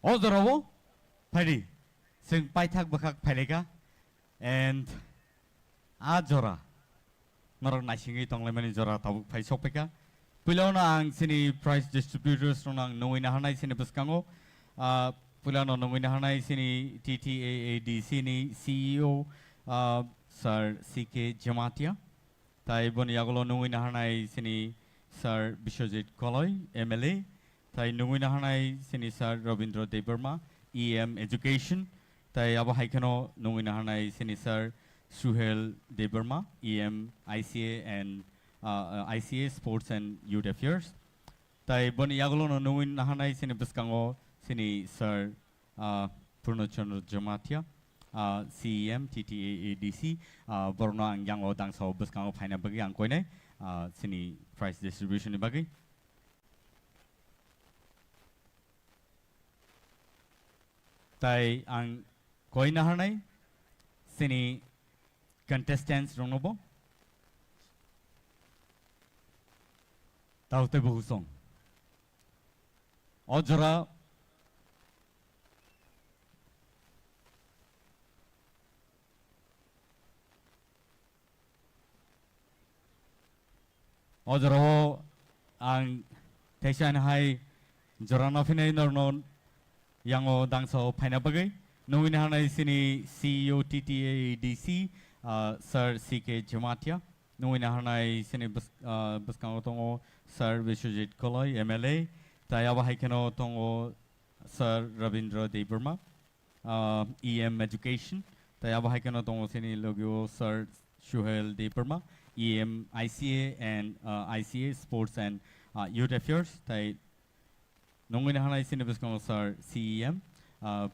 ozorowo pari sing paithak bakak phaileka and jora norok nasingi tonglemani jora tabuk phai sopeka pulona ang sini price distributors nang noina hanai sini buskango pulana noina hanai sini TTAAD sini CEO Sir CK Jamatia তাই বনিয়াগুলো নুঙ্গিনা হানাই সিনি sir Biswajit Kalai MLA তাই নুঙ্গিনা হানাই সিনি sir Rabindra Debbarma EM education তাই আবো হাইখানো নুঙ্গিনা হানাই সিনি sir Suhel Debbarma EM ICA sports and youth affairs তাই বনিয়াগুলো নুঙ্গিনা হানাই সিনি বিস্কাঙ্গো সিনি sir Purnachandra Jamatia CEM TTAADC Borno ang yang odang sa bus kang opina bagi ang koine sini price distribution ni bagi tai ang koina hanai sini contestants ronobo taute bohusong ojora Ojoro ang Teshan Hai Jorana Finay Nornon Yango Dangso Painabagay Nuinahanay sini CEO TTADC Sir CK Jamatia nungina hanai sini baskango tongo Sir Vishwajit Koloi MLA tai aba haikeno tongo Sir Rabindra Deburma EM Education tai aba haikeno tongo sini logio Sir Shuhel Deburma EM ICA and ICA Sports and Youth Affairs tai nungina hanai sini baskango Sir CEM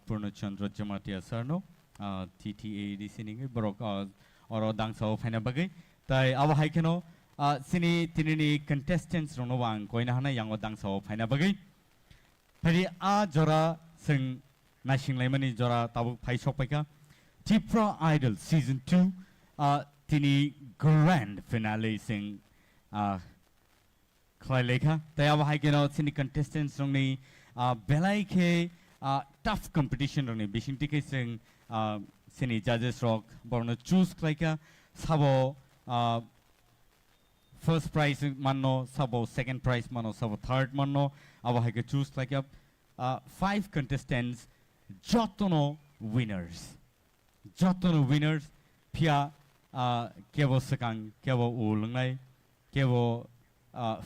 Purnachandra Jamatia Sarno TTAD sini borok oro dangsa faina bagai tai aba haikeno sini tinini contestants rono wang koina hana yang dangsa faina bagai pari a jora sing nashing lemani jora tabu phai sokpaika TIPRA Idol Season 2 tini grand finale sing khlailekha tai aba haikeno sini contestants rongni belai ke tough competition rongni bising tike sing sini judges rock borno choose klaika sabo first prize manno sabo second prize manno sabo third manno aba haike choose klaika 5 contestants jotono winners pia kevo sakang kevo ulngai kevo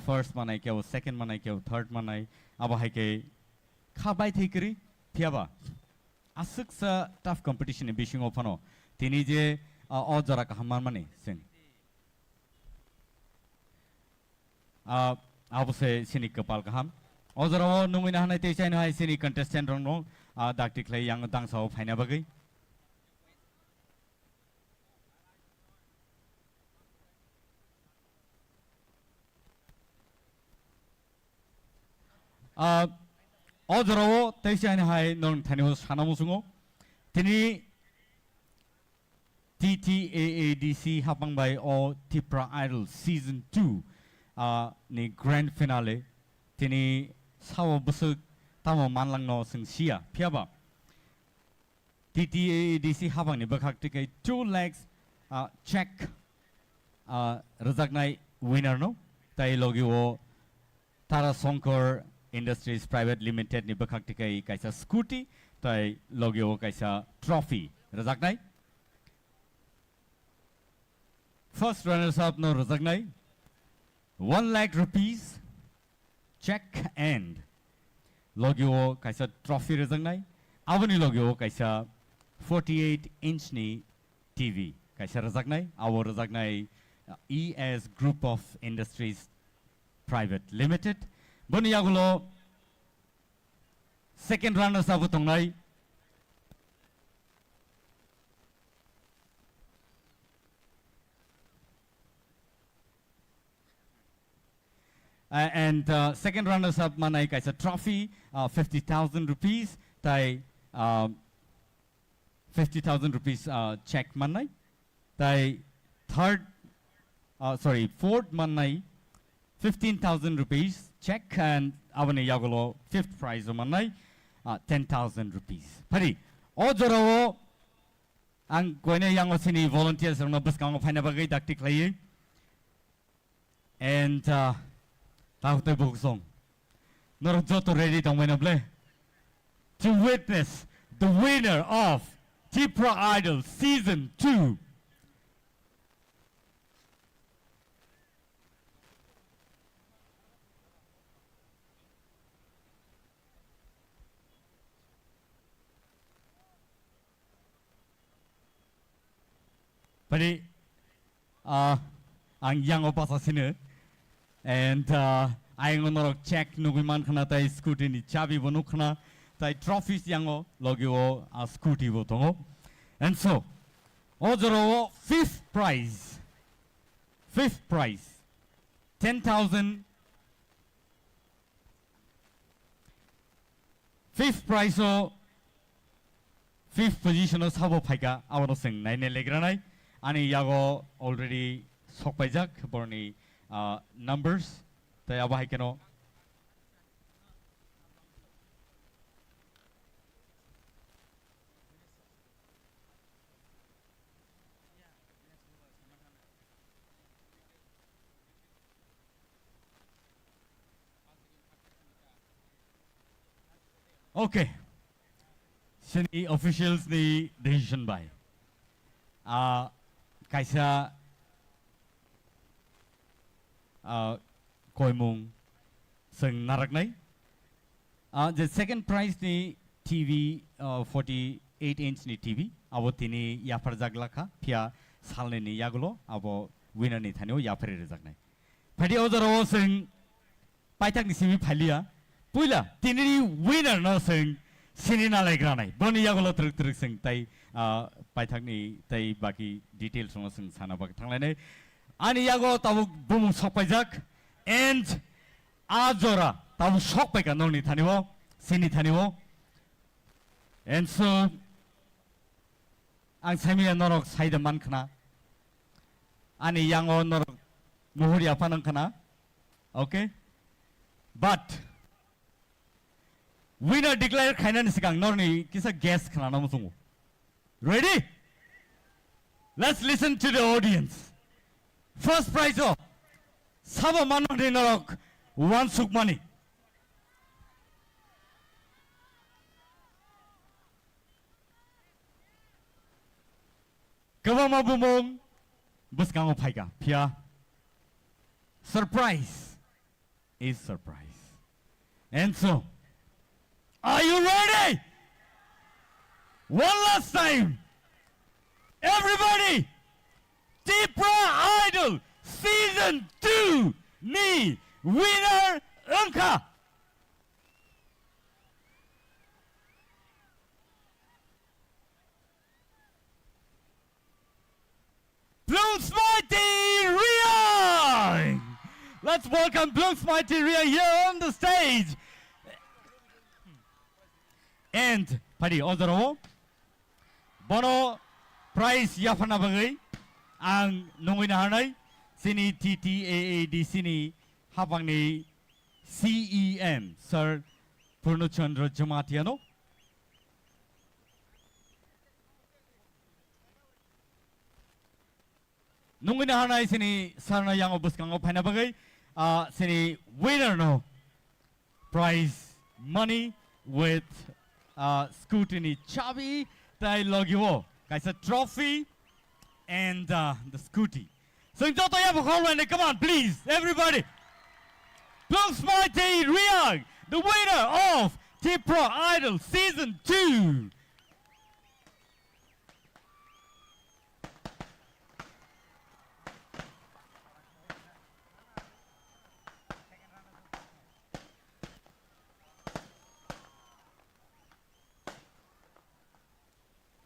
first manai kevo second manai kevo third manai aba haike khabai thikri thiaba asuk sa tough competition in bishing opano tini je jara ka hamar mane sing abuse sini kapal kaham ojara nungina hanai te chain hai sini contestant rong no dakti klai yang dang sa phaina bagai ojara te chain hai non thani sanamusungo tini TTAADC hapang by o TIPRA Idol Season 2 ni grand finale tini sawo busuk tamo manlang no sing sia phiaba TTAADC hapang ni bakhak tikai 2 lakhs check rajaknai winner no tai logi o Tara Sonkor Industries Private Limited ni bakhak tikai kaisa scooty tai logi o kaisa trophy rajaknai first runners up no rajaknai 1 lakh rupees check and logio kaisa trophy rajaknai avani logio kaisa 48-inch ni TV kaisa rajaknai awo rajaknai ES Group of Industries Private Limited boni yagulo second runners up tongnai and second runners up manai kaisa trophy 50,000 rupees tai 50,000 rupees check manai tai fourth manai 15,000 rupees check and avani yagulo fifth prize manai 10,000 rupees pari ojoro ang koine yango sini volunteers rong baskango phaina bagai daktik lai and Taute Buksong. Norjoto ready to win to witness the winner of TIPRA Idol Season 2. Pari ang yang opasa sini and I ngorok check nuguman khana tai scooty ni chabi bonu khana tai trophies yango logio scooty botongo and so ojoro fifth prize 10,000 fifth prize o fifth position o sabo phaika awano sing nai ne legranai ani yago already sokpaijak borni numbers tai abahai keno okay sini officials ni decision by kaisa Khumulwng sing naraknai the second prize ni TV 48 inch ni TV abo tini yapar jaglaka pia salne ni yagulo abo winner ni thanio yapare rejaknai phadi ozaro sing paitak ni simi phalia puila tini winner no sing sinina laigranai boni yagulo truk truk sing tai paitak ni tai baki details no sing sana bak thanglai ani yago tabu bum sokpaijak and azora tabu sokpaika noni thanibo sini thanibo and so ang samia norok saida man khana ani yango norok muhuri apanang khana okay but winner declare khainan sikang norni kisa guess khana namusungu ready let's listen to the audience first prize of Saba Manong Norok one suk money Kawama bumong buskango paiga pia surprise is surprise and so are you ready one last time everybody TIPRA Idol Season 2 ni winner Unka Bloom's Mighty Ria! Let's welcome Bloom's Mighty Ria here on the stage. And Padi Ozaro Bono prize Yafana Bagay ang nungwina hanay sini TTAAD sini habang ni CEM Sir Purnachandra Jamatiano nungwina hanay sini sarna yang obus kang opana bagay sini winner no prize money with scrutiny chabi tay logiwo kaisa trophy and the scooty. So Toto Yapakolwende, come on, please, everybody. Bloom's Mighty Riyang, the winner of TIPRA Idol Season 2.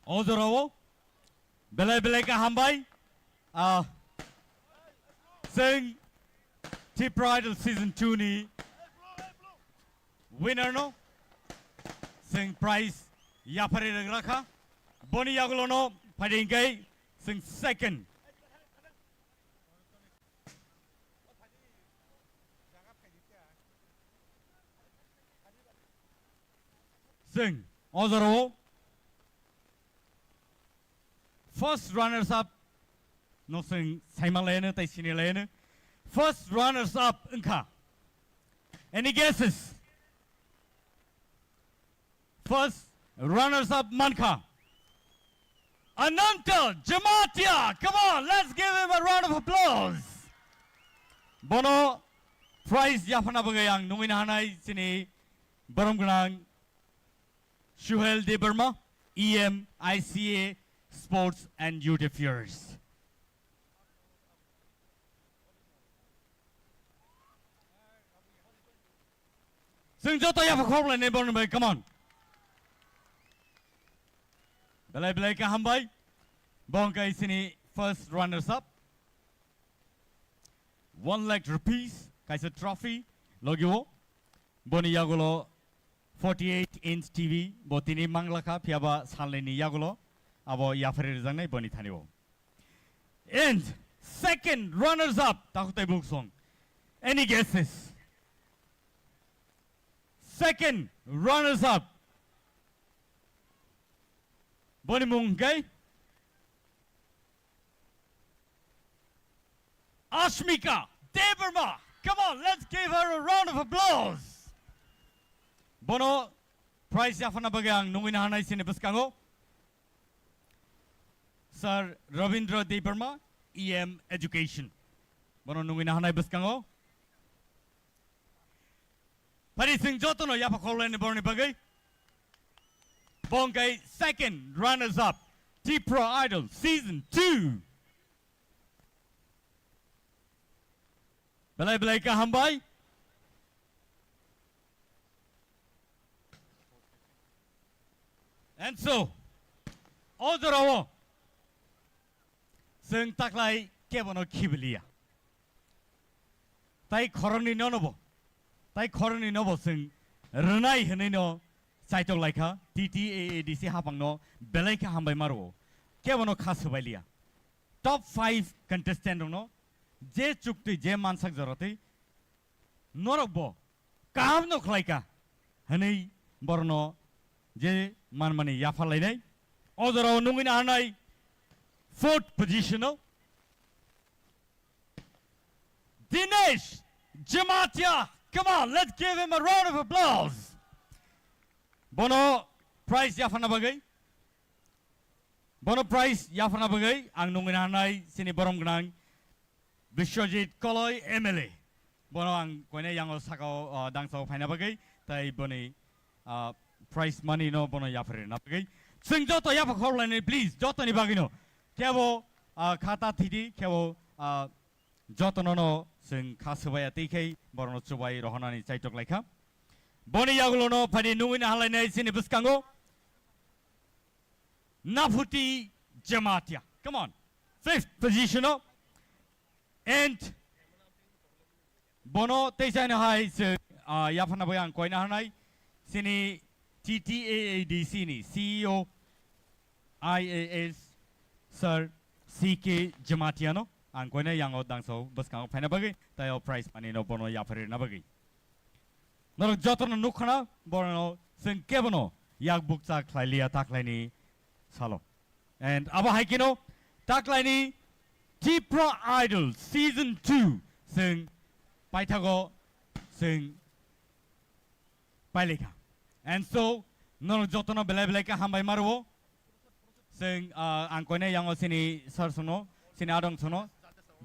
Ozorowo. Belai ka hambai sing TIPRA Idol Season 2 ni winner no sing prize yapare rakha boni yagulo no padingai sing second sing Ozoro first runners up no sing Simalene tai Sinilene first runners up Inka any guesses first runners up Manka Ananta Jamatia come on let's give him a round of applause Bono prize Yafana Bagayang Nungina Hanai Sini Barumganang Shuhel de Burma EM ICA Sports and Youth Affairs. Sing Joto Yapakola neighbor, come on. Belai Belai Kahambai, Bonka Isini first runners up. 1 lakh rupees, Kaisa trophy, Logio, Boni Yagulo, 48-inch TV, Botini Manglaka, Piaba Salini Yagulo. Abo yafare rezang nai boni thanibo. And second runners up Takutai book song. Any guesses? Second runners up Boni Mungai Ashmika Deberma. Come on, let's give her a round of applause. Bono prize yafana bagang nungina hanai sine baskango. Sir Ravindra Deberma, EM Education. bono nungina hanai biskango pari sing jotono yapa kholene borni bagai bongkai second runners up TIPRA Idol season 2 belai belai ka hambai and so odorowo sing taklai kebono kibelia tai khoroni nonobo tai khoroni nobo sing runai henino saitok laika TTAADC hapangno belai ka hambai maro kebono khasbailia top 5 contestant no je chukti je mansak joroti norokbo kam no khlaika hanei borno je manmani yafalainai odoro nungina hanai fourth position no Dinesh Jamatia, come on, let's give him a round of applause. Bono prize yafana bagai. Bono prize yafana bagai. Ang nungin hanay sini borom gnang Bishojit Koloy MLA. Bono ang koine yang osako dangso paina bagai. Tai boni prize money no bono yafare na bagai. Sing joto yafa khorlane please. Joto ni bagino. Kebo khata thidi kebo jotono sing khasbaya tikei borno chubai rohanani chaitok laika boni yagulono phadi nungina halainai sini buskango Nafuti Jamatia, come on, 5th position and bono teisana hai se yafana bayang koina hanai sini TTAADC ni CEO IAS Sir CK Jamatiano ang koina yang odang so buskang paina bagi tayo prize money no bono yafare na bagi nor jotono nukhana bono sing kebono yak buksa khlailia taklaini salo and aba haikino taklaini TIPRA Idol season 2 sing paithago sing paileka and so nor jotono belai ka hambai marwo sing ang koina yang sini sir suno sini adong suno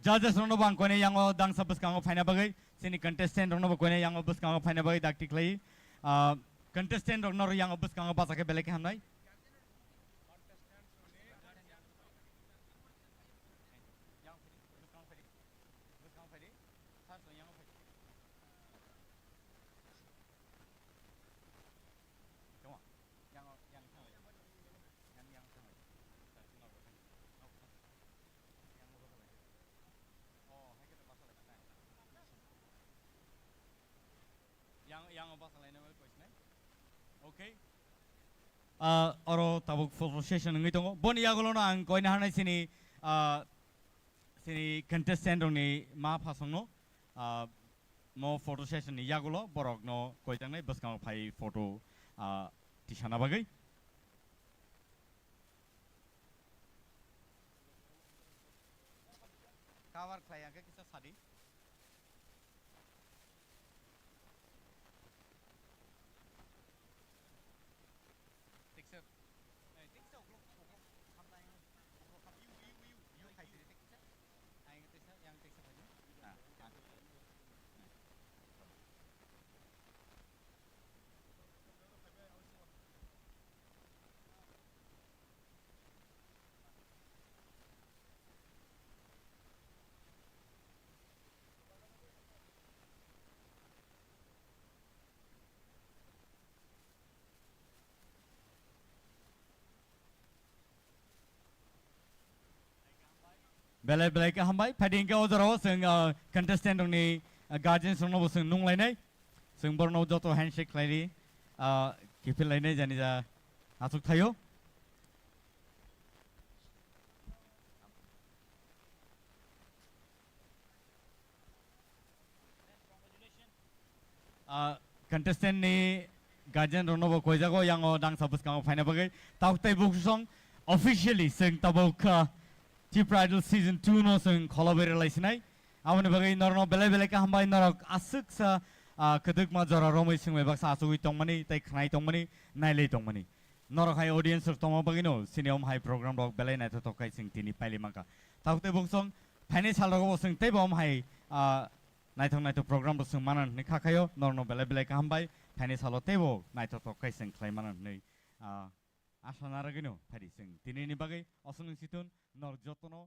judges rono bang koine yang dang sabus kang faina bagai sini contestant rono koine yang bus kang faina bagai dak tiklai contestant rono yang bus kang ba sake belek hamnai Okay. Oro tabuk photo session ngi tongo. Boni yagulo na ang koina hanai sini sini contestant ni ma phasong no mo photo session ni yagulo borok no koitang nai baskang phai photo tisana bagai. Cover khlai ang kisa sadi. Belai ka hambai phading ka odoro sing contestant ni guardian sono sing nung lainai sing borno joto handshake laini kipil lainai jani ja atuk thayo contestant ni guardian rono bo koijago yang dang sabus kang faina bagai tautai buksong officially sing tabok TIPRA Idol season 2 no sing collaborate laisinai amane bagai norno belai ka hambai norok asuk sa keduk ma jora romoi sing mebak sa asui tongmani tai khnai tongmani nailei tongmani norok hai audience tongma bagai no siniom hai program rok belai nai to kai sing tini paili maka taute bongsong फाइने सालरगो जों तै बम हाय नायथं program bo जों मानन नि खाखायो नरनो बेले बेले कामबाय फाइने सालो तैबो नायथं तो काइसें खालाय मानन नै आशा नारगनो फारि जों दिनैनि बागै असनसितुन नर जतनो